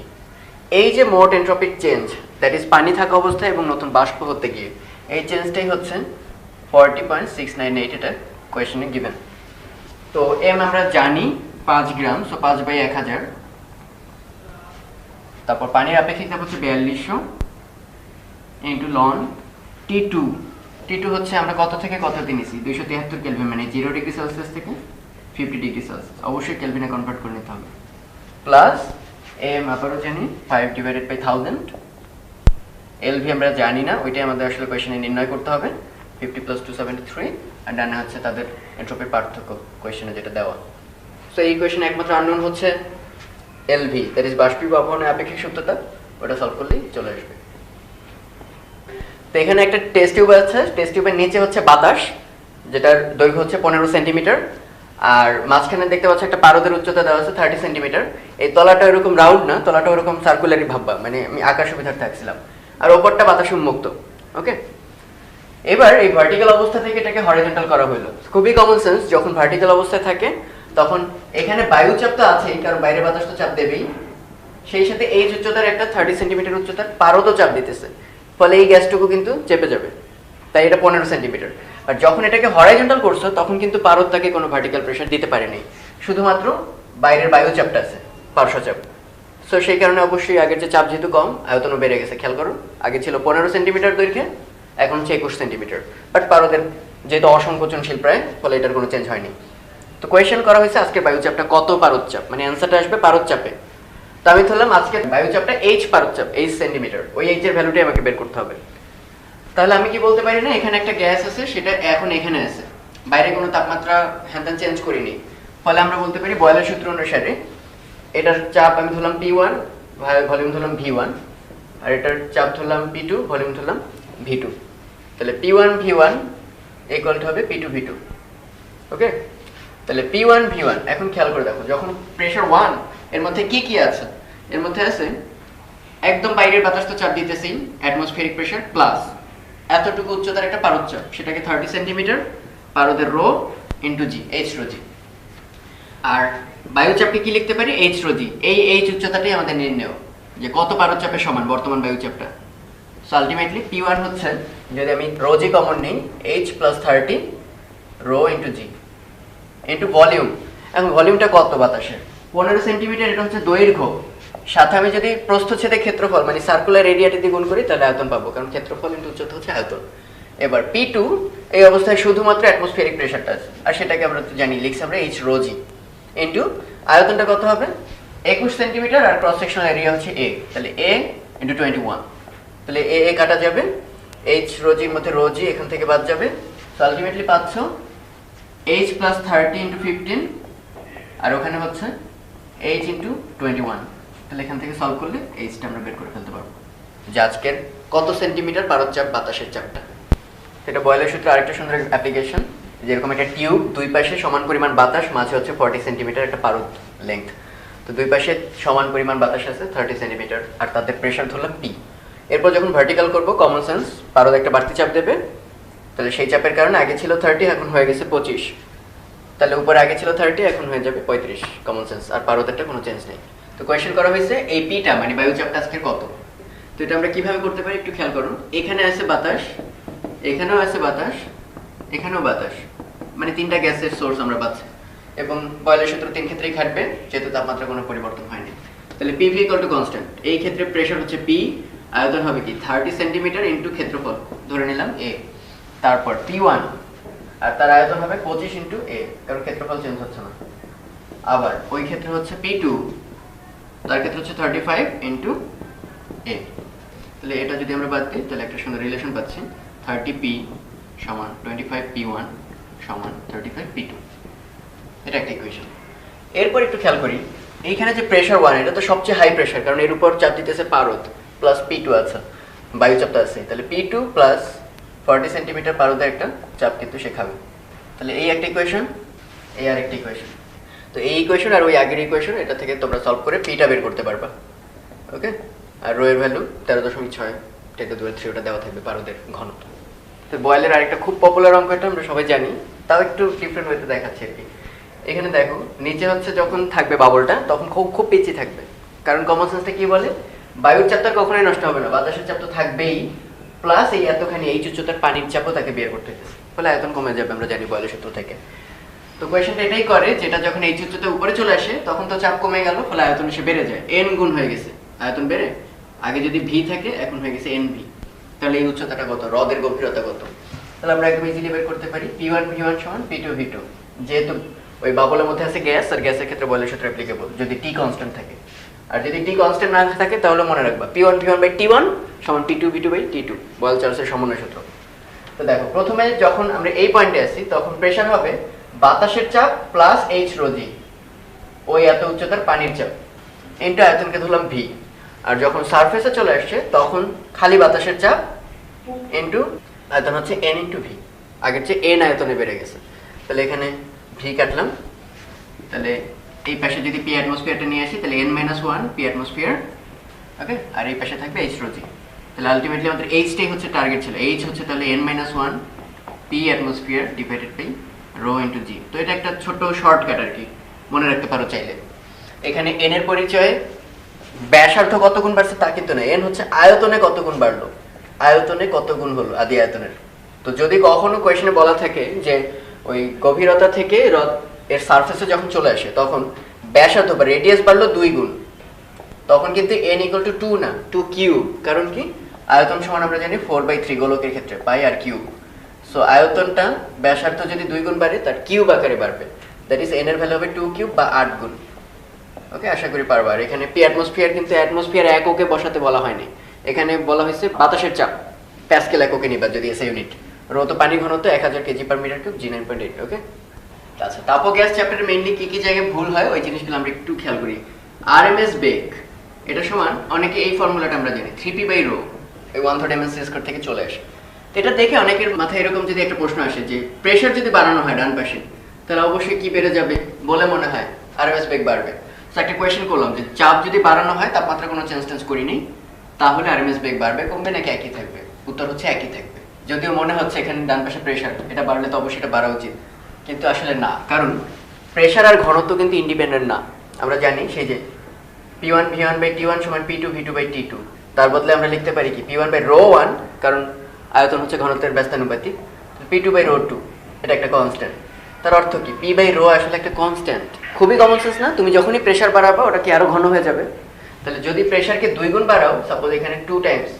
এই যে মোট এন্ট্রপিক চেঞ্জ, দ্যাট ইজ পানি থাকা অবস্থায় এবং নতুন বাষ্প হতে গিয়ে, এই চেঞ্জটাই হচ্ছে 40.698, এটা কোয়েশ্চেনে গিভেন। তো m আমরা জানি 5 গ্রাম, সো 5/1000, তারপর পানির আপেক্ষিক তাপ হচ্ছে 4200 ইনটু ln T2। T2 হচ্ছে আমরা কত থেকে কততে নিছি, 273 কেলভিন, মানে 0 ডিগ্রি সেলসিয়াস থেকে 50 ডিগ্রি সেলসিয়াস, অবশ্যই কেলভিনে কনভার্ট করে নিতে হবে, প্লাস m আবারও জানি 5/1000, LV আমরা জানি না, ওইটাই আমাদের আসলে কোয়েশ্চেনে নির্ণয় করতে হবে, 50 + 273, আর ডানে হচ্ছে তাদের এন্ট্রপির পার্থক্য কোয়েশ্চেনে যেটা দেওয়া। সো এই কোয়েশ্চেনে একমাত্র আননোন হচ্ছে LV, দ্যাট ইজ বাষ্পীভবনের আপেক্ষিক সুপ্ত তাপ, ওটা সলভ করলেই চলে আসবে। তো এখানে একটা টেস্ট টিউব আছে, টেস্ট টিউবের নিচে হচ্ছে বাতাস, যেটার দৈর্ঘ্য হচ্ছে 15 সেন্টিমিটার, আর মাঝখানে দেখতে পাচ্ছ একটা পারদের উচ্চতা দেওয়া আছে 30 সেন্টিমিটার। এই তলাটা এরকম রাউন্ড না, তলাটা এরকম সার্কুলারই ভাববা, মানে আমি আকাশ সুবিধার থাকছিলাম। আর ওপরটা বাতাস উন্মুক্ত। ওকে, এবার এই ভার্টিক্যাল অবস্থা থেকে এটাকে হরিজন্টাল করা হলো। খুবই কমন সেন্স, যখন ভার্টিক্যাল অবস্থায় থাকে তখন এখানে বায়ু চাপ তো আছেই, কারণ বাইরে বাতাস তো চাপ দেবেই, সেই সাথে এই উচ্চতার একটা 30 সেন্টিমিটার উচ্চতার পারদও চাপ দিতেছে, ফলে এই গ্যাসটুকু কিন্তু চেপে যাবে, তাই এটা 15 সেন্টিমিটার। আর যখন এটাকে হরাইজন্টাল করছো তখন কিন্তু পারদ তাকে কোনো ভার্টিক্যাল প্রেশার দিতে পারেনি, শুধুমাত্র বাইরের বায়ু চাপটা আছে, পার্শ্বচাপ। সো সেই কারণে অবশ্যই আগের যে চাপ যেহেতু কম, আয়তনও বেড়ে গেছে। খেয়াল করো, আগে ছিল 15 সেন্টিমিটার দৈর্ঘ্যে, এখন হচ্ছে 21 সেন্টিমিটার। বাট পারদের যেহেতু অসংকোচনশীল প্রায়, ফলে এটার কোনো চেঞ্জ হয়নি। তো কোয়েশ্চেন করা হয়েছে আজকের বায়ুচাপটা কত পারদ চাপ, মানে অ্যান্সারটা আসবে পারদ চাপে। তো আমি ধরলাম আজকে বায়ুচাপটা এইচ পারদ চাপ, এইচ সেন্টিমিটার, ওই এইচ এর ভ্যালুটাই আমাকে বের করতে হবে। তাহলে আমি কি বলতে পারি না, এখানে একটা গ্যাস আছে, সেটা এখন এখানে আছে, বাইরে কোনো তাপমাত্রা হ্যান চেঞ্জ করিনি, ফলে আমরা বলতে পারি বয়লের সূত্র অনুসারে এটার চাপ আমি ধরলাম P1, ভলিউম ধরলাম V1, আর এটার চাপ ধরলাম P2, ভলিউম ধরলাম V2। তাহলে P1 V1 ইকুয়াল টু হবে P2 V2। ওকে, তাহলে P1 V1। এখন খেয়াল করে দেখো, যখন প্রেসার 1, এর মধ্যে কি কি আছে? এর মধ্যে আছে একদম বাইরের বাতাস তো চাপ দিতেছি, অ্যাটমসফিয়ারিক প্রেসার প্লাস এতটুকু উচ্চতার একটা পারদ চাপ, সেটাকে 30 সেন্টিমিটার, পারদের রো ইন্টু জি, এইচ রো জি। আর বায়ুচাপকে কি লিখতে পারি? এইচ রো জি। এই এইচ উচ্চতাটাই আমাদের নির্ণয়, যে কত পারদ চাপের সমান বর্তমান বায়ুচাপটা। সো আলটিমেটলি P1 হচ্ছে, যদি আমি রো জি কমন নিই, এইচ প্লাস 30 রো ইন্টু জি ইন্টু ভলিউম। এখন ভলিউমটা কত বাতাসের? 15 সেন্টিমিটার, এটা হচ্ছে দৈর্ঘ্য। সাথে আমি যদি প্রস্থচ্ছেদে ক্ষেত্রফল মানে সার্কুলার এরিয়াটি দিয়ে গুণ করি, তাহলে আয়তন পাবো, কারণ ক্ষেত্রফল ইন্টু উচ্চতা হচ্ছে আয়তন। এবার P2 এই অবস্থায় শুধুমাত্র অ্যাটমসফিয়ারিক প্রেসারটা আছে, আর সেটাকে আমরা জানি, লিখছি আমরা এইচ রো জি ইন্টু আয়তনটা কত হবে? 21 সেন্টিমিটার, আর ক্রস সেকশনাল এরিয়া হচ্ছে A, তাহলে A ইন্টু 21। তাহলে এ কাটা যাবে, এইচ রো জির মধ্যে রো জি এখান থেকে বাদ যাবে। তো আলটিমেটলি পাচ্ছ এইচ প্লাস 30 ইন্টু 15, আর ওখানে হচ্ছে এইচ ইন্টু 21। তাহলে এখান থেকে সলভ করলে এইচটা আমরা বের করে ফেলতে পারবো, যে আজকের কত সেন্টিমিটার পারদ চাপ, বাতাসের চাপটা। এটা বয়লের সূত্রে আরেকটা সুন্দর অ্যাপ্লিকেশন, যেরকম একটা টিউব, দুই পাশে সমান পরিমাণ বাতাস, মাঝে হচ্ছে 40 সেন্টিমিটার একটা পারদ লেংথ। তো দুই পাশে সমান পরিমাণ বাতাস আছে 30 সেন্টিমিটার, আর তাদের প্রেশার ধরলাম P। এরপর যখন ভার্টিক্যাল করবো, কমন সেন্স, পারদ একটা বাড়তি চাপ দেবে, তাহলে সেই চাপের কারণে আগে ছিল 30, এখন হয়ে গেছে 25। তাহলে উপরে আগে ছিল 30, এখন হয়ে যাবে 35, কমন সেন্স। আর পারদের কোনো চেঞ্জ নেই। তো কোয়েশ্চেন করা হয়েছে এই পিটা মানে বায়ুচাপটা আজকের কত। তো এটা আমরা কিভাবে করতে পারি একটু খেয়াল করুন। এখানে আছে বাতাস, এখানেও আছে বাতাস, এখানেও বাতাস, মানে তিনটা গ্যাসের সোর্স আমরা পাচ্ছি, এবং বয়লের সূত্র তিন ক্ষেত্রেই খাটবে, যেহেতু তাপমাত্রা কোনো পরিবর্তন হয়নি। তাহলে PV ইকুয়াল টু কনস্ট্যান্ট, এই ক্ষেত্রে প্রেসার হচ্ছে P, আয়তন হবে কি 30 সেন্টিমিটার ইন্টু ক্ষেত্রফল ধরে নিলাম A, তারপর P1, আর তার আয়তন হবে 25 ইন্টু A, কারণ ক্ষেত্রফল চেঞ্জ হচ্ছে না। আবার ওই ক্ষেত্রে হচ্ছে P2, তার ক্ষেত্রে হচ্ছে 35 ইন্টু A। তাহলে এটা যদি আমরা বাদ দিই, তাহলে একটা সুন্দর রিলেশন পাচ্ছি, 30P সমান 25P1 সমান 35P2। এটা একটা ইকুয়েশন। এরপর একটু খেয়াল করি, এইখানে যে প্রেসার 1, এটা তো সবচেয়ে হাই প্রেসার, কারণ এর উপর চাপ দিতেছে পারদ, প্লাস P2 আছে, বায়ুচাপটা আছে। তাহলে P2 প্লাস 40 সেন্টিমিটার পারদের একটা চাপ কিন্তু সে খাবে। তাহলে এই একটা ইকুয়েশন, এই আর একটা ইকুয়েশন। তো এই ইকুয়েশন আর ওই আগের ইকুয়েশন, এটা থেকে তোমরা সলভ করে পিটা বের করতে পারবা। ওকে, আর রো এর ভ্যালু 13.6, 10⁻³ ওটা দেওয়া থাকবে পারদের ঘনত্ব। তো বয়েলের আরেকটা খুব পপুলার অঙ্ক, এটা আমরা সবাই জানি, তাও একটু ডিফারেন্ট ওয়েতে দেখাচ্ছি আর কি। এখানে দেখো, নিচে হচ্ছে যখন থাকবে বাবলটা, তখন খুব খুব পিচি থাকবে, কারণ কমন সেন্সটা কি বলে, বায়ুর চাপটা কখনোই নষ্ট হবে না, বাতাসের চাপ তো থাকবেই, প্লাস এই এতখানি এই উচ্চতার পানির চাপও তাকে বের করতে হচ্ছে, ফলে আয়তন কমে যাবে, আমরা জানি বয়লের সূত্র থেকে। তো কোয়েশ্চেনটা এটাই করে, যেটা যখন এই উচ্চতা উপরে চলে আসে, তখন তো চাপ কমে গেল, ফলে আয়তন এসে বেড়ে যায়, n গুণ হয়ে গেছে আয়তন বেড়ে, আগে যদি V থাকে এখন হয়ে গেছে NV। তাহলে এই উচ্চতাটা কত, হ্রদের গভীরতা কত, তাহলে আমরা একদম ইজিলি বের করতে পারি P1 V1 সমান P2 V2। যেহেতু ওই বাবলের মধ্যে আছে গ্যাস, আর গ্যাসের ক্ষেত্রে বয়লের সূত্র অ্যাপ্লিকেবল যদি T কনস্ট্যান্ট থাকে। আর যদি T কনস্ট্যান্ট না থাকে, তাহলে মনে রাখবা P1 V1 বাই T1 সমান P2 V2 by T2, boil চার্লসের সমন্বয় সূত্র। তো দেখো, প্রথমে যখন আমরা এই পয়েন্টে আসি, তখন প্রেসার হবে বাতাসের চাপ প্লাস এইচ রো জি, ওই এত উচ্চতার পানির চাপ, ইনটু আয়তনকে ধরলাম V। আর যখন সারফেসে চলে আসছে, তখন খালি বাতাসের চাপ ইনটু আয়তন হচ্ছে N ইনটু V, আগের চেয়ে N আয়তনে বেড়ে গেছে। তাহলে এখানে ভি কাটলাম, তাহলে এই পাশে যদি পি অ্যাটমসফিয়ারটা নিয়ে আসি তাহলে n-1 পি অ্যাটমসফিয়ার, ওকে, আর এই পাশে থাকবে h rho g। তাহলে আলটিমেটলি আমাদের এইচটাই হচ্ছে টার্গেট ছিল, এইচ হচ্ছে তাহলে n-1 P atmosphere divided by rho into G. তো এটা একটা ছোট শর্টকাট আর কি, মনে রাখতে পারো চাইলে। এখানে এন এর পরিচয়ে ব্যাসার্ধ কত গুণ বাড়ছে তা কিন্তু না, এন হচ্ছে আয়তনে কত গুণ বাড়লো, আয়তনে কত গুণ হলো আদি আয়তনের। তো যদি কখনো কোয়েশনে বলা থাকে যে ওই গভীরতা থেকে এর সারফেসে যখন চলে আসে তখন ব্যাসার্ধ বা রেডিয়াস বাড়লো 2 গুণ, তখন কিন্তু n ইকুয়াল টু 2 না 2 কিউব। কারণ কি, আয়তন সমান আমরা জানি 4/3 গোলকের ক্ষেত্রে পাই আর কিউব। সো আয়তনটা ব্যাসার্ধ যদি 2 গুণ বাড়ে তার কিউব আকারে বাড়বে, দ্যাট ইজ n এর ভ্যালু হবে 2 কিউব বা 8 গুণ। ওকে, আশা করি পারবো। আর এখানে পি অ্যাটমসফিয়ার কিন্তু অ্যাটমসফিয়ার এককে বসাতে বলা হয়নি, এখানে বলা হয়েছে বাতাসের চাপ প্যাসকেল এককে নিবা যদি এসআই ইউনিট। রো তো পানি ঘনত্ব 1000 কেজি পার মিটার কিউব, জি 9.8। ওকে, আচ্ছা, তাপ গ্যাস চ্যাপ্টারে মেইনলি কি কি জায়গায় ভুল হয় ওই জিনিসগুলো আমরা একটু খেয়াল করি। আরএমএস বেগ এটা সমান, অনেকে এই ফর্মুলাটা আমরা জানি 3p/ρ, এই 1/3 mc² থেকে চলে আসে। তো এটা দেখে অনেকের মাথায় এরকম যদি একটা প্রশ্ন আসে যে প্রেসার যদি বাড়ানো হয় ডান পাশে তাহলে অবশ্যই কি বেড়ে যাবে বলে মনে হয়, আরএমএস বেগ বাড়বে। তো একটা কোয়েশ্চেন করলাম যে চাপ যদি বাড়ানো হয়, তাপমাত্রা কোনো চেঞ্জ করিনি, তাহলে আরএমএস বেগ বাড়বে কমবে নাকি একই থাকবে? উত্তর হচ্ছে একই থাকবে। যদিও মনে হচ্ছে এখানে ডান পাশে প্রেসার, এটা বাড়লে তো অবশ্যই এটা বাড়া উচিত, কিন্তু আসলে না, কারণ প্রেসার আর ঘনত্ব কিন্তু ইন্ডিপেন্ডেন্ট না। আমরা জানি সেই যে P1 V1/T1 সমান P2 V2/T2, তার বদলে আমরা লিখতে পারি কি P1/ρ1, কারণ আয়তন হচ্ছে ঘনত্বের ব্যস্তানুপাতিক, P2/ρ2 এটা একটা কনস্ট্যান্ট। তার অর্থ কি P/ρ আসলে একটা কনস্ট্যান্ট। খুবই কমন সেন্স না? তুমি যখনই প্রেসার বাড়াবা ওটা কি আরো ঘন হয়ে যাবে। তাহলে যদি প্রেসারকে 2 গুণ বাড়াও, সাপোজ এখানে 2 টাইমস,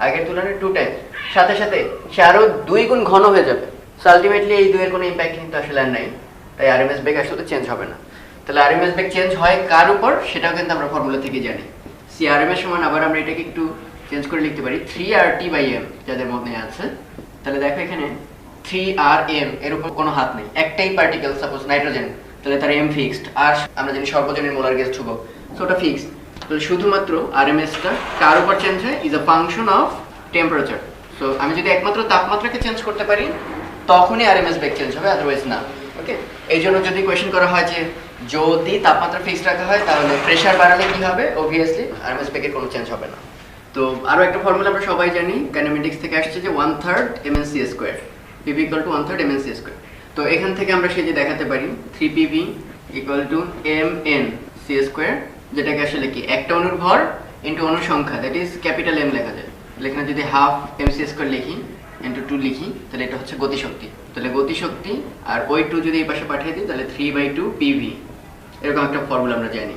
আগের তুলনায় 2 টাইমস, সাথে সাথে সে আরো 2 গুণ ঘন হয়ে যাবে। সো আলটিমেটলি এই 2 এর কোনো ইম্প্যাক্ট কিন্তু আসলে আর নাই, তাই আরএমএস বেগ আসলে চেঞ্জ হবে না। তাহলে আরএমএস বেগ চেঞ্জ হয় কার উপর সেটাও কিন্তু আমরা ফর্মুলা থেকে জানি। সিআরএমএস সমান, আবার আমরা এটাকে একটু চেঞ্জ করে লিখতে পারি 3RT/m, যাদের মনে আছে। তাহলে দেখো এখানে 3Rm এর উপর কোনো হাত নেই, একটাই পার্টিকেল সাপোজ নাইট্রোজেন, তাহলে তার m ফিক্সড, আর আমরা জানি সর্বজনীন মোলার গ্যাস ধ্রুবক, সো ওটা ফিক্সড। তাহলে শুধুমাত্র আরএমএসটা কার উপর চেঞ্জ হয়, is a function of temperature. So আমি যদি একমাত্র তাপমাত্রাকে চেঞ্জ করতে পারি তখনই আরএমএস বেগ চেঞ্জ হবে, আদারওয়াইজ না। ওকে, এই জন্য যদি কোয়েশ্চেন করা হয় যে যদি তাপমাত্রা ফিক্সড রাখা হয় তাহলে প্রেসার বাড়ালে কি হবে, অবভিয়াসলি আরএমএস বেগের কোনো চেঞ্জ হবে না। তো আরো একটা ফর্মুলা আমরা সবাই জানি, কাইনেমেটিক্স থেকে আসছে যে 1/3 mc², PV = 1/3 mc²। তো এখান থেকে আমরা সেই যে দেখাতে পারি 3PV = mnc², যেটাকে আসলে কি একটা অনুর ভর ইনটু অনুর সংখ্যা, দ্যাট ইজ ক্যাপিটাল M লেখা যায়। এখানে যদি হাফ mc² লিখি ইনটু 2 লিখি তাহলে এটা হচ্ছে গতিশক্তি। তাহলে গতিশক্তি আর ওই 2 যদি এই পাশে পাঠিয়ে দিই তাহলে 3/2 PV, এরকম একটা ফর্মুলা আমরা জানি।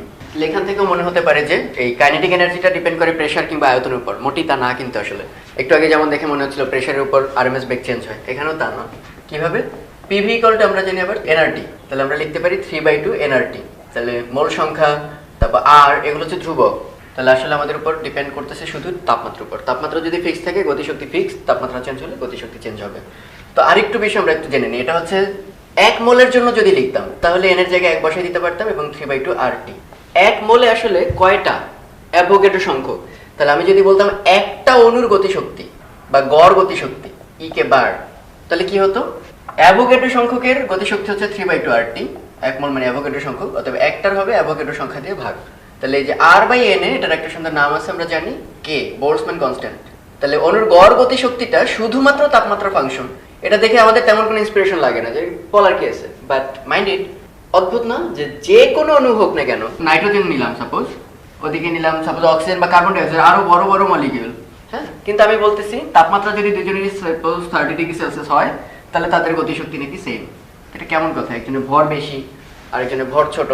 এখান থেকেও মনে হতে পারে যে এই কাইনেটিক এনার্জিটা ডিপেন্ড করে প্রেসার কিংবা আয়তনের উপর, মোটেই তা না কিন্তু আসলে। একটু আগে যেমন দেখে মনে হচ্ছিল প্রেসারের উপর আরএমএস বেগ চেঞ্জ হয়, এখানেও তা না। কিভাবে? PV = আমরা জানি আবার nRT, তাহলে আমরা লিখতে পারি 3/2 nRT। তাহলে মোল সংখ্যা তারপর আর এগুলো হচ্ছে ধ্রুবক, তাহলে আসলে আমাদের উপর ডিপেন্ড করতেছে শুধু তাপমাত্রার উপর। তাপমাত্রা যদি ফিক্স থাকে গতিশক্তি ফিক্স, তাপমাত্রা চেঞ্জ হলে গতিশক্তি চেঞ্জ হবে। তো আরেকটু বিষয় আমরা একটু জেনে নিই, এটা হচ্ছে 1 মোলের জন্য যদি লিখতাম তাহলে n এর জায়গায় 1 বসাই দিতে পারতাম এবং 3/2 RT। 1 মোলে আসলে কয়টা অ্যাভোগাড্রো সংখ্যক, তাহলে আমি যদি বলতাম একটা অণুর গতিশক্তি বা গড় গতিশক্তি E/bar বার, তাহলে কি হতো, অ্যাভোগাড্রো সংখ্যকের গতিশক্তি হচ্ছে 3/2 RT, 1 মোল মানে অ্যাভোগাড্রো সংখ্যক, অতএব একটার হবে অ্যাভোগাড্রো সংখ্যা দিয়ে ভাগ। তাহলে এই যে R/n এটার একটা সুন্দর নাম আছে আমরা জানি, K, বোল্টজম্যান কনস্ট্যান্ট। তাহলে অণুর গড় গতিশক্তিটা শুধুমাত্র তাপমাত্রা ফাংশন, এটা দেখে আমাদের তেমন কোনো ইন্সপিরেশন লাগে না যে পোলার কি আছে, বাট মাইন্ড ইট, অদ্ভুত না যে যে কোনো অণু হোক না কেন, নাইট্রোজেন নিলাম সাপোজ, ওদিকে নিলাম সাপোজ অক্সিজেন বা কার্বন ডাইঅক্সাইড, আরো বড় বড় মলিকিউল, হ্যাঁ, কিন্তু আমি বলতেছি তাপমাত্রা যদি দুজনেরই সাপোজ 30°C হয় তাহলে তাদের গতিশক্তি নাকি সেম। এটা কেমন কথা, একজনের ভর বেশি আরেকজনের ভর ছোট,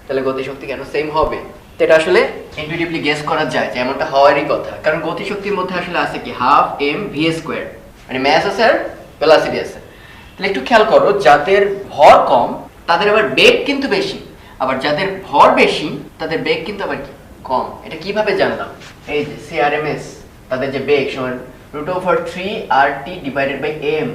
তাহলে গতিশক্তি কেন সেম হবে? তো এটা আসলে ইনটুইটিভলি গেস করা যায় যে এমনটা হওয়ারই কথা, কারণ গতিশক্তির মধ্যে আসলে আছে কি হাফ mv², মানে ম্যাস আছে আর ভেলোসিটি আছে। তাহলে একটু খেয়াল করো, যাদের ভর কম তাদের আবার বেগ কিন্তু বেশি, আবার যাদের ভর বেশি তাদের বেগ কিন্তু আবার কি কম। এটা কিভাবে জানলাম? এই যে সিআরএমএস, তাদের যে বেগ সমান √3RT/m,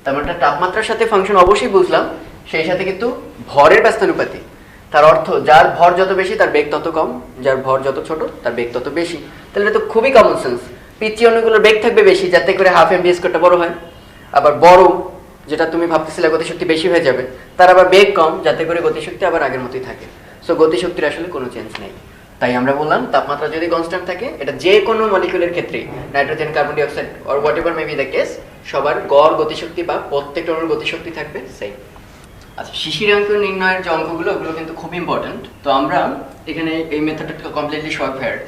তার মানে তাপমাত্রার সাথে ফাংশন অবশ্যই বুঝলাম, সেই সাথে কিন্তু ভরের ব্যস্তানুপাতিক। তার অর্থ যার ভর যত বেশি তার বেগ তত কম, যার ভর যত ছোট তার বেগ তত বেশি। তাহলে এটা তো খুবই কমন সেন্স, পিচ্ছি অণুগুলোর বেগ থাকবে বেশি যাতে করে হাফ mv² বড় হয়, আবার বড় যেটা তুমি ভাবতেছিলে গতিশক্তি বেশি হয়ে যাবে, তার আবার বেগ কম, যাতে করে গতিশক্তি আবার আগের মতোই থাকে। সো গতিশক্তির আসলে কোনো চেঞ্জ নেই। তাই আমরা বললাম তাপমাত্রা যদি কনস্ট্যান্ট থাকে, এটা যে কোনো মলিকুলের ক্ষেত্রেই, nitrogen, carbon dioxide or whatever may be the case, সবার গড় গতিশক্তি বা প্রত্যেকটা অণুর গতিশক্তি থাকবে সেম। আচ্ছা, শিশিরাঙ্ক নির্ণয়ের যে অঙ্কগুলো, ওগুলো কিন্তু খুব ইম্পর্টেন্ট। তো আমরা এখানে এই মেথডটা কমপ্লিটলি শর্ট হেয়ার্ড,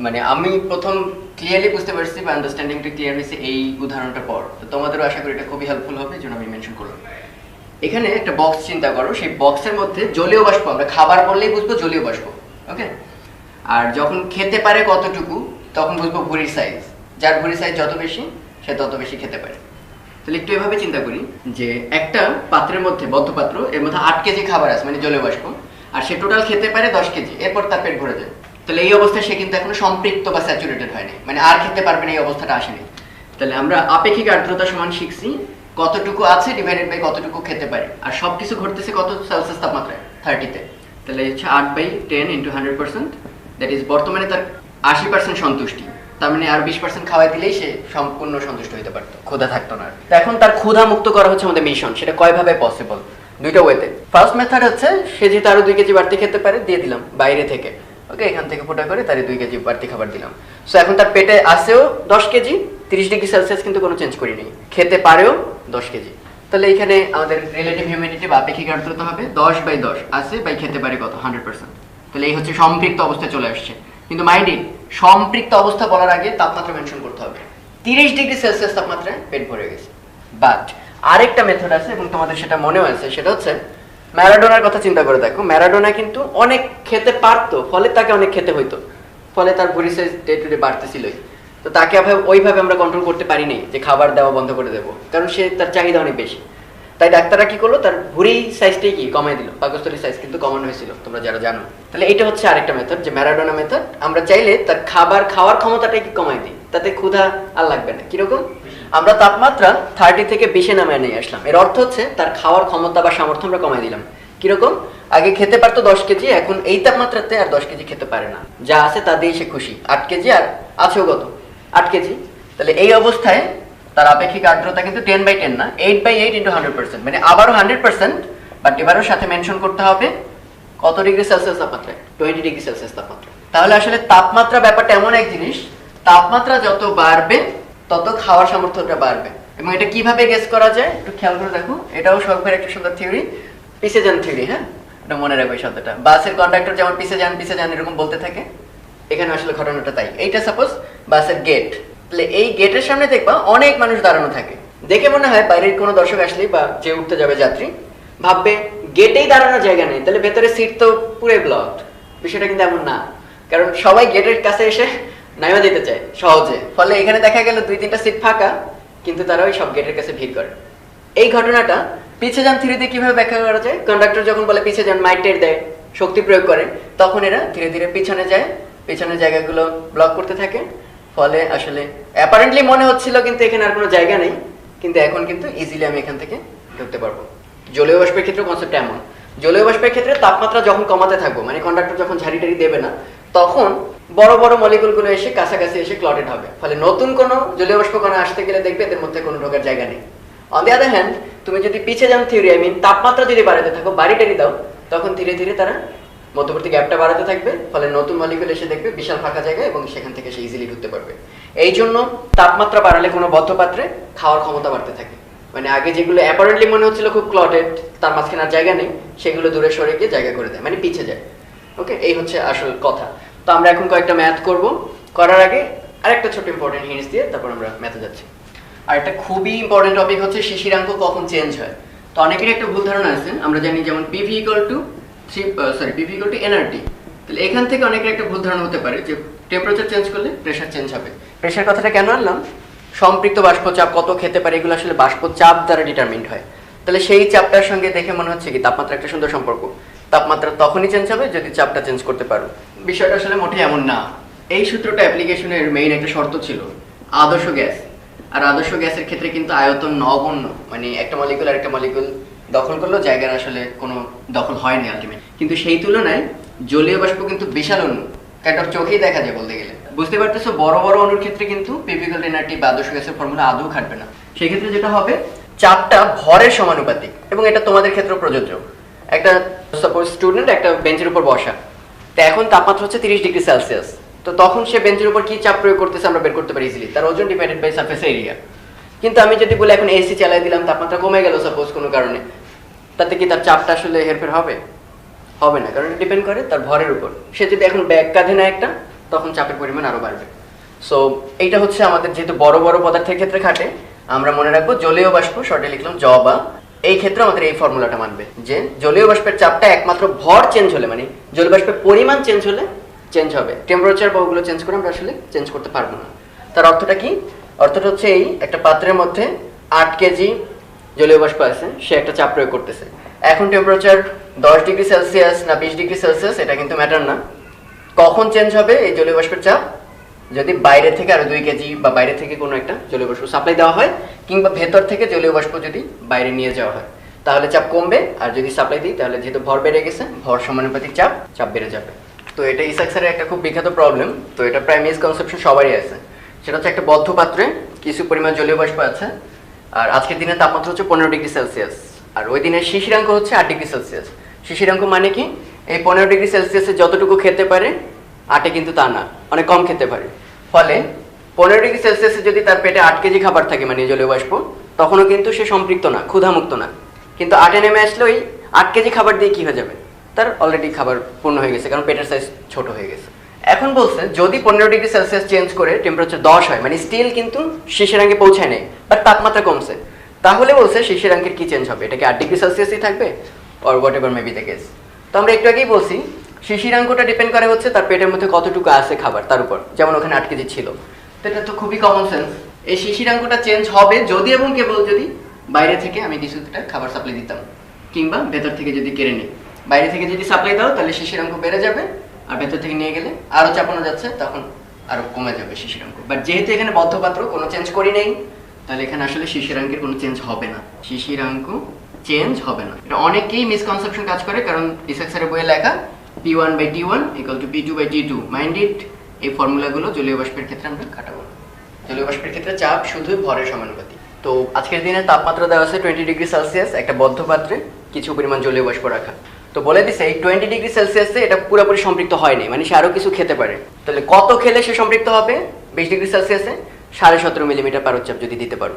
মানে আমি প্রথম ক্লিয়ারলি বুঝতে পারছি বা আন্ডারস্ট্যান্ডিংটা ক্লিয়ার হয়েছে এই উদাহরণটা পর। তো তোমাদেরও আশা করি এটা খুবই হেল্পফুল হবে, যেন আমি মেনশন করলাম। এখানে একটা বক্স চিন্তা করো, সেই বক্সের মধ্যে জলীয় বাষ্প, আমরা খাবার বললেই বুঝবো জলীয় বাষ্প, ওকে। আর যখন খেতে পারে কতটুকু, তখন বুঝবো ভুঁড়ির সাইজ। যার ভুঁড়ির সাইজ যত বেশি, সে তত বেশি খেতে পারে। তাহলে একটু এভাবে চিন্তা করি যে একটা পাত্রের মধ্যে, বদ্ধ পাত্র, এর মধ্যে 8 কেজি খাবার আছে, মানে জলীয় বাষ্প, আর সে টোটাল খেতে পারে 10 কেজি, এরপর তার পেট ভরে যায়। তাহলে এই অবস্থায় সে কিন্তু এখনো সম্পৃক্ত বা স্যাচুরেটেড হয়নি, মানে আর খেতে পারবে না, এই অবস্থাটা আসেনি। তাহলে আমরা আপেক্ষিক আর্দ্রতা সমান শিখছি কতটুকু আছে ডিভাইডেড বাই কতটুকু খেতে পারে, আর সবকিছু ঘটতেছে কত সেলসিয়াস তাপমাত্রায়, 30-তে। তাহলে হচ্ছে 8/10 × 100%, দ্যাট ইজ বর্তমানে তার 80% সন্তুষ্টি। তার মানে আর 20% খাওয়াই দিলেই সে সম্পূর্ণ সন্তুষ্ট হতে পারতো, ক্ষুধা থাকতো না। তো এখন তার ক্ষুধা মুক্ত করা হচ্ছে আমাদের মিশন। সেটা কয়ভাবে পসিবল? দুইটা ওয়েতে। ফার্স্ট মেথড হচ্ছে, সে যেহেতু আরো 2 কেজি বাড়তি খেতে পারে, দিয়ে দিলাম বাইরে থেকে, ওকে, এখান থেকে ফোটা করে তার 2 কেজি বাড়তি খাবার দিলাম। সো এখন তার পেটে আসেও 10 কেজি, 30 ডিগ্রি সেলসিয়াস কিন্তু কোনো চেঞ্জ করিনি, খেতে পারেও 10 কেজি। তাহলে এখানে আমাদের রিলেটিভ হিউমিডিটি বা আপেক্ষিক আর্দ্রতা হবে 10/10, আছে বাই খেতে পারে কত, 100%। তাহলে এই হচ্ছে সম্পৃক্ত অবস্থায় চলে আসছে। কিন্তু মাইন্ড ইট, সম্পৃক্ত অবস্থা বলার আগে তাপমাত্রা মেনশন করতে হবে। 30 ডিগ্রি সেলসিয়াস তাপমাত্রায় পেট ভরে গেছে। বাট আরেকটা মেথড আছে, এবং তোমাদের সেটা মনেও আছে, সেটা হচ্ছে ম্যারাডোনার কথা চিন্তা করে দেখো। ম্যারাডোনা কিন্তু অনেক খেতে পারতো, ফলে তাকে অনেক খেতে হইতো, ফলে তার ভুঁড়ি সাইজ ডে টু ডে বাড়তেছিলই। তো তাকে ওইভাবে আমরা কন্ট্রোল করতে পারিনি যে খাবার দেওয়া বন্ধ করে দেবো, কারণ সে, তার চাহিদা অনেক বেশি। তাই ডাক্তাররা কি করলো, তার ভুঁড়ি সাইজটাই কি কমাই দিল, পাকস্থলীর সাইজ কিন্তু কমানো হয়েছিল, তোমরা যারা জানো। তাহলে এটা হচ্ছে আরেকটা মেথড, যে ম্যারাডোনা মেথড। আমরা চাইলে তার খাওয়ার ক্ষমতাটাই কি কমাই দিই, তাতে ক্ষুধা আর লাগবে না। কিরকম? আমরা তাপমাত্রা 30 থেকে 20-এ নামিয়ে নিয়ে আসলাম। এর অর্থ হচ্ছে তার খাওয়ার ক্ষমতা বা সামর্থ্য আমরা কমাই দিলাম। কিরকম? আগে খেতে পারতো 10 কেজি, এখন এই তাপমাত্রাতে আর 10 কেজি খেতে পারে না, যা আছে তা দিয়ে সে খুশি। 8 কেজি, আর আছেও কত, 8 কেজি। তাহলে এই অবস্থায় তার আপেক্ষিক আর্দ্রতা কিন্তু 10/10 না, 8/8 × 100%, মানে আবারও 100%, বাট এবারও সাথে মেনশন করতে হবে কত ডিগ্রি সেলসিয়াস তাপমাত্রায়, 20 ডিগ্রি সেলসিয়াস তাপমাত্রা। তাহলে আসলে তাপমাত্রা ব্যাপারটা এমন এক জিনিস, তাপমাত্রা যত বাড়বে তত খাওয়ার সামর্থ্যটা বাড়বে। এবং এটা কিভাবে গেস করা যায় একটু খেয়াল করে দেখো। এটাও সরকারের একটা সুন্দর থিওরি, পিছে যান থিওরি। হ্যাঁ, এটা মনে রাখবে শব্দটা। বাসের কন্ডাক্টর যেমন পিছে যান এরকম বলতে থাকে, এখানে আসলে ঘটনাটা তাই। এইটা সাপোজ বাসের গেট, তাহলে এই গেটের সামনে দেখবা অনেক মানুষ দাঁড়ানো থাকে। দেখে মনে হয় বাইরের কোনো দর্শক আসলেই বা যে উঠতে যাবে যাত্রী ভাববে গেটেই দাঁড়ানোর জায়গা নেই, তাহলে ভেতরে সিট তো পুরো ব্লকড। বিষয়টা কিন্তু এমন না, কারণ সবাই গেটের কাছে এসে নাইমা যেতে চায় সহজে, ফলে এখানে দেখা গেল 2-3টা সিট ফাঁকা, কিন্তু তারা ওই সব গেটের কাছে ভিড় করে। এই ঘটনাটা পিছে যান থিওরিতে কিভাবে ব্যাখ্যা করা যায়? কন্ডাক্টর যখন বলে পিছে যান, মাইটের দেয়, শক্তি প্রয়োগ করে, তখন এরা ধীরে ধীরে পিছনে যায়, পিছনের জায়গাগুলো ব্লক করতে থাকে। ফলে আসলে অ্যাপারেন্টলি মনে হচ্ছিল কিন্তু এখানে আর কোনো জায়গা নেই, কিন্তু এখন কিন্তু ইজিলি আমি এখান থেকে ঢুকতে পারবো। জলীয় বাষ্পের ক্ষেত্রে কনসেপ্ট এমন। জলীয় বাষ্পের ক্ষেত্রে তাপমাত্রা যখন কমাতে থাকবো, মানে কন্ডাক্টর যখন ঝাড়ি টাড়ি দেবে না, তখন বড় বড় মলিকুলগুলো এসে কাছাকাছি এসে ক্লটেড হবে। ফলে নতুন কোনো জলীয় বাষ্প কণা আসতে গেলে দেখবে এদের মধ্যে কোনো ঢোকার জায়গা নেই। অন দি আদার হ্যান্ড, তুমি যদি পিছে যান থিওরি, তাপমাত্রা যদি বাড়াতে থাকো, বাড়ি টাড়ি দাও, তখন ধীরে ধীরে তারা মধ্যবর্তী গ্যাপটা বাড়াতে থাকবে। ফলে নতুন মলিকুল এসে দেখবে বিশাল ফাঁকা জায়গা, এবং সেখান থেকে সে ইজিলি ঢুকতে পারবে। এই জন্য তাপমাত্রা বাড়ালে কোনো বদ্ধ পাত্রে খাওয়ার ক্ষমতা বাড়তে থাকে। মানে আগে যেগুলো অ্যাপারেন্টলি মনে হচ্ছিল খুব ক্লটেড, তার মাঝখানে আর জায়গা নেই, সেগুলো দূরে সরে গিয়ে জায়গা করে দেয়, মানে পিছে যায়। ওকে, এই হচ্ছে আসল কথা। তো আমরা এখন কয়েকটা ম্যাথ করব। করার আগে আরেকটা ছোট ইম্পর্টেন্ট হিন্টস দিয়ে তারপর আমরা ম্যাথে যাচ্ছি। আর একটা খুবই ইম্পর্টেন্ট টপিক হচ্ছে শিশিরাঙ্ক কখন চেঞ্জ হয়। তো অনেকেরই একটা ভুল ধারণা আছে, আমরা জানি যেমন পিভি ইকুয়াল টু এনআরটি। তাহলে এখান থেকে অনেকের একটা ভুল ধারণা হতে পারে যে টেম্পারেচার চেঞ্জ করলে প্রেশার চেঞ্জ হবে। প্রেশার কথাটা কেন আনলাম? সম্পৃক্ত বাষ্পচাপ কত খেতে পারে, এগুলো আসলে বাষ্পচাপ দ্বারা ডিটারমিন্ড হয়। তাহলে সেই চাপটার সঙ্গে দেখে মনে হচ্ছে কি তাপমাত্রা একটা সুন্দর সম্পর্ক। তাপমাত্রা তখনই চেঞ্জ হবে যদি চাপটা চেঞ্জ করতে পারো। বিষয়টা আসলে মোটেই এমন না। এই সূত্রটা অ্যাপ্লিকেশনের মেইন একটা শর্ত ছিল আদর্শ গ্যাস। আর আদর্শ গ্যাসের ক্ষেত্রে কিন্তু আয়তন নগণ্য, মানে একটা মলিকুল আর একটা মলিকুল দখল করলেও জায়গার আসলে কোনো দখল হয়নি আলটিমেট। কিন্তু সেই তুলনায় জলীয় বাষ্প কিন্তু বিশাল অণু, কাইন্ড অফ চোখেই দেখা যায় বলতে গেলে। বুঝতে পারতেছো, বড় বড় অণুর ক্ষেত্রে কিন্তু পিভি ইকুয়াল টু এনআরটি বা আদর্শ গ্যাসের ফর্মুলা আদৌ খাটবে না। সেই ক্ষেত্রে যেটা হবে, চাপটা ভরের সমানুপাতিক, এবং এটা তোমাদের ক্ষেত্রেও প্রযোজ্য। একটা সাপোজ স্টুডেন্ট একটা বেঞ্চের উপর বসা, তো এখন তাপমাত্রা হচ্ছে 30 ডিগ্রি সেলসিয়াস, তো তখন সে বেঞ্চের উপর কি চাপ প্রয়োগ করতেছে আমরা বের করতে পারি ইজিলি, তার ওজন ডিভাইডেড বাই সারফেস এরিয়া। কিন্তু আমি যদি বলি এখন এসি চালাই দিলাম, তাপমাত্রা কমে গেল সাপোজ কোনো কারণে, তাতে কি তার চাপটা আসলে হেরফের হবে? হবে না, কারণ এটা ডিপেন্ড করে তার ভরের উপর। সে যদি এখন ব্যাগ কাঁধে নেয় একটা, তখন চাপের পরিমাণ আরো বাড়বে। সো এইটা হচ্ছে আমাদের যেহেতু বড় বড় পদার্থের ক্ষেত্রে খাটে, আমরা মনে রাখবো জলীয় বাষ্প, শর্টে লিখলাম জ বা। এই ক্ষেত্রে আমাদের এই ফর্মুলাটা মানবে যে জলীয় বাষ্পের চাপটা একমাত্র ভর চেঞ্জ হলে, মানে জলীয় বাষ্পের পরিমাণ চেঞ্জ হলে চেঞ্জ হবে, টেম্পারেচার বা ওগুলো চেঞ্জ করে আমরা আসলে চেঞ্জ করতে পারবো না। তার অর্থটা কি? অর্থটা হচ্ছে এই একটা পাত্রের মধ্যে 8 কেজি জলীয় বাষ্প আছে, সে একটা চাপ প্রয়োগ করতেছে। এখন টেম্পারেচার 10 ডিগ্রি সেলসিয়াস না 20 ডিগ্রি সেলসিয়াস এটা কিন্তু ম্যাটার না। কখন চেঞ্জ হবে এই জলীয় বাষ্পের চাপ? যদি বাইরে থেকে আরো 2 কেজি বা বাইরে থেকে কোনো একটা জলীয় বাষ্প সাপ্লাই দেওয়া হয়, কিংবা ভেতর থেকে জলীয় বাষ্প যদি বাইরে নিয়ে যাওয়া হয়, তাহলে চাপ কমবে। আর যদি সাপ্লাই দিই, তাহলে যেহেতু ভর বেড়ে গেছে, ভর সমানুপাতিক চাপ বেড়ে যাবে। তো এটা ইসাক স্যারের একটা খুব বিখ্যাত প্রবলেম। তো এটা প্রায় মিসকনসেপশন সবারই আছে। সেটা হচ্ছে একটা বদ্ধ পাত্রে কিছু পরিমাণ জলীয় বাষ্প আছে, আর আজকের দিনের তাপমাত্রা হচ্ছে 15 ডিগ্রি সেলসিয়াস, আর ওই দিনের শিশিরাঙ্ক হচ্ছে 8 ডিগ্রি সেলসিয়াস। শিশিরাঙ্ক মানে কি? এই 15 ডিগ্রি সেলসিয়াসে যতটুকু খেতে পারে 8-এ কিন্তু তা না, অনেক কম খেতে পারে। ফলে 15 ডিগ্রি সেলসিয়াসে যদি তার পেটে 8 কেজি খাবার থাকে, মানে জলীয় বাষ্প, তখনও কিন্তু সে সম্পৃক্ত না, ক্ষুধামুক্ত না। কিন্তু 8-এ নেমে আসলে ওই 8 কেজি খাবার দিয়ে কি হয়ে যাবে? তার অলরেডি খাবার পূর্ণ হয়ে গেছে, কারণ পেটের সাইজ ছোট হয়ে গেছে। এখন বলছে যদি 15 ডিগ্রি সেলসিয়াস চেঞ্জ করে টেম্পারেচার 10 হয়, মানে স্টিল কিন্তু শিশিরাঙ্কে পৌঁছায় নেই, বাট তাপমাত্রা কমছে, তাহলে বলছে শিশিরাঙ্কের কি চেঞ্জ হবে? এটা কি 8 ডিগ্রি সেলসিয়াসই থাকবে, or whatever may be the case. তো আমরা একটু আগেই বলছি শিশিরাঙ্কটা ডিপেন্ড করে হচ্ছে তার পেটের মধ্যে কতটুকু আছে খাবার তার উপর, যেমন ওখানে 8 কেজি ছিল। তো এটা তো খুবই কমন সেন্স। এই শিশিরাঙ্কটা চেঞ্জ হবে যদি এবং কেবল যদি বাইরে থেকে আমি কিছুটা খাবার সাপ্লাই দিতাম, কিংবা ভেতর থেকে যদি কেড়ে নিই। বাইরে থেকে যদি সাপ্লাই দাও তাহলে শিশিরাঙ্ক বেড়ে যাবে, আর ভেতর থেকে নিয়ে গেলে আরো চাপানো যাচ্ছে, তখন আরো কমে যাবে শিশিরাঙ্ক। বাট যেহেতু এখানে বদ্ধপাত্র কোনো চেঞ্জ করি নেই, তাহলে এখানে আসলে শিশিরাঙ্কের কোনো চেঞ্জ হবে না, শিশিরাঙ্ক চেঞ্জ হবে না। এটা অনেকেই মিসকনসেপশন কাজ করে, কারণ ইসাক স্যারের বইয়ে লেখা P1/T1 = P2/T2। মাইন্ড ইট, এই ফর্মুলাগুলো জলীয় বাষ্পের ক্ষেত্রে আমরা খাটাবো। জলীয় বাষ্পের ক্ষেত্রে চাপ শুধুই ভরের সমানুপাতিক। তো আজকের দিনে তাপমাত্রা দেওয়া আছে 20 ডিগ্রি সেলসিয়াস, একটা বদ্ধ পাত্রে কিছু পরিমাণ জলীয় বাষ্প রাখা। তো বলে দিছে এই 20 ডিগ্রি সেলসিয়াসে এটা পুরোপুরি সম্পৃক্ত হয়নি, মানে সে আরো কিছু খেতে পারে। তাহলে কত খেলে সে সম্পৃক্ত হবে? 20 ডিগ্রি সেলসিয়াসে 17.5 মিলিমিটার পারদ যদি দিতে পারো,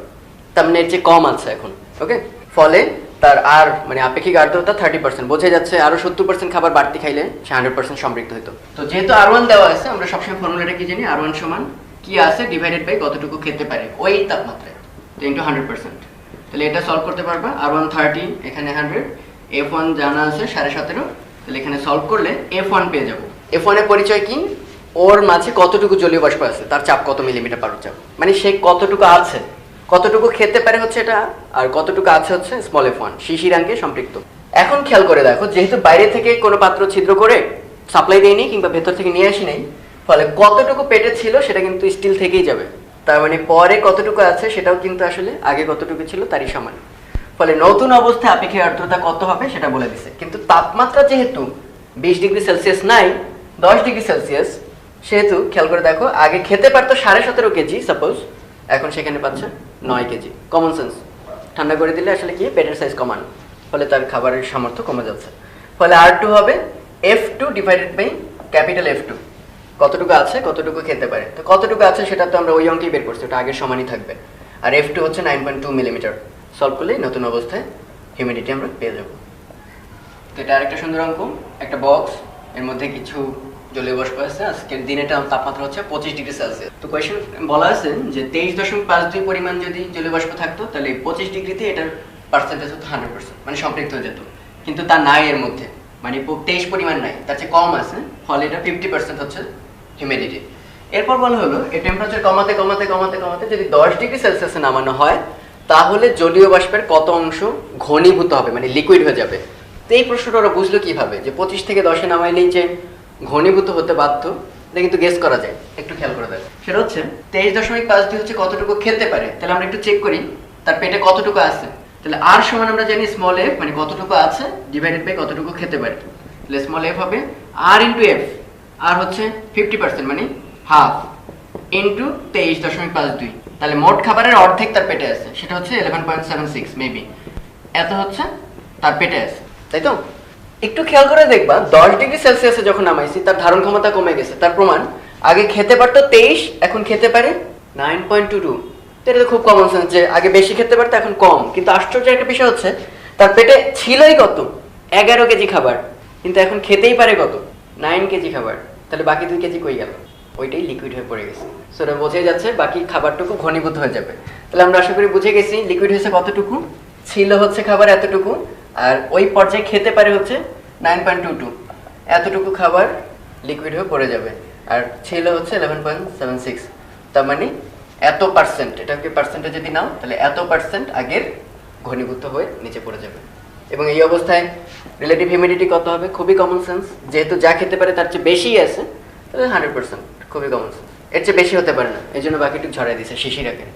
তার মানে এর চেয়ে কম আছে এখন। ওকে, ফলে তার আর মানে আপেক্ষিক আর্দ্রতা 30%, বোঝা যাচ্ছে আরো 70% খাবার বাড়তি খাইলে সে 100% সম্পৃক্ত হতো। তো যেহেতু R1 দেওয়া আছে, আমরা সবসময় ফর্মুলাটা কি জানি? R1 সমান কি আছে ডিভাইডেড বাই কতটুকু খেতে পারে ওই তাপমাত্রায়, তো ইনটু 100%। তাহলে এটা সলভ করতে পারবা। R1 30, এখানে 100, F1 জানা আছে 17.5, তাহলে এখানে সলভ করলে F1 পেয়ে যাবো। F1 এর পরিচয় কি? ওর মাঝে কতটুকু জলীয় বাষ্প আছে, তার চাপ কত মিলিমিটার পারদ চাপ, মানে সে কতটুকু আছে, কতটুকু খেতে পারে হচ্ছে এটা, আর কতটুকু আছে হচ্ছে স্মল f1, শিশিরাঙ্কে সম্পৃক্ত। এখন খেয়াল করে দেখো, যেহেতু বাইরে থেকে কোনো পাত্র ছিদ্র করে সাপ্লাই দেয়নি কিংবা ভেতর থেকে নিয়ে আসি নাই, ফলে কতটুকু পেটে ছিল সেটা কিন্তু স্টিল থেকেই যাবে। তার মানে পরে কতটুকু আছে সেটাও কিন্তু আসলে আগে কতটুকু ছিল তারই সমান। ফলে নতুন অবস্থায় আপেক্ষিক আর্দ্রতা কত হবে সেটা বলে দিছে। কিন্তু তাপমাত্রা যেহেতু 20 ডিগ্রি সেলসিয়াস নাই, 10 ডিগ্রি সেলসিয়াস, সেহেতু খেয়াল করে দেখো আগে খেতে পারতো 17.5 কেজি সাপোজ, এখন সেখানে পাচ্ছে 9 কেজি। Common sense. ঠান্ডা করে দিলে আসলে কি পেটের সাইজ কমান, ফলে তার খাবারের সামর্থ্য কমে যাচ্ছে। ফলে R2 হবে F2 divided by capital F2, কতটুকু আছে কতটুকু খেতে পারে। তো কতটুকু আছে সেটা তো আমরা ওই অঙ্কেই বের করছি, ওটা আগের সমানই থাকবে। আর F2 হচ্ছে 9.2 মিলিমিটার। সলভ করলেই নতুন অবস্থায় হিউমিডিটি আমরা পেয়ে যাব। তো এটা আরেকটা সুন্দর অঙ্ক, একটা বক্স, এর মধ্যে কিছু জলীয় বাষ্প আছে। আজকের দিনে তাপমাত্রা হচ্ছে 25 ডিগ্রি সেলসিয়াস। তো কোয়েশ্চেন বলা আছে যে 23.52 পরিমাণ যদি জলীয় বাষ্প থাকতো, তাহলে 25 ডিগ্রিতে এটার পার্সেন্টেজ হতো 100%, মানে সম্পৃক্ত হয়ে যেত। কিন্তু তা নাই এর মধ্যে, মানে 23 পরিমাণ নাই, তার চেয়ে কম আছে, ফলে এটা 50% হচ্ছে হিউমিডিটি। এরপর বলা হলো এই টেম্পারেচার কমাতে কমাতে কমাতে কমাতে যদি 10 ডিগ্রি সেলসিয়াসে নামানো হয়, তাহলে জলীয় বাষ্পের কত অংশ ঘনীভূত হবে, মানে লিকুইড হয়ে যাবে। তো এই প্রশ্নটা ওরা বুঝলো কিভাবে যে 25 থেকে 10-এ নামাইলেই যে ঘনীভূত হতে বাধ্য, এটা কিন্তু গেস করা যায়। একটু খেয়াল করে দেখো, সেটা হচ্ছে 23.52 হচ্ছে কতটুকু খেতে পারে। তাহলে আমরা একটু চেক করি তার পেটে কতটুকু আছে। তাহলে R সমান আমরা জানি স্মল f, মানে কতটুকু আছে ডিভাইডেড বাই কতটুকু খেতে পারে। তাহলে স্মল f হবে R ইন্টু f, আর হচ্ছে 50%, মানে হাফ, ইন্টু 23.52। তাহলে মোট খাবারের অর্ধেক তার পেটে আছে, সেটা হচ্ছে 11.76 মেবি, এত হচ্ছে তার পেটে আছে, তাই তো? একটু খেয়াল করে দেখবা 10 ডিগ্রি সেলসিয়াসে যখন নামাইছি তার ধারণ ক্ষমতা কমে গেছে, তার প্রমাণ আগে খেতে পারতো 23, এখন খেতে পারে 9.22। এটা তো খুব কমন সেন্স যে আগে বেশি খেতে পারতো এখন কম, কিন্তু আশ্চর্য একটা বিষয় হচ্ছে তার পেটে ছিলই কত 11 কেজি খাবার, কিন্তু এখন খেতেই পারে কত 9 কেজি খাবার। তাহলে বাকি 2 কেজি কই গেল? ওইটাই লিকুইড হয়ে পড়ে গেছে। সো এটা বোঝাই যাচ্ছে বাকি খাবারটুকু ঘনীভূত হয়ে যাবে। তাহলে আমরা আশা করি বুঝে গেছি লিকুইড হয়েছে কতটুকু, ছিল হচ্ছে খাবার এতটুকু, আর ওই পর্যায়ে খেতে পারে হচ্ছে 9.22, এতটুকু খাবার লিকুইড হয়ে পড়ে যাবে, আর ছিল হচ্ছে 11.76। তার মানে এত পার্সেন্ট, এটাকে পার্সেন্টে যদি নাও তাহলে এত পার্সেন্ট আগের ঘনীভূত হয়ে নিচে পড়ে যাবে। এবং এই অবস্থায় রিলেটিভ হিউমিডিটি কত হবে? খুবই কমন সেন্স, যেহেতু যা খেতে পারে তার চেয়ে বেশি আছে, তাহলে 100%, খুবই কমন সেন্স। এর চেয়ে বেশি হতে পারে না, এই জন্য বাকিটুকু ঝরাই দিছে শিশিরাকে।